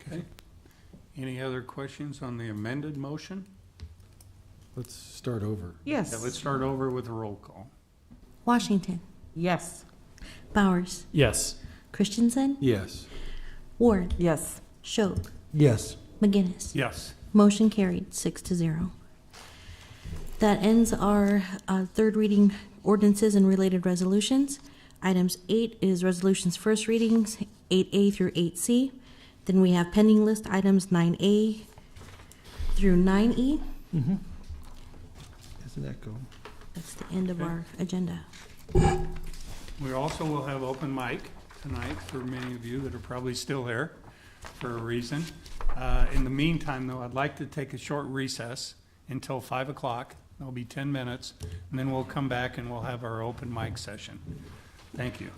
Okay. Any other questions on the amended motion? Let's start over. Yes. Yeah, let's start over with a roll call. Washington, Yes. Bowers, Yes. Christensen, Yes. Ward, Yes. Schob, Yes. McGinnis. Yes. Motion carried 6-0. That ends our third reading ordinances and related resolutions. Items 8 is resolutions first readings, 8A through 8C. Then we have pending list items 9A through 9E. Mm-hmm. There's an echo. That's the end of our agenda. We also will have open mic tonight for many of you that are probably still there for a reason. In the meantime, though, I'd like to take a short recess until 5 o'clock. It'll be 10 minutes, and then we'll come back and we'll have our open mic session. Thank you.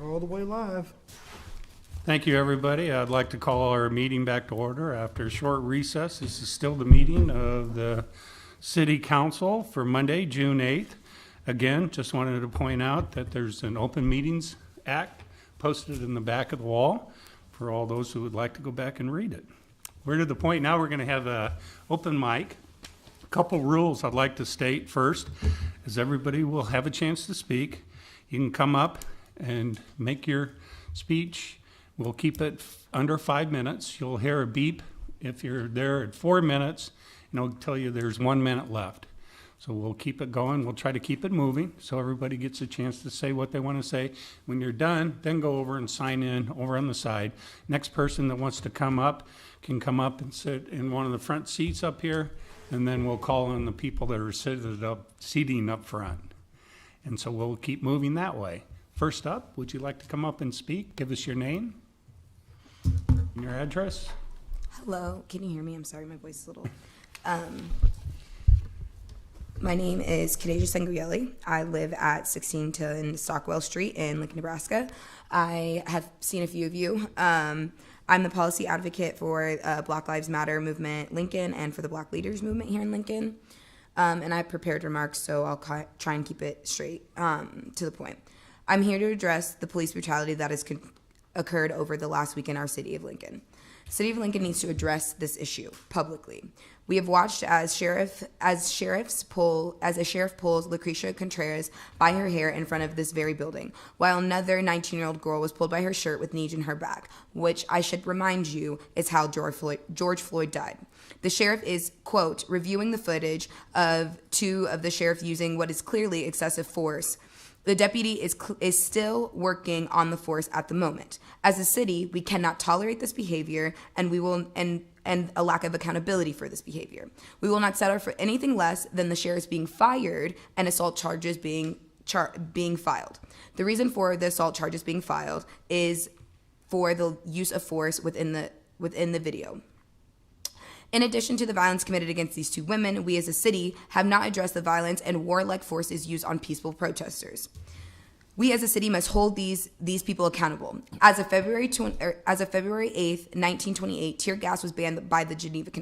All the way live. Thank you, everybody. I'd like to call our meeting back to order after a short recess. This is still the meeting of the City Council for Monday, June 8th. Again, just wanted to point out that there's an Open Meetings Act posted in the back of the wall for all those who would like to go back and read it. We're to the point now we're going to have an open mic. A couple rules I'd like to state first is everybody will have a chance to speak. You can come up and make your speech. We'll keep it under 5 minutes. You'll hear a beep if you're there at 4 minutes, and it'll tell you there's 1 minute left. So we'll keep it going. We'll try to keep it moving so everybody gets a chance to say what they want to say. When you're done, then go over and sign in over on the side. Next person that wants to come up can come up and sit in one of the front seats up here, and then we'll call on the people that are seating up front. And so we'll keep moving that way. First up, would you like to come up and speak? Give us your name and your address. Hello, can you hear me? I'm sorry, my voice is a little. My name is Kadeja Senguyeli. I live at 1610 Stockwell Street in Lincoln, Nebraska. I have seen a few of you. I'm the policy advocate for Black Lives Matter movement Lincoln and for the Black Leaders movement here in Lincoln. And I prepared remarks, so I'll try and keep it straight to the point. I'm here to address the police brutality that has occurred over the last week in our city of Lincoln. The city of Lincoln needs to address this issue publicly. We have watched as a sheriff pulls Lucretia Contreras by her hair in front of this very building, while another 19-year-old girl was pulled by her shirt with knees in her back, which I should remind you is how George Floyd died. The sheriff is, quote, reviewing the footage of two of the sheriff using what is clearly excessive force. The deputy is still working on the force at the moment. As a city, we cannot tolerate this behavior, and we will and a lack of accountability for this behavior. We will not settle for anything less than the sheriff being fired and assault charges being filed. The reason for the assault charges being filed is for the use of force within the video. In addition to the violence committed against these two women, we as a city have not addressed the violence and warlike forces used on peaceful protesters. We as a city must hold these people accountable. As of February 8th, 1928, tear gas was banned by the Geneva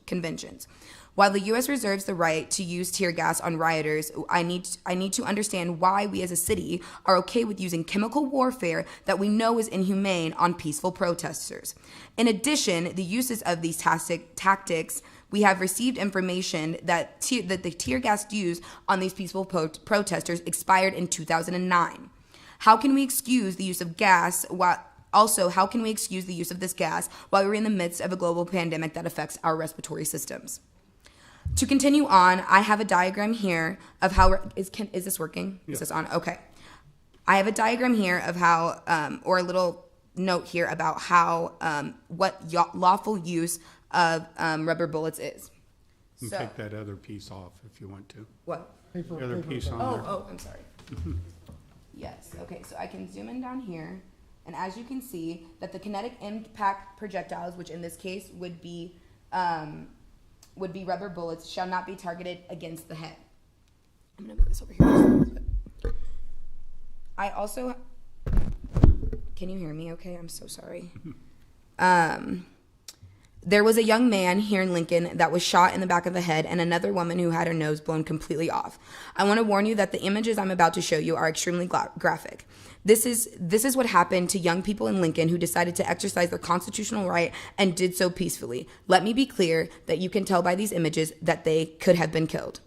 Conventions. While the U.S. reserves the right to use tear gas on rioters, I need to understand why we as a city are okay with using chemical warfare that we know is inhumane on peaceful protesters. In addition, the uses of these tactics, we have received information that the tear gas used on these peaceful protesters expired in 2009. How can we excuse the use of gas how can we excuse the use of this gas while we're in the midst of a global pandemic that affects our respiratory systems? To continue on, I have a diagram here of how, is this working? Yeah. Is this on? Okay. I have a diagram here of how, or a little note here about how, what lawful use of rubber bullets is. You can take that other piece off if you want to. What? The other piece on there. Oh, I'm sorry. Yes, okay, so I can zoom in down here, and as you can see, that the kinetic impact projectiles, which in this case would be rubber bullets, shall not be targeted against the head. I'm gonna move this over here. I also, can you hear me okay? I'm so sorry. There was a young man here in Lincoln that was shot in the back of the head and another woman who had her nose blown completely off. I want to warn you that the images I'm about to show you are extremely graphic. This is what happened to young people in Lincoln who decided to exercise their constitutional right and did so peacefully. Let me be clear that you can tell by these images that they could have been killed.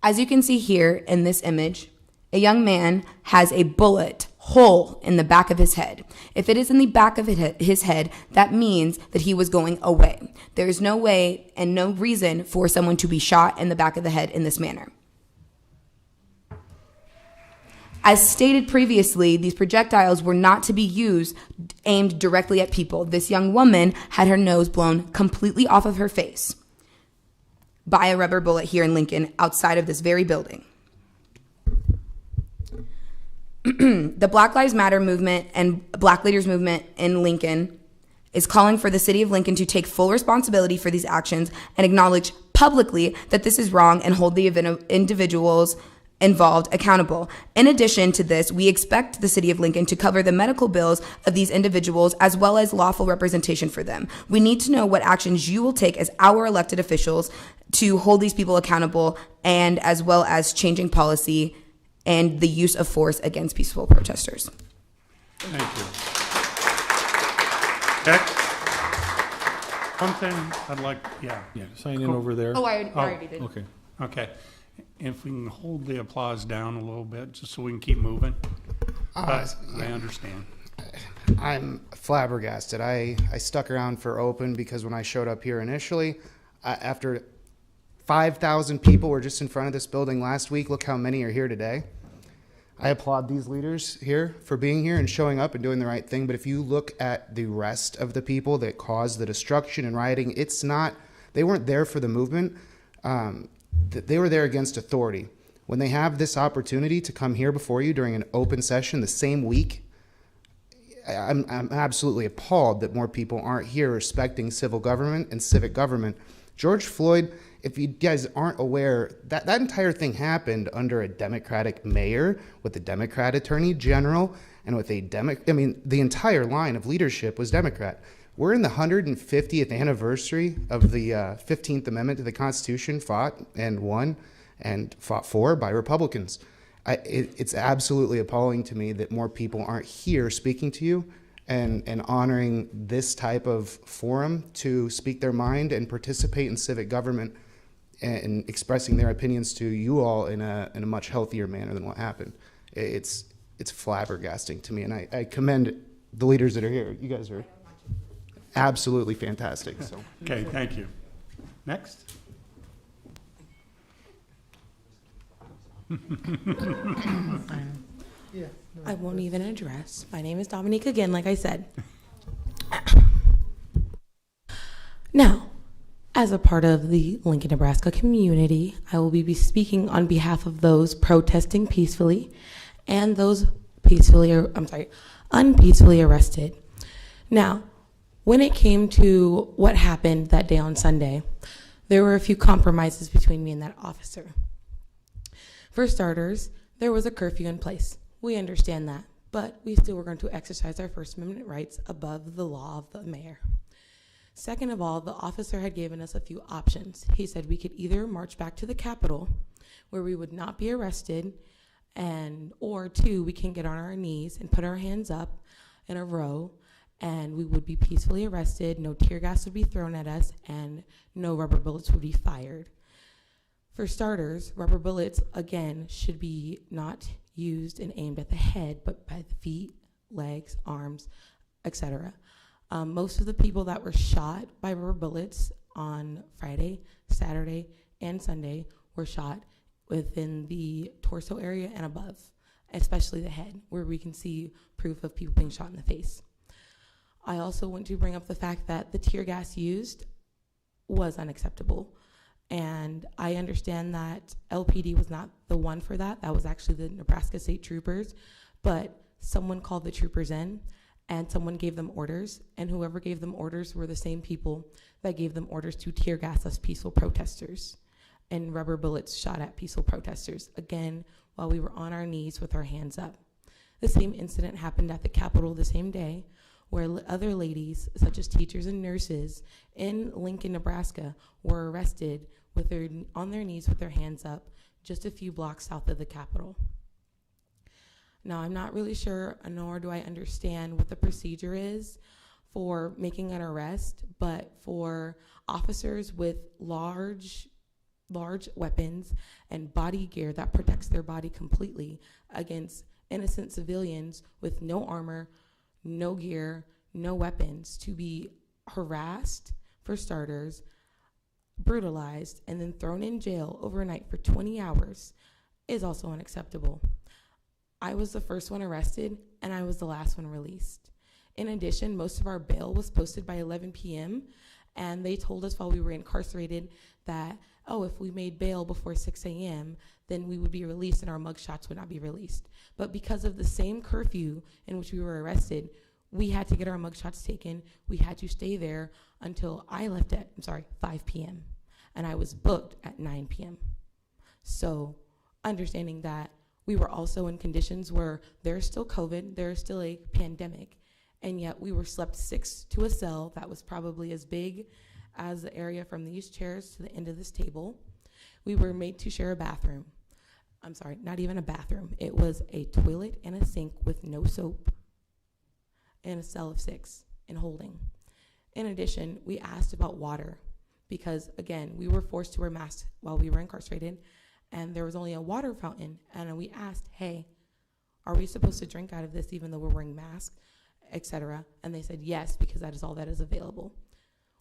As you can see here in this image, a young man has a bullet hole in the back of his head. If it is in the back of his head, that means that he was going away. There is no way and no reason for someone to be shot in the back of the head in this manner. As stated previously, these projectiles were not to be aimed directly at people. This young woman had her nose blown completely off of her face by a rubber bullet here in Lincoln outside of this very building. The Black Lives Matter movement and Black Leaders movement in Lincoln is calling for the city of Lincoln to take full responsibility for these actions and acknowledge publicly that this is wrong and hold the individuals involved accountable. In addition to this, we expect the City of Lincoln to cover the medical bills of these individuals as well as lawful representation for them. We need to know what actions you will take as our elected officials to hold these people accountable, and as well as changing policy and the use of force against peaceful protesters. Thank you. Next. One thing I'd like, yeah. Yeah, sign in over there. Oh, I already did. Okay. Okay. If we can hold the applause down a little bit, just so we can keep moving. But I understand. I'm flabbergasted. I stuck around for open because when I showed up here initially, after 5,000 people were just in front of this building last week, look how many are here today. I applaud these leaders here for being here and showing up and doing the right thing. But if you look at the rest of the people that caused the destruction and rioting, it's not, they weren't there for the movement. They were there against authority. When they have this opportunity to come here before you during an open session the same week, I'm absolutely appalled that more people aren't here respecting civil government and civic government. George Floyd, if you guys aren't aware, that entire thing happened under a Democratic mayor with a Democrat attorney general and with a the entire line of leadership was Democrat. We're in the 150th anniversary of the 15th Amendment to the Constitution, fought and won and fought for by Republicans. It's absolutely appalling to me that more people aren't here speaking to you and honoring this type of forum to speak their mind and participate in civic government and expressing their opinions to you all in a much healthier manner than what happened. It's flabbergasting to me, and I commend the leaders that are here. You guys are absolutely fantastic. So. Okay, thank you. Next. I won't even address. My name is Dominique again, like I said. Now, as a part of the Lincoln, Nebraska community, I will be speaking on behalf of those protesting peacefully and those unpeacefully arrested. Now, when it came to what happened that day on Sunday, there were a few compromises between me and that officer. For starters, there was a curfew in place. We understand that, but we still were going to exercise our First Amendment rights above the law of the mayor. Second of all, the officer had given us a few options. He said we could either march back to the Capitol, where we would not be arrested, or two, we can get on our knees and put our hands up in a row, and we would be peacefully arrested, no tear gas would be thrown at us, and no rubber bullets would be fired. For starters, rubber bullets, again, should be not used and aimed at the head, but by the feet, legs, arms, etc. Most of the people that were shot by rubber bullets on Friday, Saturday, and Sunday were shot within the torso area and above, especially the head, where we can see proof of people being shot in the face. I also want to bring up the fact that the tear gas used was unacceptable. And I understand that LPD was not the one for that. That was actually the Nebraska State Troopers. But someone called the troopers in, and someone gave them orders. And whoever gave them orders were the same people that gave them orders to tear gas us peaceful protesters. And rubber bullets shot at peaceful protesters, again, while we were on our knees with our hands up. The same incident happened at the Capitol the same day, where other ladies, such as teachers and nurses in Lincoln, Nebraska, were arrested on their knees with their hands up just a few blocks south of the Capitol. Now, I'm not really sure, nor do I understand what the procedure is for making an arrest, but for officers with large weapons and body gear that protects their body completely against innocent civilians with no armor, no gear, no weapons, to be harassed, for starters, brutalized, and then thrown in jail overnight for 20 hours is also unacceptable. I was the first one arrested, and I was the last one released. In addition, most of our bail was posted by 11 p.m., and they told us while we were incarcerated that, if we made bail before 6 a.m., then we would be released and our mugshots would not be released. But because of the same curfew in which we were arrested, we had to get our mugshots taken. We had to stay there until I left at, 5 p.m. and I was booked at 9 p.m. So understanding that we were also in conditions where there's still COVID, there's still a pandemic, and yet we were slept 6 to a cell that was probably as big as the area from these chairs to the end of this table. We were made to share a bathroom. I'm sorry, not even a bathroom. It was a toilet and a sink with no soap and a cell of 6 in holding. In addition, we asked about water because, again, we were forced to wear masks while we were incarcerated, and there was only a water fountain. And we asked, hey, are we supposed to drink out of this even though we're wearing masks, etc.? And they said yes, because that is all that is available.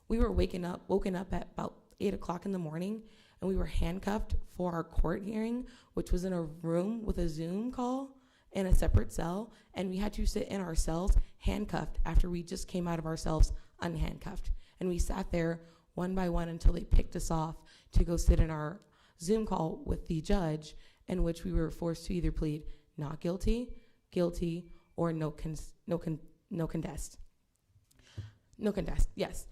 We were woken up at about 8 o'clock in the morning, and we were handcuffed for our court hearing, which was in a room with a Zoom call in a separate cell, and we had to sit in our cells handcuffed after we just came out of our cells unhandcuffed. And we sat there one by one until they picked us off to go sit in our Zoom call with the judge, in which we were forced to either plead not guilty, guilty, or no contest. No contest, yes.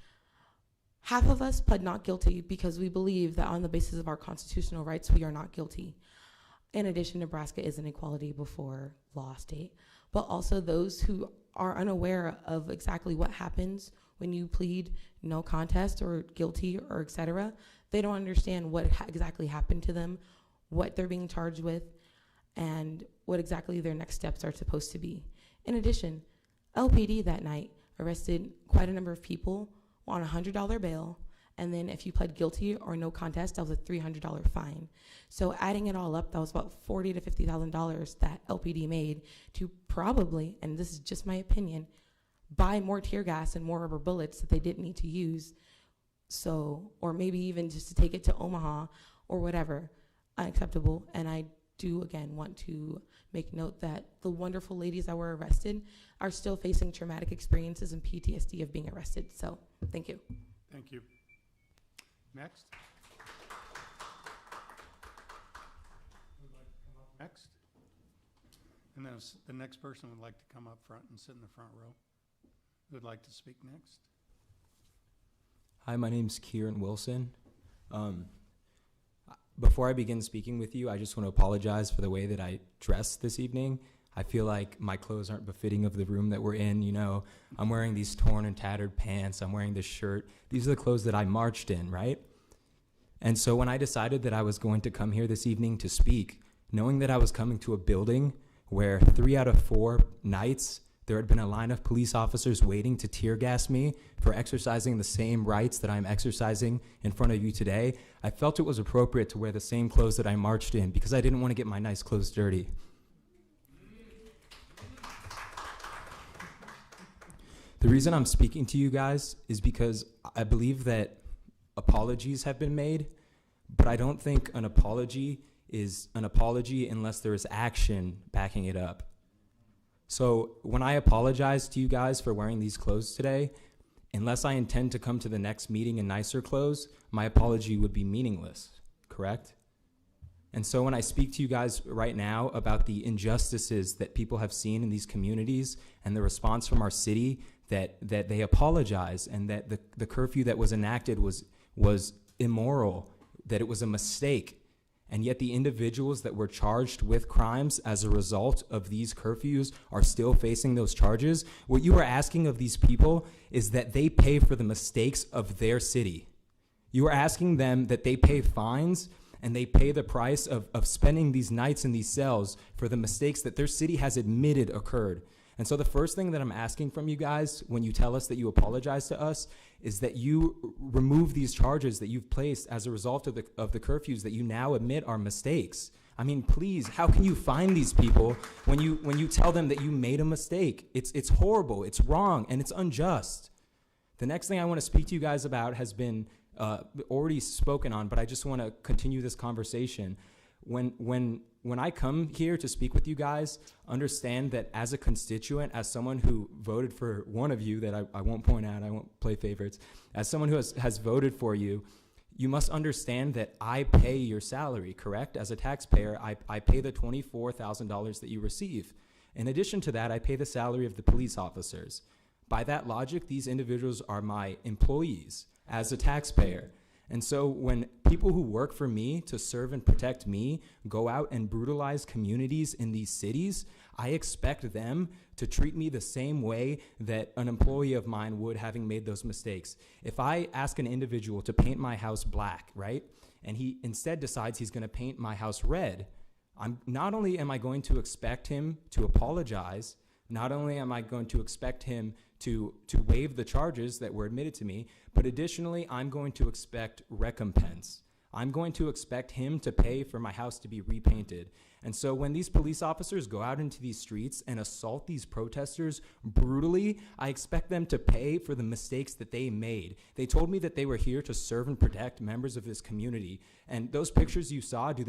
Half of us pled not guilty because we believe that on the basis of our constitutional rights, we are not guilty. In addition, Nebraska is an equality before law state, but also those who are unaware of exactly what happens when you plead no contest or guilty or etc. They don't understand what exactly happened to them, what they're being charged with, and what exactly their next steps are supposed to be. In addition, LPD that night arrested quite a number of people on a $100 bail, and then if you pled guilty or no contest, that was a $300 fine. So adding it all up, that was about $40,000 to $50,000 that LPD made to probably, and this is just my opinion, buy more tear gas and more rubber bullets that they didn't need to use. So, or maybe even just to take it to Omaha or whatever. Unacceptable. And I do again want to make note that the wonderful ladies that were arrested are still facing traumatic experiences and PTSD of being arrested. So thank you. Thank you. Next. Next. And then the next person would like to come up front and sit in the front row. Who would like to speak next? Hi, my name's Kieran Wilson. Before I begin speaking with you, I just want to apologize for the way that I dressed this evening. I feel like my clothes aren't befitting of the room that we're in. You know, I'm wearing these torn and tattered pants. I'm wearing this shirt. These are the clothes that I marched in, right? And so when I decided that I was going to come here this evening to speak, knowing that I was coming to a building where 3 out of 4 nights there had been a line of police officers waiting to tear gas me for exercising the same rights that I'm exercising in front of you today, I felt it was appropriate to wear the same clothes that I marched in because I didn't want to get my nice clothes dirty. The reason I'm speaking to you guys is because I believe that apologies have been made, but I don't think an apology is an apology unless there is action backing it up. So when I apologize to you guys for wearing these clothes today, unless I intend to come to the next meeting in nicer clothes, my apology would be meaningless, correct? And so when I speak to you guys right now about the injustices that people have seen in these communities and the response from our city that they apologize and that the curfew that was enacted was immoral, that it was a mistake, and yet the individuals that were charged with crimes as a result of these curfews are still facing those charges. What you are asking of these people is that they pay for the mistakes of their city. You are asking them that they pay fines and they pay the price of spending these nights in these cells for the mistakes that their city has admitted occurred. And so the first thing that I'm asking from you guys when you tell us that you apologize to us is that you remove these charges that you've placed as a result of the curfews that you now admit are mistakes. I mean, please, how can you find these people when you tell them that you made a mistake? It's horrible, it's wrong, and it's unjust. The next thing I want to speak to you guys about has been already spoken on, but I just want to continue this conversation. When I come here to speak with you guys, understand that as a constituent, as someone who voted for one of you that I won't point out, I won't play favorites, as someone who has voted for you, you must understand that I pay your salary, correct? As a taxpayer, I pay the $24,000 that you receive. In addition to that, I pay the salary of the police officers. By that logic, these individuals are my employees as a taxpayer. And so when people who work for me to serve and protect me go out and brutalize communities in these cities, I expect them to treat me the same way that an employee of mine would, having made those mistakes. If I ask an individual to paint my house black, right, and he instead decides he's going to paint my house red, not only am I going to expect him to apologize, not only am I going to expect him to waive the charges that were admitted to me, but additionally, I'm going to expect recompense. I'm going to expect him to pay for my house to be repainted. And so when these police officers go out into these streets and assault these protesters brutally, I expect them to pay for the mistakes that they made. They told me that they were here to serve and protect members of this community. And those pictures you saw, do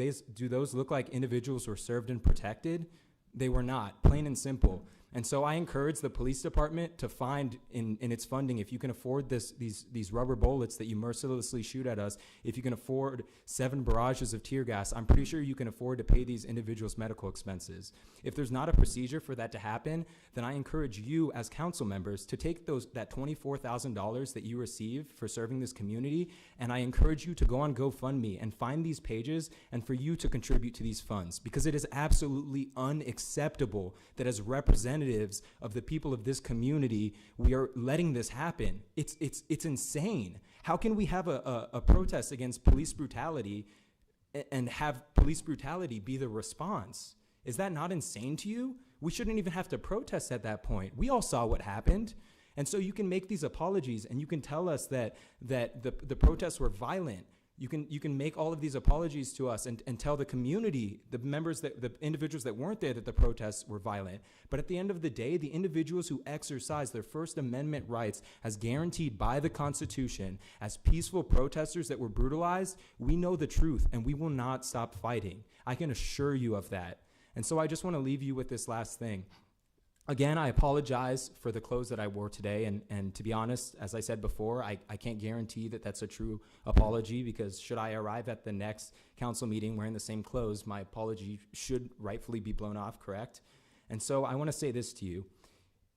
those look like individuals who were served and protected? They were not, plain and simple. And so I encourage the police department to find in its funding, if you can afford these rubber bullets that you mercilessly shoot at us, if you can afford 7 barrages of tear gas, I'm pretty sure you can afford to pay these individuals' medical expenses. If there's not a procedure for that to happen, then I encourage you as council members to take that $24,000 that you receive for serving this community, and I encourage you to go on GoFundMe and find these pages and for you to contribute to these funds, because it is absolutely unacceptable that as representatives of the people of this community, we are letting this happen. It's insane. How can we have a protest against police brutality and have police brutality be the response? Is that not insane to you? We shouldn't even have to protest at that point. We all saw what happened. And so you can make these apologies and you can tell us that the protests were violent. You can make all of these apologies to us and tell the community, the individuals that weren't there, that the protests were violent. But at the end of the day, the individuals who exercise their First Amendment rights as guaranteed by the Constitution as peaceful protesters that were brutalized, we know the truth and we will not stop fighting. I can assure you of that. And so I just want to leave you with this last thing. Again, I apologize for the clothes that I wore today, and to be honest, as I said before, I can't guarantee that that's a true apology, because should I arrive at the next council meeting wearing the same clothes, my apology should rightfully be blown off, correct? And so I want to say this to you.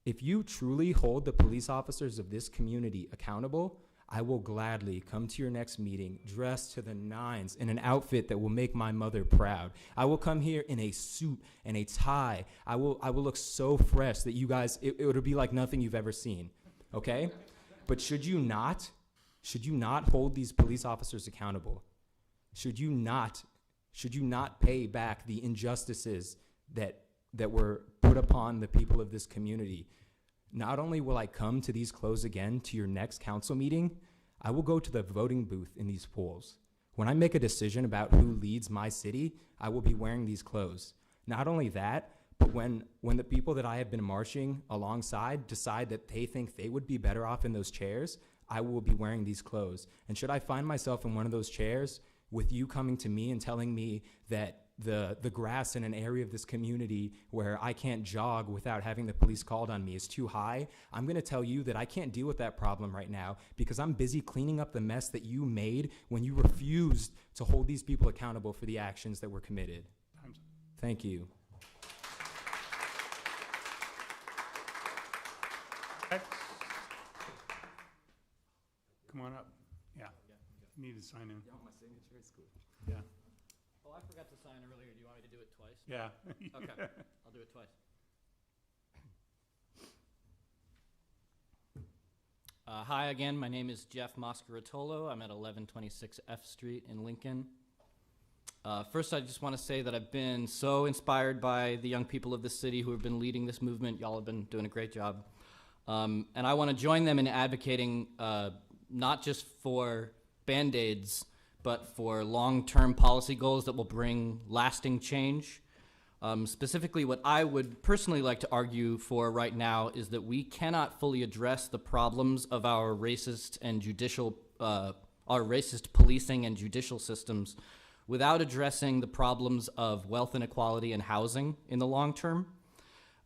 If you truly hold the police officers of this community accountable, I will gladly come to your next meeting dressed to the nines in an outfit that will make my mother proud. I will come here in a suit and a tie. I will look so fresh that you guys, it'll be like nothing you've ever seen, okay? But should you not hold these police officers accountable? Should you not pay back the injustices that were put upon the people of this community? Not only will I come to these clothes again to your next council meeting, I will go to the voting booth in these polls. When I make a decision about who leads my city, I will be wearing these clothes. Not only that, but when the people that I have been marching alongside decide that they think they would be better off in those chairs, I will be wearing these clothes. And should I find myself in one of those chairs with you coming to me and telling me that the grass in an area of this community where I can't jog without having the police called on me is too high, I'm going to tell you that I can't deal with that problem right now because I'm busy cleaning up the mess that you made when you refused to hold these people accountable for the actions that were committed. Thank you. Come on up. Yeah. You need to sign in. Yeah, my signature is cool. Yeah. Oh, I forgot to sign earlier. Do you want me to do it twice? Yeah. Okay, I'll do it twice. Hi again, my name is Jeff Moscaratolo. I'm at 1126 F Street in Lincoln. First, I just want to say that I've been so inspired by the young people of this city who have been leading this movement. Y'all have been doing a great job. And I want to join them in advocating not just for Band-Aids, but for long-term policy goals that will bring lasting change. Specifically, what I would personally like to argue for right now is that we cannot fully address the problems of our racist policing and judicial systems without addressing the problems of wealth inequality and housing in the long term.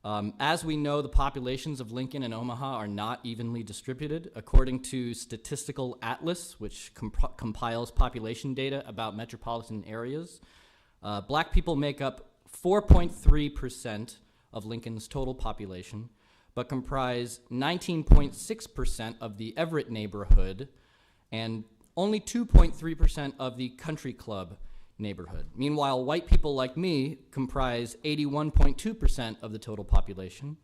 As we know, the populations of Lincoln and Omaha are not evenly distributed. According to Statistical Atlas, which compiles population data about metropolitan areas, black people make up 4.3% of Lincoln's total population, but comprise 19.6% of the Everett neighborhood and only 2.3% of the country club neighborhood. Meanwhile, white people like me comprise 81.2% of the total population,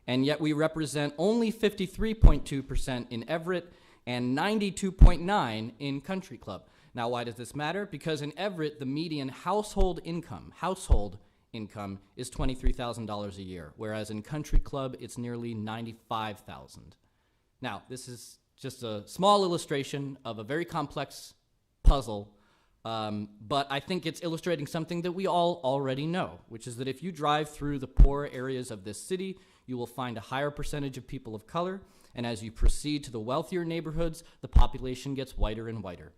and yet we represent only 53.2% in Everett and 92.9% in country club. Now, why does this matter? Because in Everett, the median household income is $23,000 a year, whereas in country club, it's nearly $95,000. Now, this is just a small illustration of a very complex puzzle, but I think it's illustrating something that we all already know, which is that if you drive through the poor areas of this city, you will find a higher percentage of people of color, and as you proceed to the wealthier neighborhoods, the population gets whiter and whiter.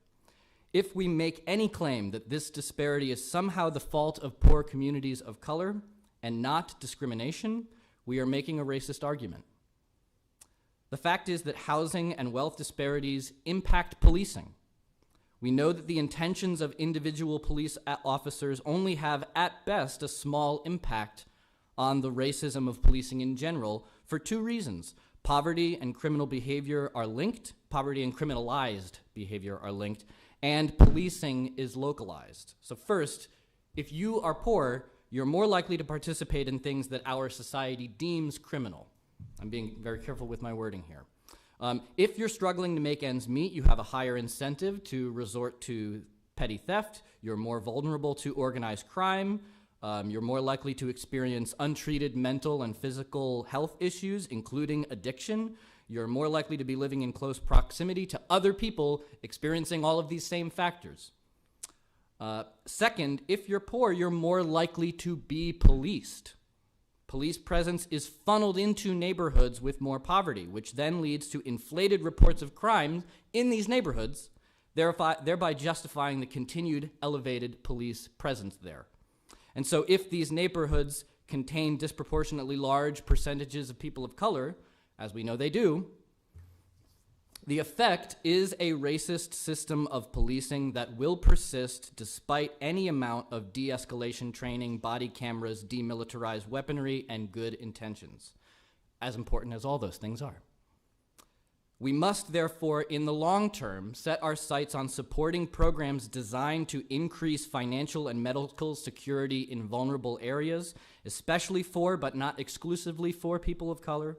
If we make any claim that this disparity is somehow the fault of poor communities of color and not discrimination, we are making a racist argument. The fact is that housing and wealth disparities impact policing. We know that the intentions of individual police officers only have, at best, a small impact on the racism of policing in general for two reasons. Poverty and criminal behavior are linked, poverty and criminalized behavior are linked, and policing is localized. So first, if you are poor, you're more likely to participate in things that our society deems criminal. I'm being very careful with my wording here. If you're struggling to make ends meet, you have a higher incentive to resort to petty theft. You're more vulnerable to organized crime. You're more likely to experience untreated mental and physical health issues, including addiction. You're more likely to be living in close proximity to other people experiencing all of these same factors. Second, if you're poor, you're more likely to be policed. Police presence is funneled into neighborhoods with more poverty, which then leads to inflated reports of crimes in these neighborhoods, thereby justifying the continued elevated police presence there. And so if these neighborhoods contain disproportionately large percentages of people of color, as we know they do, the effect is a racist system of policing that will persist despite any amount of de-escalation training, body cameras, demilitarized weaponry, and good intentions, as important as all those things are. We must therefore, in the long term, set our sights on supporting programs designed to increase financial and medical security in vulnerable areas, especially for, but not exclusively for, people of color.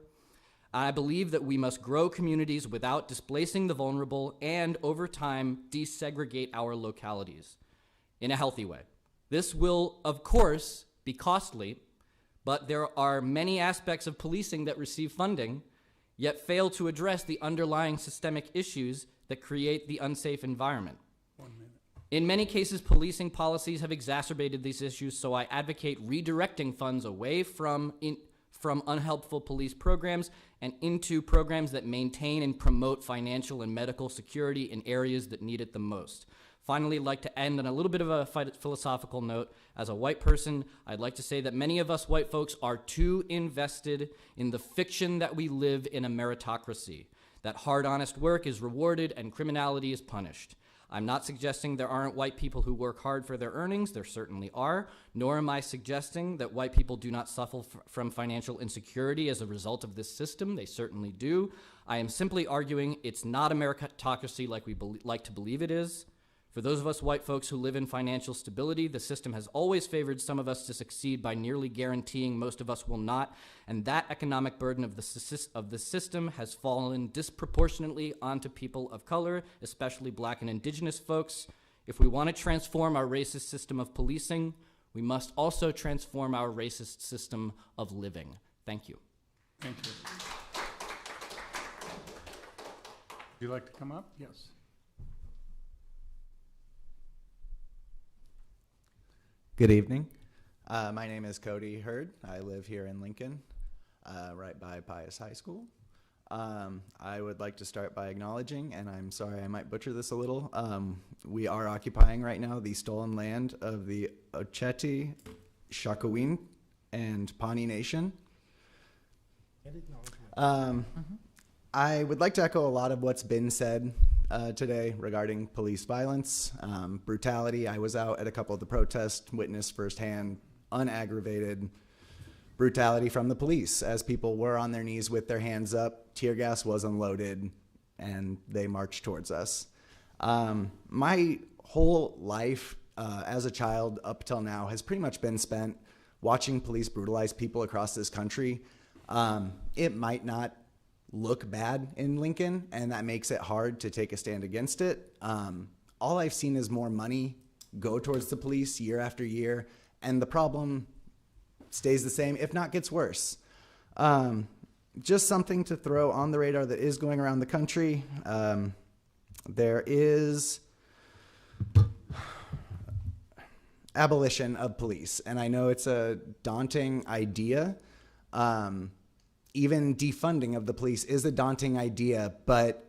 I believe that we must grow communities without displacing the vulnerable and, over time, desegregate our localities in a healthy way. This will, of course, be costly, but there are many aspects of policing that receive funding, yet fail to address the underlying systemic issues that create the unsafe environment. In many cases, policing policies have exacerbated these issues, so I advocate redirecting funds away from unhelpful police programs and into programs that maintain and promote financial and medical security in areas that need it the most. Finally, I'd like to end on a little bit of a philosophical note. As a white person, I'd like to say that many of us white folks are too invested in the fiction that we live in a meritocracy, that hard, honest work is rewarded and criminality is punished. I'm not suggesting there aren't white people who work hard for their earnings. There certainly are. Nor am I suggesting that white people do not suffer from financial insecurity as a result of this system. They certainly do. I am simply arguing it's not a meritocracy like we like to believe it is. For those of us white folks who live in financial stability, the system has always favored some of us to succeed by nearly guaranteeing most of us will not, and that economic burden of the system has fallen disproportionately onto people of color, especially black and indigenous folks. If we want to transform our racist system of policing, we must also transform our racist system of living. Thank you. Thank you. Would you like to come up? Yes. Good evening. My name is Cody Hurd. I live here in Lincoln, right by Pius High School. I would like to start by acknowledging, and I'm sorry I might butcher this a little, we are occupying right now the stolen land of the Oceti, Shakowin, and Pawnee Nation. I would like to echo a lot of what's been said today regarding police violence, brutality. I was out at a couple of the protests, witnessed firsthand unaggravated brutality from the police as people were on their knees with their hands up, tear gas was unloaded, and they marched towards us. My whole life as a child up till now has pretty much been spent watching police brutalize people across this country. It might not look bad in Lincoln, and that makes it hard to take a stand against it. All I've seen is more money go towards the police year after year, and the problem stays the same, if not gets worse. Just something to throw on the radar that is going around the country. There is abolition of police, and I know it's a daunting idea. Even defunding of the police is a daunting idea, but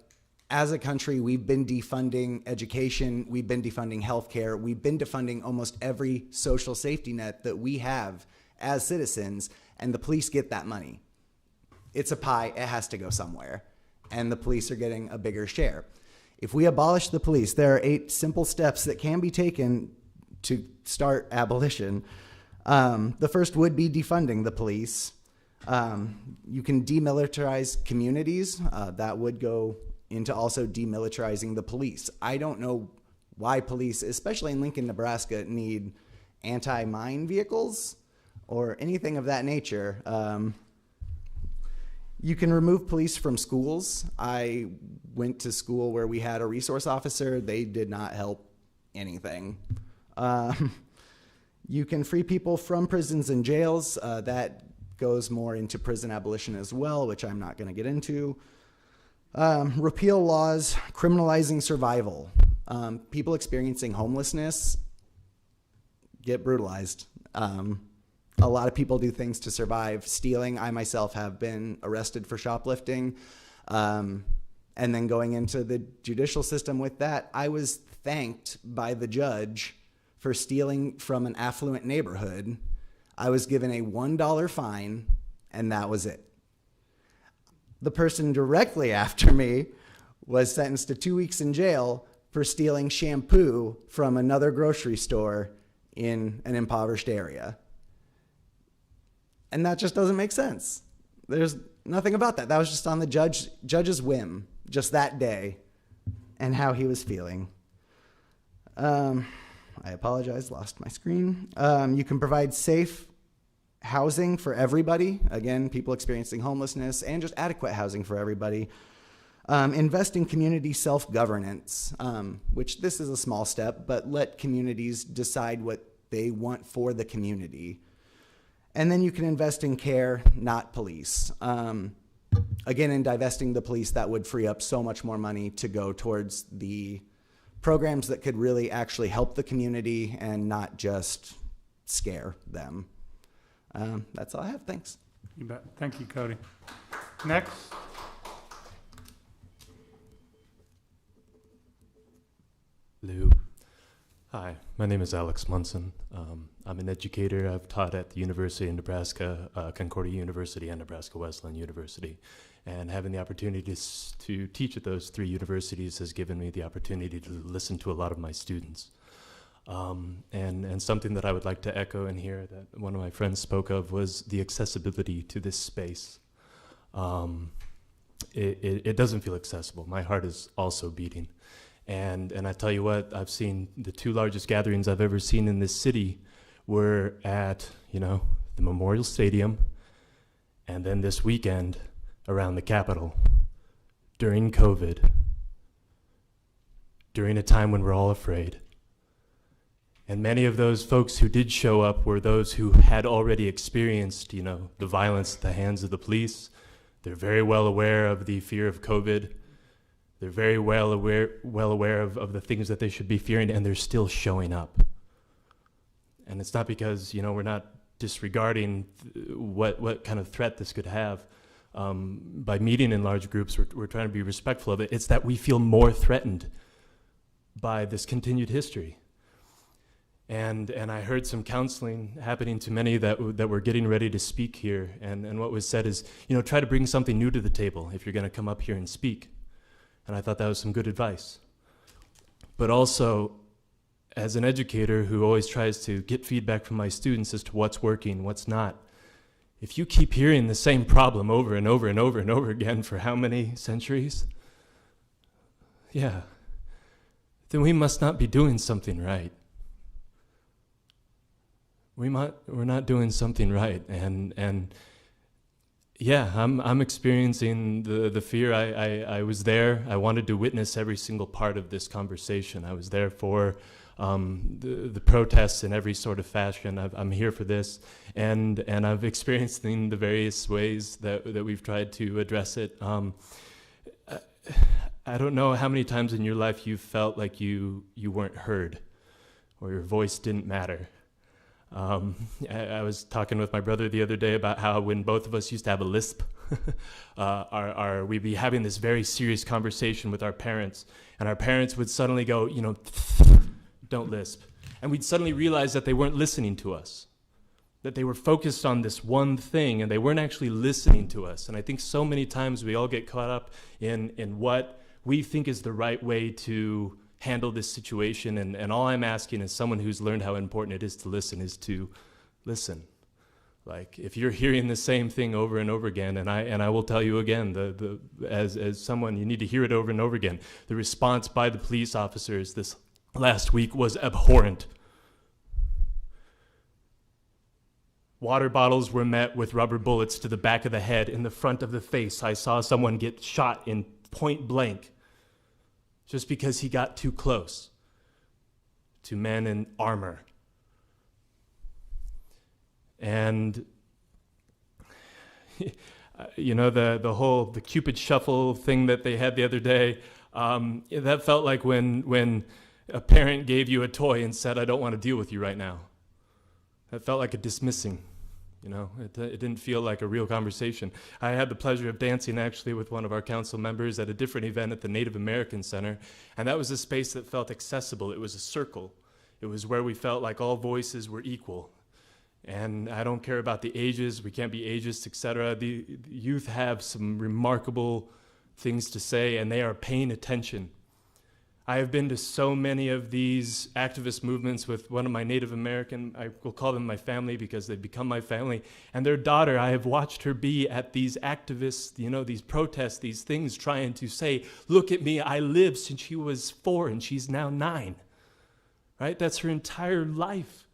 as a country, we've been defunding education, we've been defunding healthcare, we've been defunding almost every social safety net that we have as citizens, and the police get that money. It's a pie, it has to go somewhere, and the police are getting a bigger share. If we abolish the police, there are 8 simple steps that can be taken to start abolition. The first would be defunding the police. You can demilitarize communities. That would go into also demilitarizing the police. I don't know why police, especially in Lincoln, Nebraska, need anti-mine vehicles or anything of that nature. You can remove police from schools. I went to school where we had a resource officer. They did not help anything. You can free people from prisons and jails. That goes more into prison abolition as well, which I'm not going to get into. Repeal laws criminalizing survival. People experiencing homelessness get brutalized. A lot of people do things to survive. Stealing, I myself have been arrested for shoplifting. And then going into the judicial system with that, I was thanked by the judge for stealing from an affluent neighborhood. I was given a $1 fine, and that was it. The person directly after me was sentenced to 2 weeks in jail for stealing shampoo from another grocery store in an impoverished area. And that just doesn't make sense. There's nothing about that. That was just on the judge's whim, just that day, and how he was feeling. I apologize, lost my screen. You can provide safe housing for everybody. Again, people experiencing homelessness, and just adequate housing for everybody. Invest in community self-governance, which this is a small step, but let communities decide what they want for the community. And then you can invest in care, not police. Again, in divesting the police, that would free up so much more money to go towards the programs that could really actually help the community and not just scare them. That's all I have. Thanks. You bet. Thank you, Cody. Next. Hello. Hi, my name is Alex Munson. I'm an educator. I've taught at the University of Nebraska, Concordia University, and Nebraska Wesleyan University. And having the opportunity to teach at those 3 universities has given me the opportunity to listen to a lot of my students. And something that I would like to echo in here that one of my friends spoke of was the accessibility to this space. It doesn't feel accessible. My heart is also beating. And I tell you what, I've seen the 2 largest gatherings I've ever seen in this city were at, the Memorial Stadium, and then this weekend around the Capitol during COVID, during a time when we're all afraid. And many of those folks who did show up were those who had already experienced, the violence at the hands of the police. They're very well aware of the fear of COVID. They're very well aware of the things that they should be fearing, and they're still showing up. And it's not because, we're not disregarding what kind of threat this could have. By meeting in large groups, we're trying to be respectful of it. It's that we feel more threatened by this continued history. And I heard some counseling happening to many that were getting ready to speak here. And what was said is, try to bring something new to the table if you're going to come up here and speak. And I thought that was some good advice. But also, as an educator who always tries to get feedback from my students as to what's working, what's not, if you keep hearing the same problem over and over and over and over again for how many centuries? Yeah. then we must not be doing something right. We're not doing something right, and yeah, I'm experiencing the fear. I was there. I wanted to witness every single part of this conversation. I was there for the protests in every sort of fashion. I'm here for this, and I've experienced in the various ways that we've tried to address it. I don't know how many times in your life you felt like you weren't heard, or your voice didn't matter. I was talking with my brother the other day about how when both of us used to have a lisp, we'd be having this very serious conversation with our parents, and our parents would suddenly go, don't lisp. And we'd suddenly realize that they weren't listening to us, that they were focused on this one thing, and they weren't actually listening to us. And I think so many times we all get caught up in what we think is the right way to handle this situation, and all I'm asking as someone who's learned how important it is to listen. Like, if you're hearing the same thing over and over again, and I will tell you again, as someone, you need to hear it over and over again. The response by the police officers this last week was abhorrent. Water bottles were met with rubber bullets to the back of the head, in the front of the face. I saw someone get shot in point blank just because he got too close to men in armor. And the Cupid shuffle thing that they had the other day, that felt like when a parent gave you a toy and said, "I don't want to deal with you right now." That felt like a dismissing. It didn't feel like a real conversation. I had the pleasure of dancing actually with one of our council members at a different event at the Native American Center, and that was a space that felt accessible. It was a circle. It was where we felt like all voices were equal. And I don't care about the ages, we can't be ageist, etc. The youth have some remarkable things to say, and they are paying attention. I have been to so many of these activist movements with one of my Native American, I will call them my family because they've become my family, and their daughter, I have watched her be at these activists, these protests, these things, trying to say, "Look at me, I lived since she was 4 and she's now 9. Right? That's her entire life.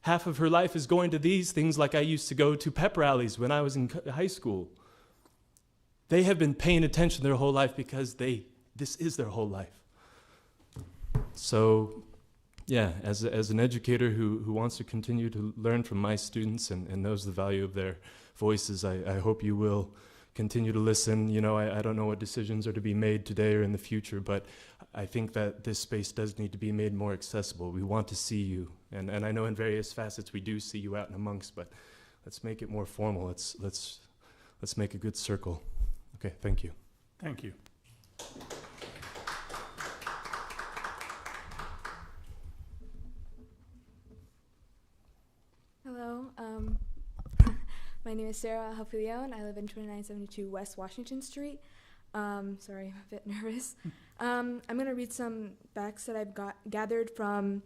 Half of her life is going to these things, like I used to go to pep rallies when I was in high school. They have been paying attention their whole life because this is their whole life. So, yeah, as an educator who wants to continue to learn from my students and knows the value of their voices, I hope you will continue to listen. I don't know what decisions are to be made today or in the future, but I think that this space does need to be made more accessible. We want to see you, and I know in various facets we do see you out and amongst, but let's make it more formal. Let's make a good circle. Okay, thank you. Thank you. Hello, my name is Sarah Halfilio, and I live in 2972 West Washington Street. Sorry, I'm a bit nervous. I'm going to read some facts that I've gathered from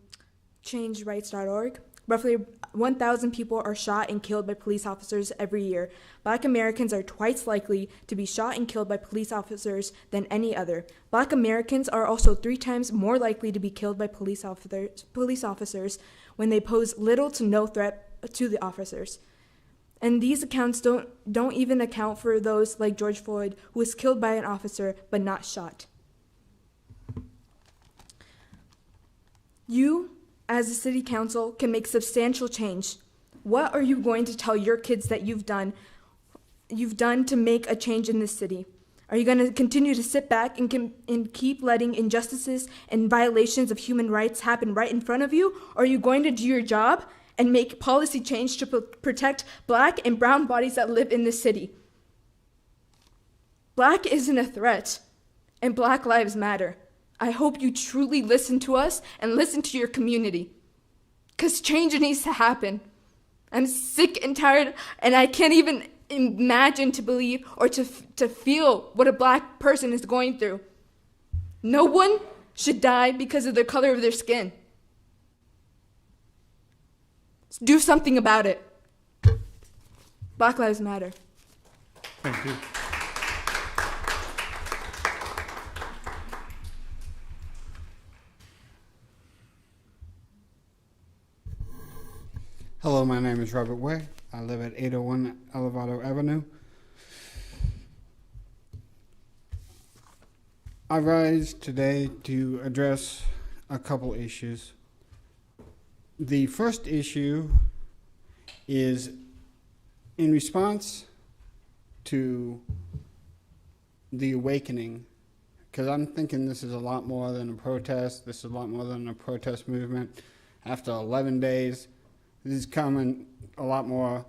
changerights.org. Roughly 1,000 people are shot and killed by police officers every year. Black Americans are twice likely to be shot and killed by police officers than any other. Black Americans are also 3 times more likely to be killed by police officers when they pose little to no threat to the officers. And these accounts don't even account for those like George Floyd, who was killed by an officer but not shot. You, as a city council, can make substantial change. What are you going to tell your kids that you've done to make a change in this city? Are you going to continue to sit back and keep letting injustices and violations of human rights happen right in front of you? Or are you going to do your job and make policy change to protect Black and brown bodies that live in this city? Black isn't a threat, and Black lives matter. I hope you truly listen to us and listen to your community, because change needs to happen. I'm sick and tired, and I can't even imagine to believe or to feel what a Black person is going through. No one should die because of the color of their skin. Do something about it. Black lives matter. Thank you. Hello, my name is Robert Way. I live at 801 Elevado Avenue. I rise today to address a couple issues. The first issue is in response to the awakening, because I'm thinking this is a lot more than a protest. This is a lot more than a protest movement. After 11 days, this is coming a lot more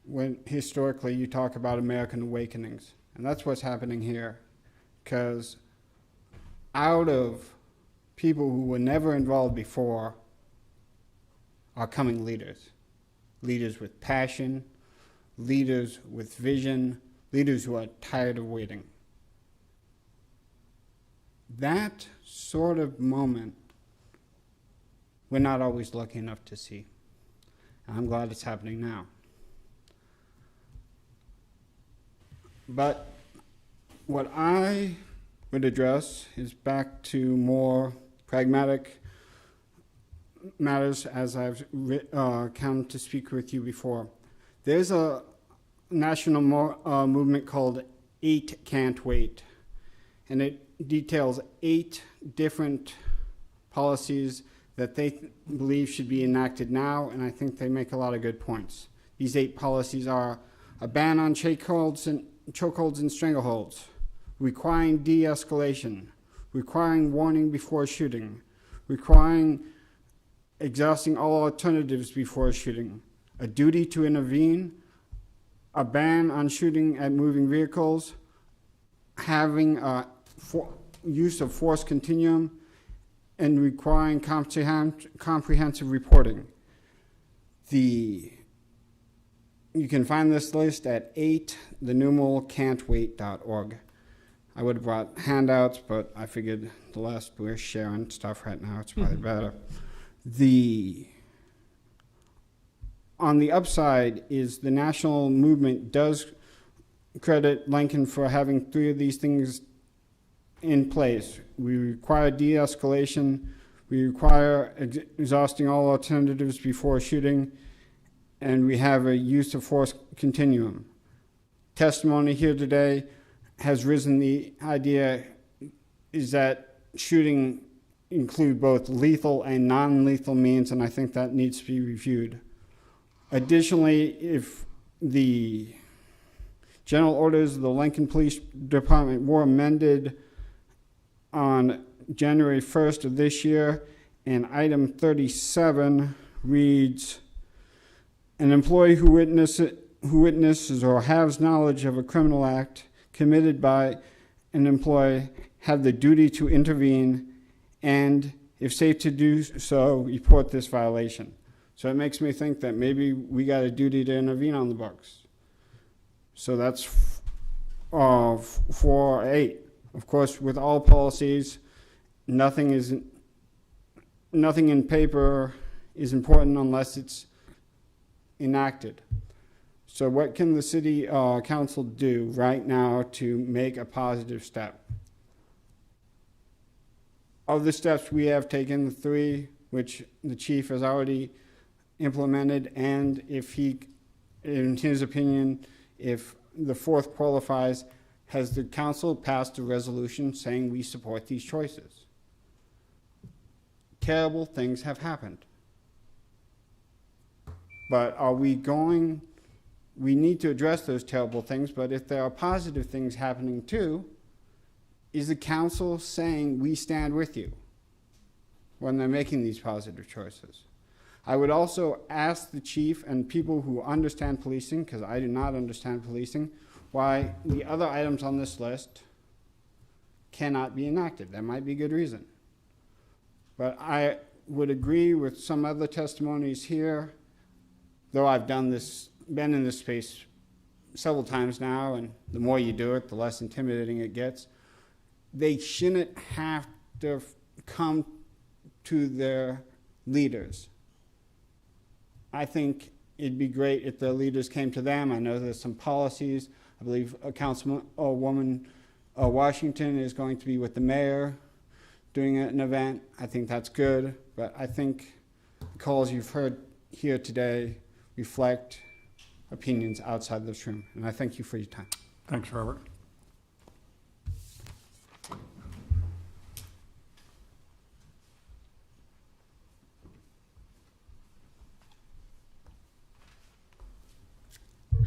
when historically you talk about American awakenings. And that's what's happening here, because out of people who were never involved before are coming leaders. Leaders with passion, leaders with vision, leaders who are tired of waiting. That sort of moment, we're not always lucky enough to see. And I'm glad it's happening now. But what I would address is back to more pragmatic matters, as I've come to speak with you before. There's a national movement called 8 Can't Wait, and it details 8 different policies that they believe should be enacted now, and I think they make a lot of good points. These 8 policies are a ban on chokeholds and strangleholds, requiring de-escalation, requiring warning before shooting, requiring exhausting all alternatives before shooting, a duty to intervene, a ban on shooting at moving vehicles, having a use of force continuum, and requiring comprehensive reporting. You can find this list at 8can'twait.org. I would have brought handouts, but I figured the less we're sharing stuff right now, it's probably better. On the upside is the national movement does credit Lincoln for having 3 of these things in place. We require de-escalation, we require exhausting all alternatives before shooting, and we have a use of force continuum. Testimony here today has risen the idea is that shooting include both lethal and non-lethal means, and I think that needs to be reviewed. Additionally, if the general orders of the Lincoln Police Department were amended on January 1st of this year, and item 37 reads, an employee who witnesses or has knowledge of a criminal act committed by an employee have the duty to intervene and, if safe to do so, report this violation. So it makes me think that maybe we got a duty to intervene on the books. So that's 4.8. Of course, with all policies, nothing in paper is important unless it's enacted. So what can the city council do right now to make a positive step? Of the steps we have taken, the 3, which the chief has already implemented, and if he, in his opinion, if the 4th qualifies, has the council passed a resolution saying we support these choices? Terrible things have happened. But we need to address those terrible things, but if there are positive things happening too, is the council saying we stand with you when they're making these positive choices? I would also ask the chief and people who understand policing, because I do not understand policing, why the other items on this list cannot be enacted. There might be good reason. But I would agree with some other testimonies here, though I've been in this space several times now, and the more you do it, the less intimidating it gets. They shouldn't have to come to their leaders. I think it'd be great if the leaders came to them. I know there's some policies. I believe a councilwoman Washington is going to be with the mayor doing an event. I think that's good, but I think the calls you've heard here today reflect opinions outside this room. And I thank you for your time. Thanks, Robert.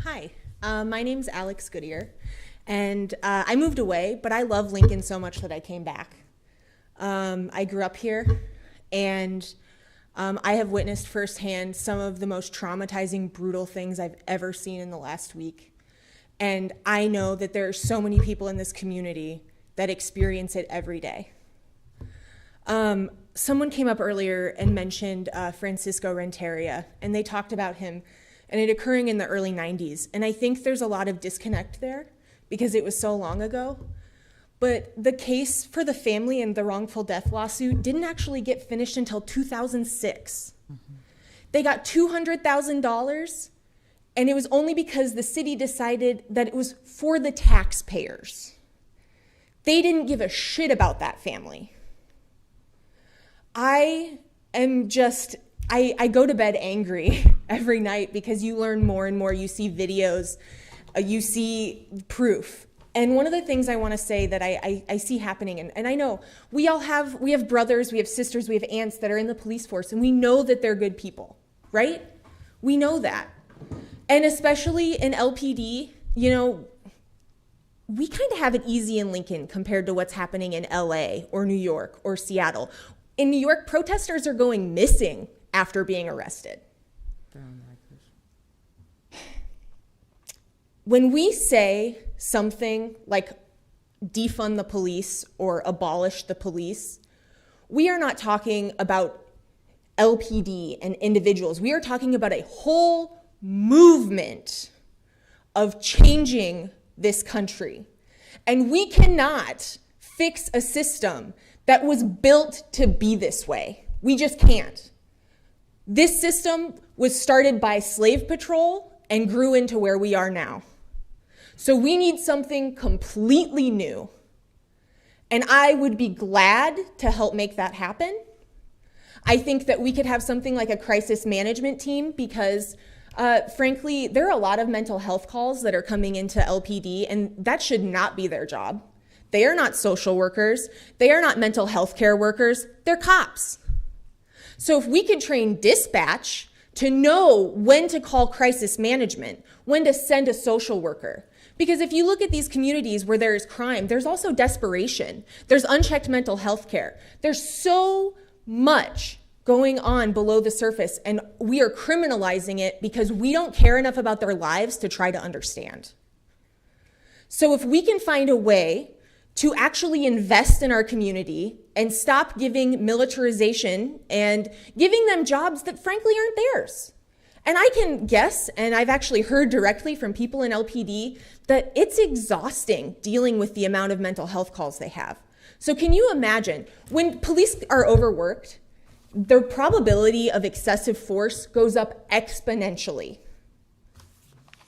Hi, my name's Alex Goodyear, and I moved away, but I love Lincoln so much that I came back. I grew up here, and I have witnessed firsthand some of the most traumatizing, brutal things I've ever seen in the last week. And I know that there are so many people in this community that experience it every day. Someone came up earlier and mentioned Francisco Renteria, and they talked about him and it occurring in the early 90s. And I think there's a lot of disconnect there because it was so long ago. But the case for the family and the wrongful death lawsuit didn't actually get finished until 2006. They got $200,000, and it was only because the city decided that it was for the taxpayers. They didn't give a shit about that family. I go to bed angry every night because you learn more and more. You see videos, you see proof. And one of the things I want to say that I see happening, and I know we have brothers, we have sisters, we have aunts that are in the police force, and we know that they're good people, right? We know that. And especially in LPD, you know, we kind of have it easy in Lincoln compared to what's happening in LA or New York or Seattle. In New York, protesters are going missing after being arrested. When we say something like defund the police or abolish the police, we are not talking about LPD and individuals. We are talking about a whole movement of changing this country. And we cannot fix a system that was built to be this way. We just can't. This system was started by slave patrol and grew into where we are now. So we need something completely new. And I would be glad to help make that happen. I think that we could have something like a crisis management team because, frankly, there are a lot of mental health calls that are coming into LPD, and that should not be their job. They are not social workers. They are not mental health care workers. They're cops. So if we could train dispatch to know when to call crisis management, when to send a social worker. Because if you look at these communities where there is crime, there's also desperation. There's unchecked mental health care. There's so much going on below the surface, and we are criminalizing it because we don't care enough about their lives to try to understand. So if we can find a way to actually invest in our community and stop giving militarization and giving them jobs that frankly aren't theirs. And I can guess, and I've actually heard directly from people in LPD, that it's exhausting dealing with the amount of mental health calls they have. So can you imagine, when police are overworked, the probability of excessive force goes up exponentially.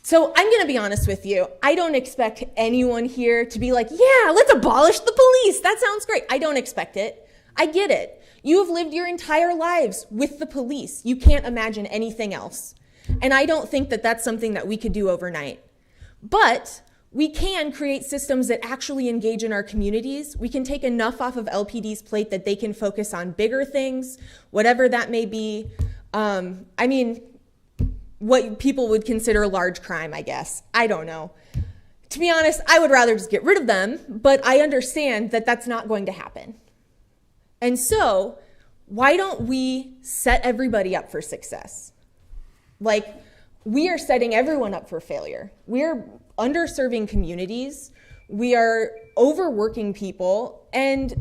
So I'm going to be honest with you. I don't expect anyone here to be like, yeah, let's abolish the police. That sounds great. I don't expect it. I get it. You have lived your entire lives with the police. You can't imagine anything else. And I don't think that that's something that we could do overnight. But we can create systems that actually engage in our communities. We can take enough off of LPD's plate that they can focus on bigger things, whatever that may be. What people would consider large crime, I guess. I don't know. To be honest, I would rather just get rid of them, but I understand that that's not going to happen. And so, why don't we set everybody up for success? Like, we are setting everyone up for failure. We're underserving communities. We are overworking people, and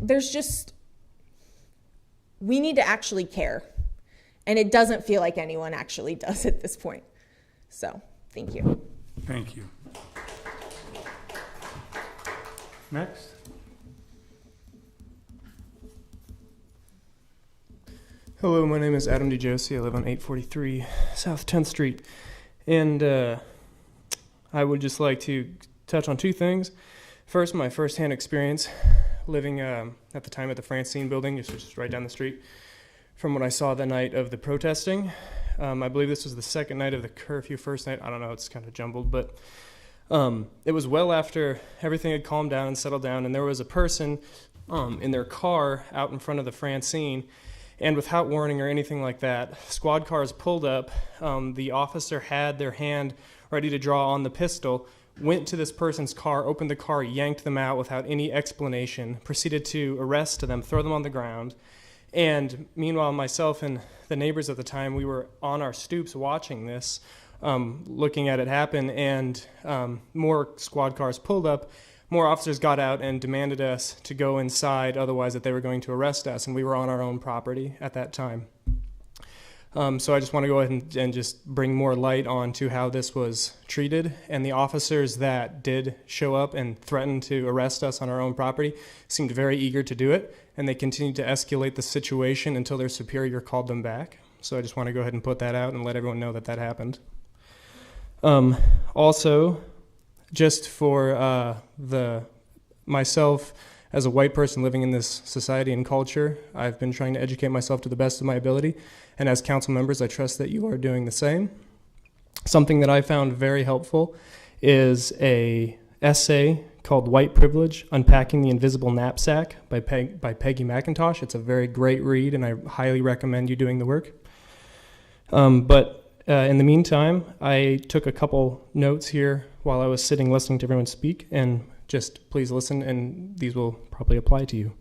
we need to actually care. And it doesn't feel like anyone actually does at this point. So, thank you. Thank you. Next. Hello, my name is Adam DeJosie. I live on 843 South 10th Street. And I would just like to touch on two things. First, my firsthand experience living at the time at the Francine building, just right down the street. From what I saw the night of the protesting, I believe this was the second night of the curfew, first night, I don't know, it's kind of jumbled, but it was well after everything had calmed down and settled down, and there was a person in their car out in front of the Francine, and without warning or anything like that, squad cars pulled up. The officer had their hand ready to draw on the pistol, went to this person's car, opened the car, yanked them out without any explanation, proceeded to arrest them, throw them on the ground. And meanwhile, myself and the neighbors at the time, we were on our stoops watching this, looking at it happen, and more squad cars pulled up. More officers got out and demanded us to go inside, otherwise that they were going to arrest us, and we were on our own property at that time. So I just want to go ahead and just bring more light on to how this was treated. And the officers that did show up and threatened to arrest us on our own property seemed very eager to do it, and they continued to escalate the situation until their superior called them back. So I just want to go ahead and put that out and let everyone know that that happened. Also, just for myself as a white person living in this society and culture, I've been trying to educate myself to the best of my ability. And as council members, I trust that you are doing the same. Something that I found very helpful is a essay called White Privilege, Unpacking the Invisible Knapsack by Peggy McIntosh. It's a very great read, and I highly recommend you doing the work. But in the meantime, I took a couple notes here while I was sitting listening to everyone speak, and just please listen, and these will probably apply to you.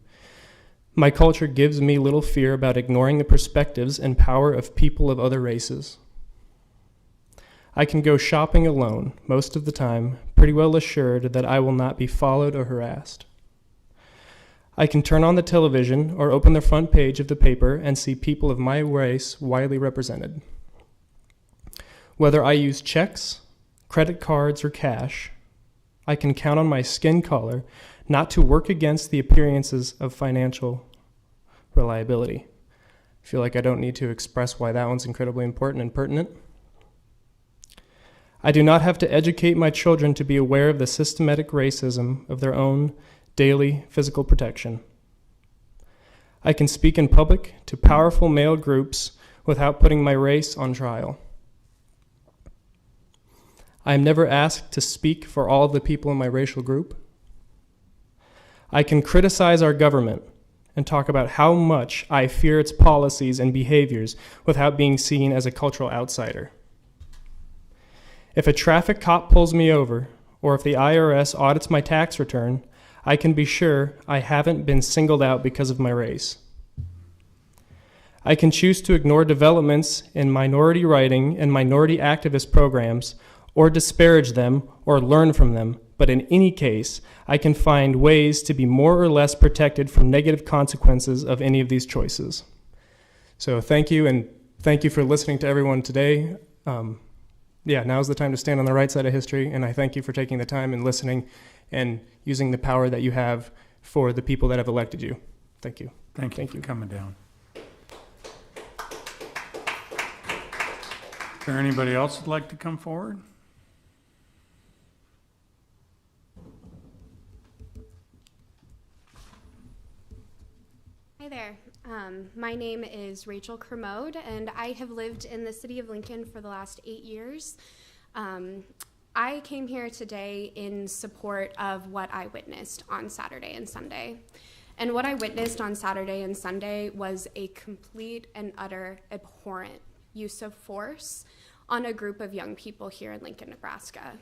My culture gives me little fear about ignoring the perspectives and power of people of other races. I can go shopping alone most of the time, pretty well assured that I will not be followed or harassed. I can turn on the television or open the front page of the paper and see people of my race widely represented. Whether I use checks, credit cards, or cash, I can count on my skin color not to work against the appearances of financial reliability. I feel like I don't need to express why that one's incredibly important and pertinent. I do not have to educate my children to be aware of the systematic racism of their own daily physical protection. I can speak in public to powerful male groups without putting my race on trial. I am never asked to speak for all of the people in my racial group. I can criticize our government and talk about how much I fear its policies and behaviors without being seen as a cultural outsider. If a traffic cop pulls me over, or if the IRS audits my tax return, I can be sure I haven't been singled out because of my race. I can choose to ignore developments in minority writing and minority activist programs, or disparage them, or learn from them, but in any case, I can find ways to be more or less protected from negative consequences of any of these choices. So thank you, and thank you for listening to everyone today. Now's the time to stand on the right side of history, and I thank you for taking the time and listening and using the power that you have for the people that have elected you. Thank you. Thank you for coming down. Is there anybody else that'd like to come forward? Hi there. My name is Rachel Kermode, and I have lived in the city of Lincoln for the last 8 years. I came here today in support of what I witnessed on Saturday and Sunday. And what I witnessed on Saturday and Sunday was a complete and utter abhorrent use of force on a group of young people here in Lincoln, Nebraska.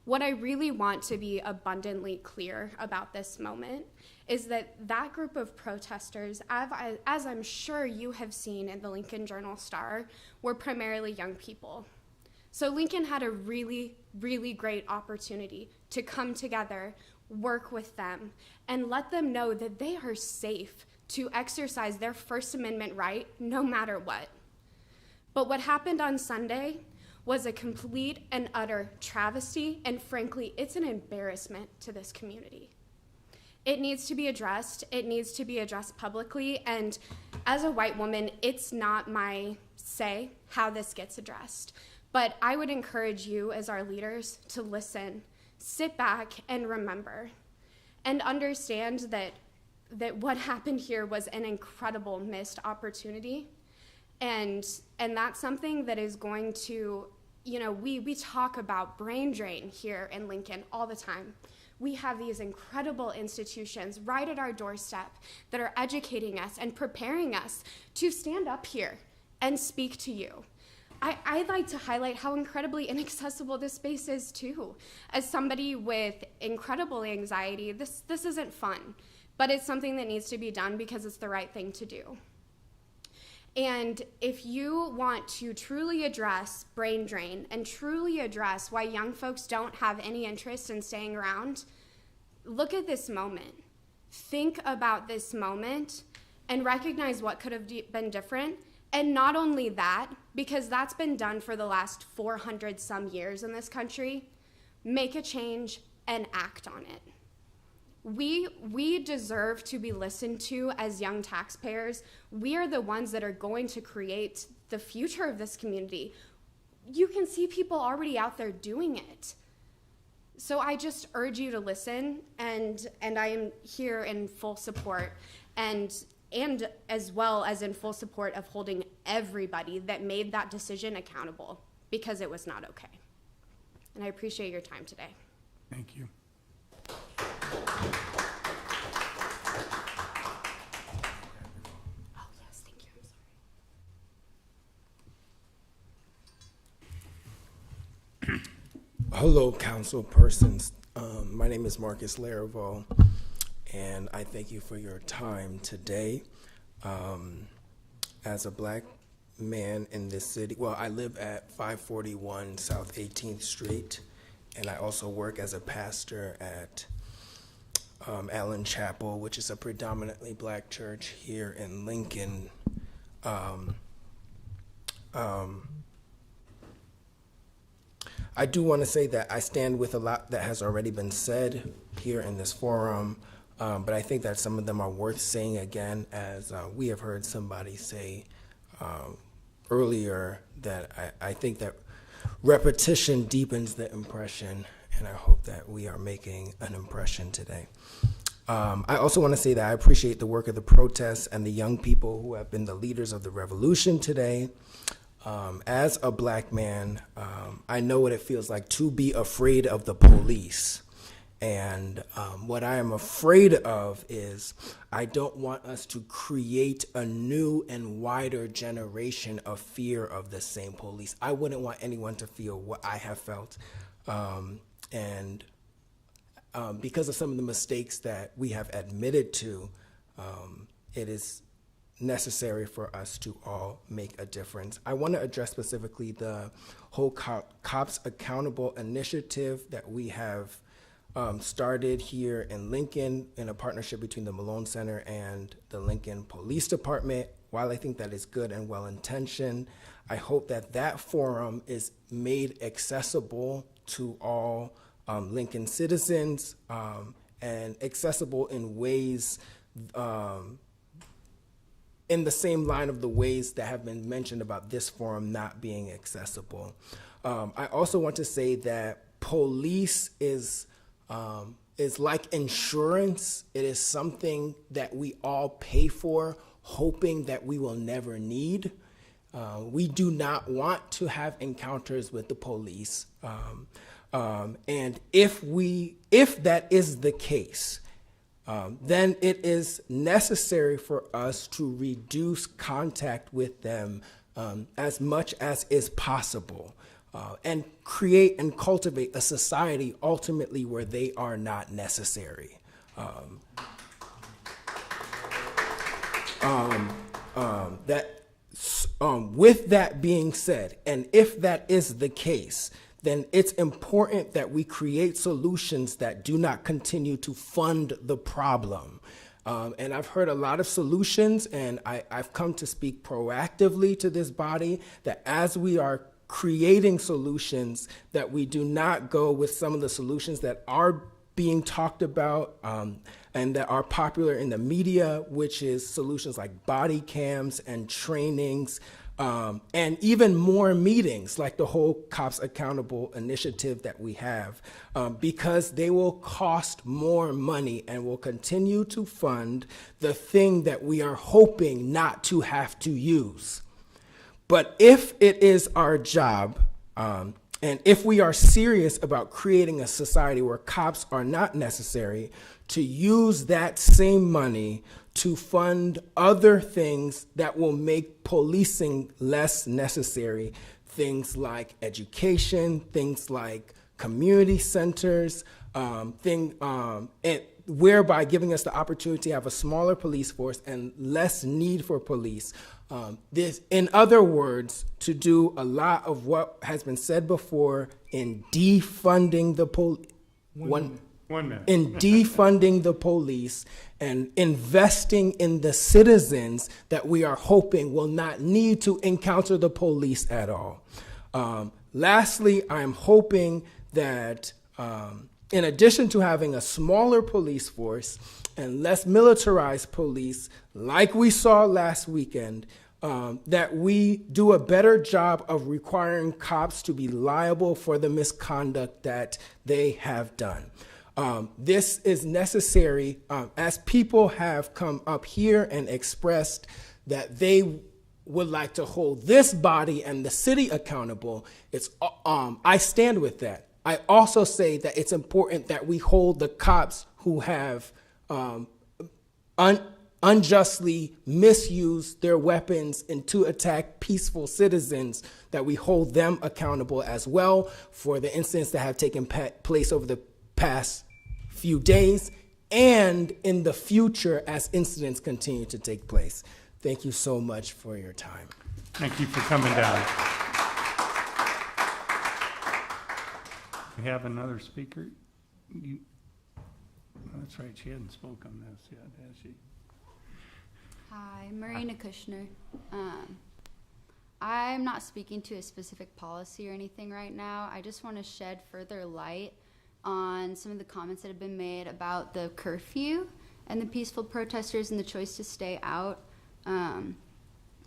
What I really want to be abundantly clear about this moment is that that group of protesters, as I'm sure you have seen in the Lincoln Journal-Star, were primarily young people. So Lincoln had a really, really great opportunity to come together, work with them, and let them know that they are safe to exercise their First Amendment right no matter what. But what happened on Sunday was a complete and utter travesty, and frankly, it's an embarrassment to this community. It needs to be addressed. It needs to be addressed publicly, and as a white woman, it's not my say how this gets addressed. But I would encourage you as our leaders to listen, sit back, and remember, and understand that what happened here was an incredible missed opportunity. And that's something that is going to, you know, we talk about brain drain here in Lincoln all the time. We have these incredible institutions right at our doorstep that are educating us and preparing us to stand up here and speak to you. I'd like to highlight how incredibly inaccessible this space is too. As somebody with incredible anxiety, this isn't fun, but it's something that needs to be done because it's the right thing to do. And if you want to truly address brain drain and truly address why young folks don't have any interest in staying around, look at this moment. Think about this moment and recognize what could have been different. And not only that, because that's been done for the last 400 some years in this country, make a change and act on it. We deserve to be listened to as young taxpayers. We are the ones that are going to create the future of this community. You can see people already out there doing it. So I just urge you to listen, and I am here in full support, and as well as in full support of holding everybody that made that decision accountable, because it was not okay. And I appreciate your time today. Thank you. Oh, yes, thank you. I'm sorry. Hello, council persons. My name is Marcus Laravel, and I thank you for your time today. As a black man in this city, well, I live at 541 South 18th Street, and I also work as a pastor at Allen Chapel, which is a predominantly black church here in Lincoln. I do want to say that I stand with a lot that has already been said here in this forum, but I think that some of them are worth saying again, as we have heard somebody say earlier, that I think that repetition deepens the impression, and I hope that we are making an impression today. I also want to say that I appreciate the work of the protests and the young people who have been the leaders of the revolution today. As a black man, I know what it feels like to be afraid of the police. And what I am afraid of is I don't want us to create a new and wider generation of fear of the same police. I wouldn't want anyone to feel what I have felt. And because of some of the mistakes that we have admitted to, it is necessary for us to all make a difference. I want to address specifically the whole Cops Accountable initiative that we have started here in Lincoln in a partnership between the Malone Center and the Lincoln Police Department. While I think that is good and well-intentioned, I hope that that forum is made accessible to all Lincoln citizens and accessible in ways in the same line of the ways that have been mentioned about this forum not being accessible. I also want to say that police is like insurance. It is something that we all pay for, hoping that we will never need. We do not want to have encounters with the police. And if that is the case, then it is necessary for us to reduce contact with them as much as is possible, and create and cultivate a society ultimately where they are not necessary. With that being said, and if that is the case, then it's important that we create solutions that do not continue to fund the problem. And I've heard a lot of solutions, and I've come to speak proactively to this body that as we are creating solutions, that we do not go with some of the solutions that are being talked about and that are popular in the media, which is solutions like body cams and trainings, and even more meetings like the whole Cops Accountable initiative that we have, because they will cost more money and will continue to fund the thing that we are hoping not to have to use. But if it is our job, and if we are serious about creating a society where cops are not necessary, to use that same money to fund other things that will make policing less necessary, things like education, things like community centers, and whereby giving us the opportunity to have a smaller police force and less need for police. In other words, to do a lot of what has been said before in defunding the in defunding the police and investing in the citizens that we are hoping will not need to encounter the police at all. Lastly, I'm hoping that in addition to having a smaller police force and less militarized police, like we saw last weekend, that we do a better job of requiring cops to be liable for the misconduct that they have done. This is necessary as people have come up here and expressed that they would like to hold this body and the city accountable. I stand with that. I also say that it's important that we hold the cops who have unjustly misused their weapons and to attack peaceful citizens, that we hold them accountable as well for the incidents that have taken place over the past few days and in the future as incidents continue to take place. Thank you so much for your time. Thank you for coming down. We have another speaker. That's right, she hadn't spoken on this yet, has she? Hi, Marina Kushner. I'm not speaking to a specific policy or anything right now. I just want to shed further light on some of the comments that have been made about the curfew and the peaceful protesters and the choice to stay out,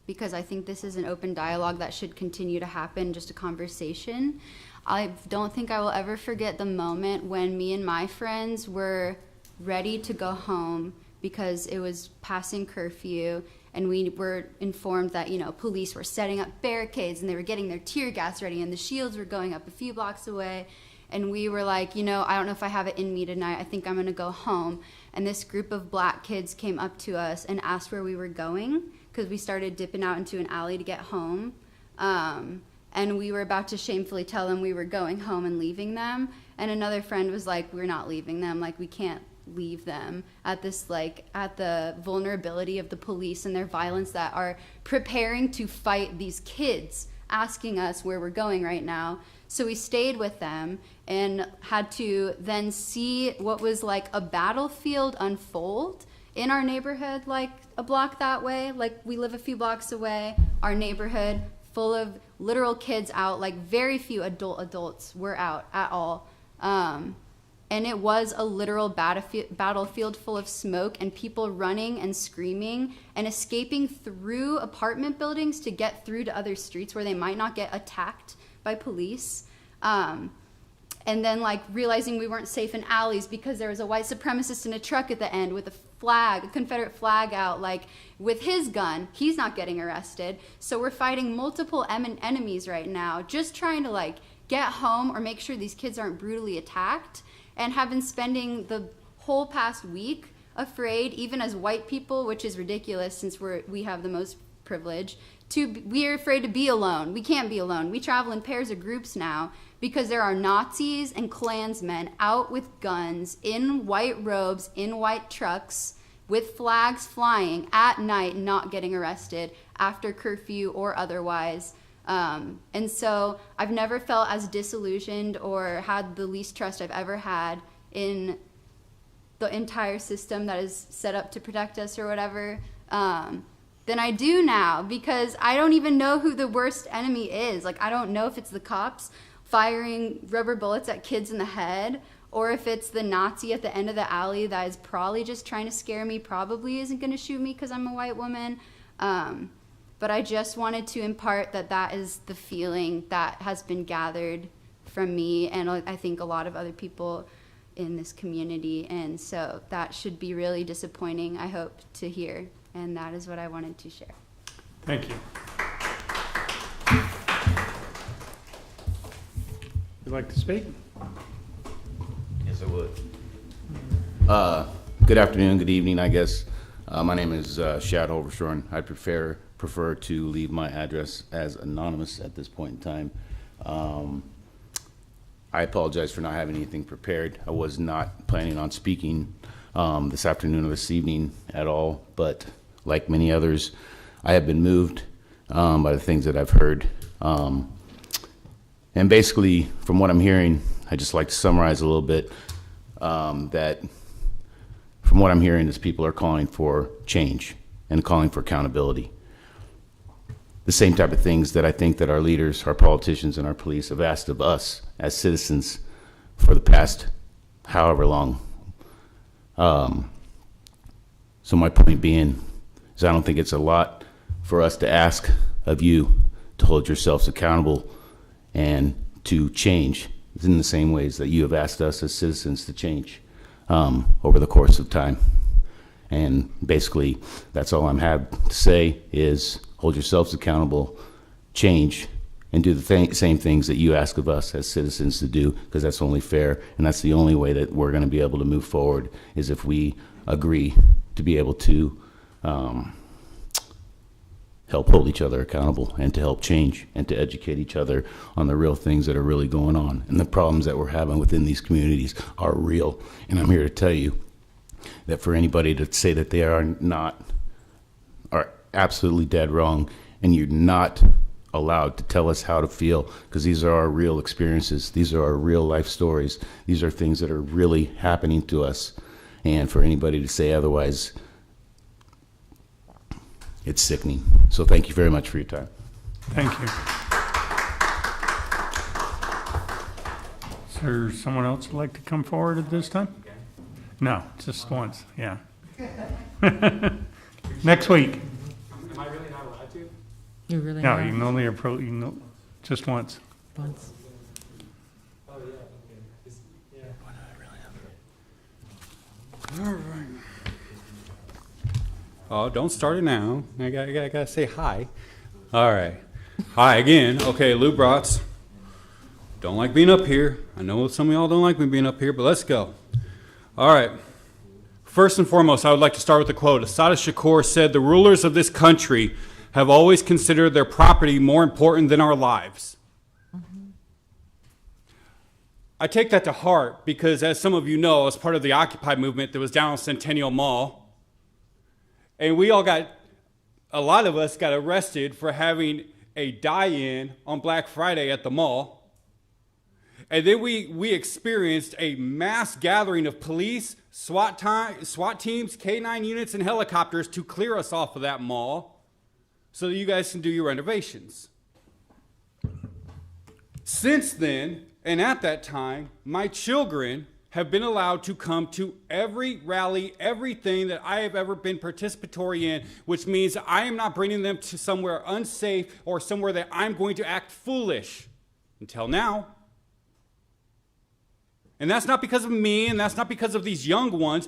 because I think this is an open dialogue that should continue to happen, just a conversation. I don't think I will ever forget the moment when me and my friends were ready to go home because it was passing curfew, and we were informed that, police were setting up barricades and they were getting their tear gas ready and the shields were going up a few blocks away. And we were like, I don't know if I have it in me tonight. I think I'm going to go home. And this group of black kids came up to us and asked where we were going, because we started dipping out into an alley to get home. And we were about to shamefully tell them we were going home and leaving them. And another friend was like, we're not leaving them. Like, we can't leave them at this, at the vulnerability of the police and their violence that are preparing to fight these kids, asking us where we're going right now. So we stayed with them and had to then see what was like a battlefield unfold in our neighborhood, like a block that way. Like, we live a few blocks away, our neighborhood full of literal kids out, like very few adults were out at all. And it was a literal battlefield full of smoke and people running and screaming and escaping through apartment buildings to get through to other streets where they might not get attacked by police. And then realizing we weren't safe in alleys because there was a white supremacist in a truck at the end with a flag, a Confederate flag out, with his gun. He's not getting arrested. So we're fighting multiple enemies right now, just trying to get home or make sure these kids aren't brutally attacked, and have been spending the whole past week afraid, even as white people, which is ridiculous since we have the most privilege, we are afraid to be alone. We can't be alone. We travel in pairs or groups now because there are Nazis and Klansmen out with guns, in white robes, in white trucks, with flags flying at night, not getting arrested after curfew or otherwise. And so I've never felt as disillusioned or had the least trust I've ever had in the entire system that is set up to protect us or whatever, than I do now, because I don't even know who the worst enemy is. I don't know if it's the cops firing rubber bullets at kids in the head, or if it's the Nazi at the end of the alley that is probably just trying to scare me, probably isn't going to shoot me because I'm a white woman. But I just wanted to impart that is the feeling that has been gathered from me and I think a lot of other people in this community. And so that should be really disappointing, I hope, to hear. And that is what I wanted to share. Thank you. you like to speak? Yes, I would. Good afternoon, good evening, I guess. My name is Shad Overshorn. I prefer to leave my address as anonymous at this point in time. I apologize for not having anything prepared. I was not planning on speaking this afternoon or this evening at all, but like many others, I have been moved by the things that I've heard. And basically, from what I'm hearing, I'd just like to summarize a little bit that from what I'm hearing is people are calling for change and calling for accountability. The same type of things that I think that our leaders, our politicians, and our police have asked of us as citizens for the past however long. So my point being is I don't think it's a lot for us to ask of you to hold yourselves accountable and to change in the same ways that you have asked us as citizens to change over the course of time. And basically, that's all I'm have to say is hold yourselves accountable, change, and do the same things that you ask of us as citizens to do, because that's only fair, and that's the only way that we're going to be able to move forward, is if we agree to be able to help hold each other accountable and to help change and to educate each other on the real things that are really going on. And the problems that we're having within these communities are real. And I'm here to tell you that for anybody to say that they are absolutely dead wrong, and you're not allowed to tell us how to feel, because these are our real experiences. These are our real life stories. These are things that are really happening to us. And for anybody to say otherwise, it's sickening. So thank you very much for your time. Thank you. Is there someone else who'd like to come forward at this time? No, just once, yeah. Next week. Am I really not allowed to? You really No, are. you can only approach, just once. Once. Oh, yeah, okay. Yeah. All right. Oh, don't start it now. I gotta say hi. All right. Hi again. Okay, Lou Bratz. Don't like being up here. I know some of y'all don't like me being up here, but let's go. All right. First and foremost, I would like to start with a quote. Assata Shakur said, "The rulers of this country have always considered their property more important than our lives." I take that to heart because, as some of you know, as part of the Occupy movement that was down on Centennial Mall, and a lot of us got arrested for having a die-in on Black Friday at the mall. And then we experienced a mass gathering of police, SWAT teams, K-9 units, and helicopters to clear us off of that mall so that you guys can do your renovations. Since then, and at that time, my children have been allowed to come to every rally, everything that I have ever been participatory in, which means I am not bringing them to somewhere unsafe or somewhere that I'm going to act foolish. Until now. And that's not because of me, and that's not because of these young ones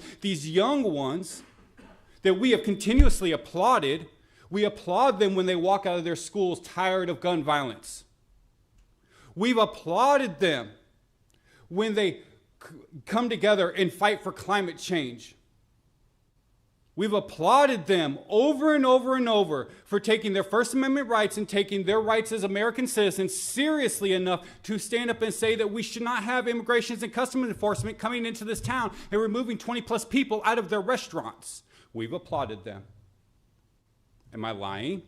that we have continuously applauded. We applaud them when they walk out of their schools tired of gun violence. We've applauded them when they come together and fight for climate change. We've applauded them over and over and over for taking their First Amendment rights and taking their rights as American citizens seriously enough to stand up and say that we should not have Immigration and Customs Enforcement coming into this town and removing 20 plus people out of their restaurants. We've applauded them. Am I lying?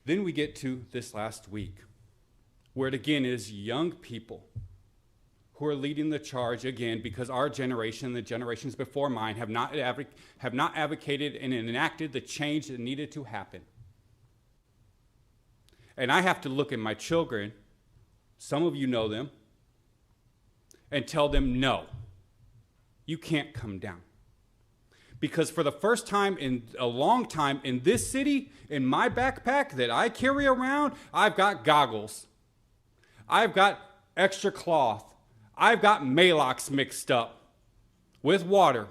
Then we get to this last week, where it again is young people who are leading the charge again, because our generation and the generations before mine have not advocated and enacted the change that needed to happen. And I have to look at my children, some of you know them, and tell them, no, you can't come down. Because for the first time in a long time in this city, in my backpack that I carry around, I've got goggles. I've got extra cloth. I've got Maalox mixed up with water.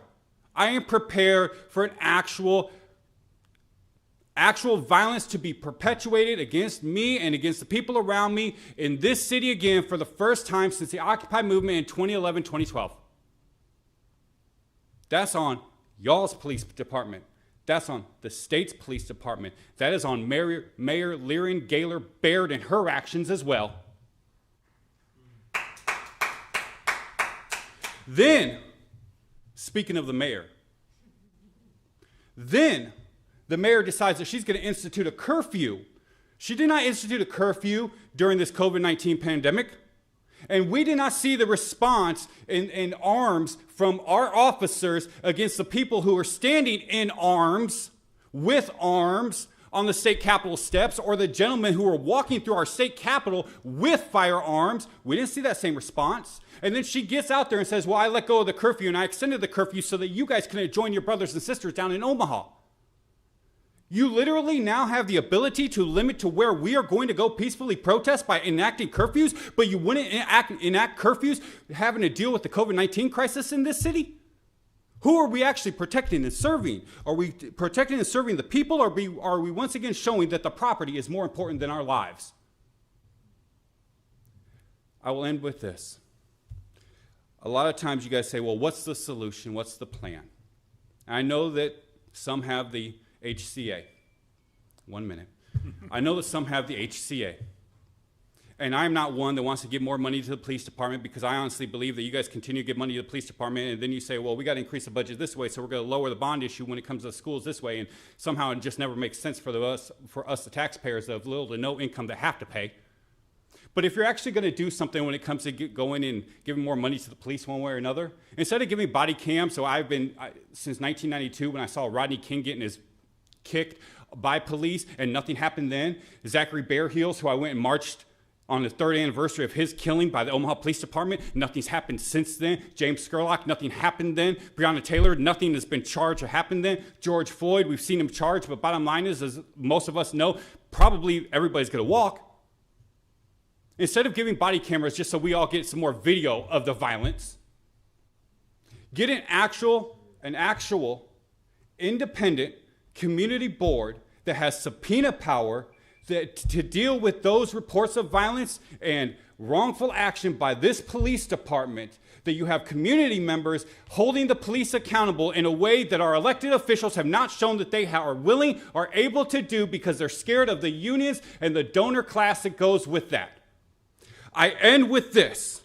I am prepared for an actual actual violence to be perpetuated against me and against the people around me in this city again for the first time since the Occupy movement in 2011, 2012. That's on y'all's police department. That's on the state's police department. That is on Mayor Lyrian Gaylor Baird and her actions as well. Then, speaking of the mayor, then the mayor decides that she's going to institute a curfew. She did not institute a curfew during this COVID-19 pandemic. And we did not see the response in arms from our officers against the people who are standing in arms, with arms, on the state capitol steps, or the gentlemen who were walking through our state capitol with firearms. We didn't see that same response. And then she gets out there and says, well, I let go of the curfew and I extended the curfew so that you guys can join your brothers and sisters down in Omaha. You literally now have the ability to limit to where we are going to go peacefully protest by enacting curfews, but you wouldn't enact curfews having to deal with the COVID-19 crisis in this city? Who are we actually protecting and serving? Are we protecting and serving the people, or are we once again showing that the property is more important than our lives? I will end with this. A lot of times you guys say, well, what's the solution? What's the plan? I know that some have the HCA. 1 minute. I know that some have the HCA. And I'm not one that wants to give more money to the police department, because I honestly believe that you guys continue to give money to the police department, and then you say, well, we got to increase the budget this way, so we're going to lower the bond issue when it comes to the schools this way, and somehow it just never makes sense for us, the taxpayers of little to no income that have to pay. But if you're actually going to do something when it comes to going and giving more money to the police one way or another, instead of giving body cams, so since 1992 when I saw Rodney King getting his kicked by police and nothing happened then, Zachary Bearheels, who I went and marched on the 3rd anniversary of his killing by the Omaha Police Department, nothing's happened since then. James Scurlock, nothing happened then. Breonna Taylor, nothing has been charged or happened then. George Floyd, we've seen him charged, but bottom line is, as most of us know, probably everybody's going to walk. Instead of giving body cameras just so we all get some more video of the violence, get an actual independent community board that has subpoena power to deal with those reports of violence and wrongful action by this police department, that you have community members holding the police accountable in a way that our elected officials have not shown that they are willing or able to do, because they're scared of the unions and the donor class that goes with that. I end with this.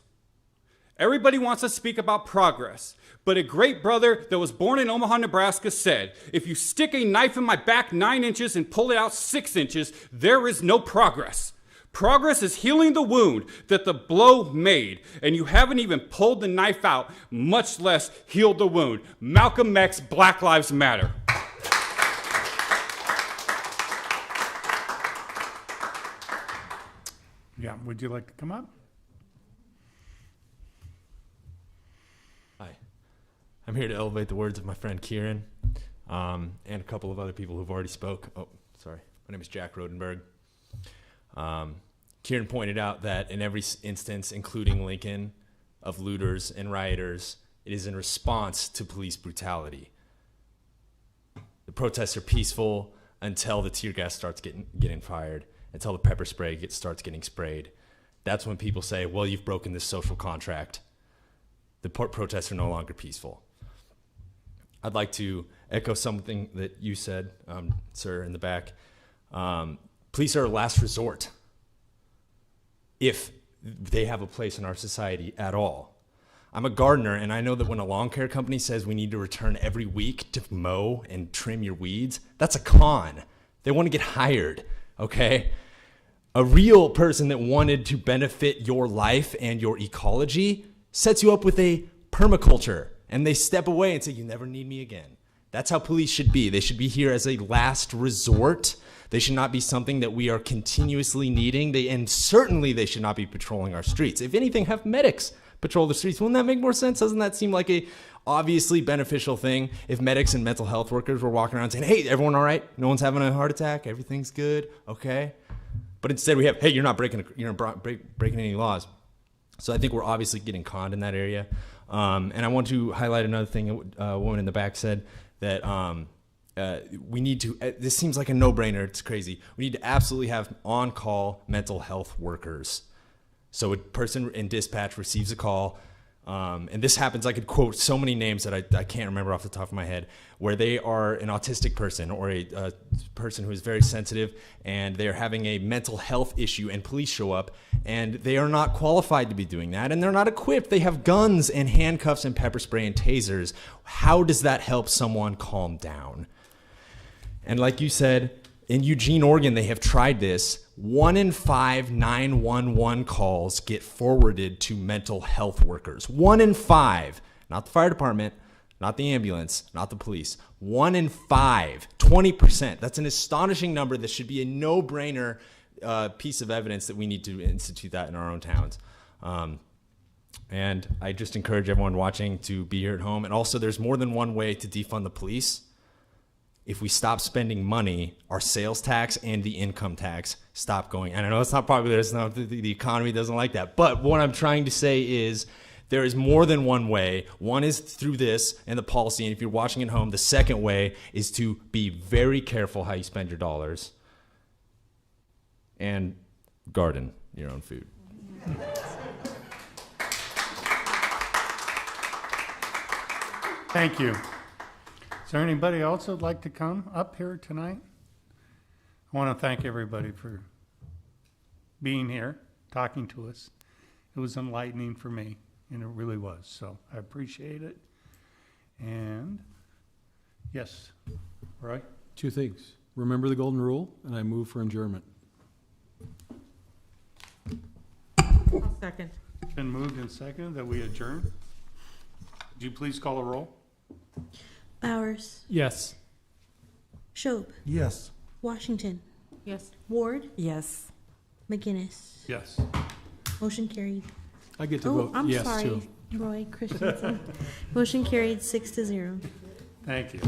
Everybody wants to speak about progress, but a great brother that was born in Omaha, Nebraska said, if you stick a knife in my back 9 inches and pull it out 6 inches, there is no progress. Progress is healing the wound that the blow made, and you haven't even pulled the knife out, much less healed the wound. Malcolm X, Black Lives Matter. Yeah, would you like to come up? Hi. I'm here to elevate the words of my friend Kieran, and a couple of other people who've already spoke. Oh, sorry. My name is Jack Rodenberg. Kieran pointed out that in every instance, including Lincoln, of looters and rioters, it is in response to police brutality. The protests are peaceful until the tear gas starts getting fired, until the pepper spray starts getting sprayed. That's when people say, well, you've broken this social contract. The protests are no longer peaceful. I'd like to echo something that you said, sir, in the back. Police are a last resort, if they have a place in our society at all. I'm a gardener, and I know that when a lawn care company says we need to return every week to mow and trim your weeds, that's a con. They want to get hired, okay? A real person that wanted to benefit your life and your ecology sets you up with a permaculture, and they step away and say, you never need me again. That's how police should be. They should be here as a last resort. They should not be something that we are continuously needing. And certainly they should not be patrolling our streets. If anything, have medics patrol the streets. Wouldn't that make more sense? Doesn't that seem like a obviously beneficial thing if medics and mental health workers were walking around saying, hey, everyone all right? No one's having a heart attack? Everything's good? Okay. But instead we have, hey, you're not breaking any laws. So I think we're obviously getting conned in that area. And I want to highlight another thing a woman in the back said, that we need to, this seems like a no-brainer, it's crazy. We need to absolutely have on-call mental health workers. So a person in dispatch receives a call, and this happens, I could quote so many names that I can't remember off the top of my head, where they are an autistic person or a person who is very sensitive, and they're having a mental health issue, and police show up, and they are not qualified to be doing that, and they're not equipped. They have guns and handcuffs and pepper spray and tasers. How does that help someone calm down? And like you said, in Eugene, Oregon, they have tried this. 1 in 5 911 calls get forwarded to mental health workers. 1 in 5, not the fire department, not the ambulance, not the police. 1 in 5, 20%. That's an astonishing number. That should be a no-brainer piece of evidence that we need to institute that in our own towns. And I just encourage everyone watching to be here at home. And also, there's more than one way to defund the police. If we stop spending money, our sales tax and the income tax stop going. And I know it's not popular. It's not, the economy doesn't like that. But what I'm trying to say is there is more than one way. One is through this and the policy. And if you're watching at home, the second way is to be very careful how you spend your dollars and garden your own food. Thank you. Is there anybody else that'd like to come up here tonight? I want to thank everybody for being here, talking to us. It was enlightening for me, and it really was, so I appreciate it. And yes, Roy? 2 things. Remember the golden rule, and I move for adjournment. Second. It's been moved and seconded that we adjourn. Would you please call a roll? Bowers. Yes. Shope. Yes. Washington. Yes. Ward. Yes. McGinnis. Yes. Motion carried. I get to vote I'm yes, sorry, too. Roy Christensen. Motion carried 6-0. Thank you.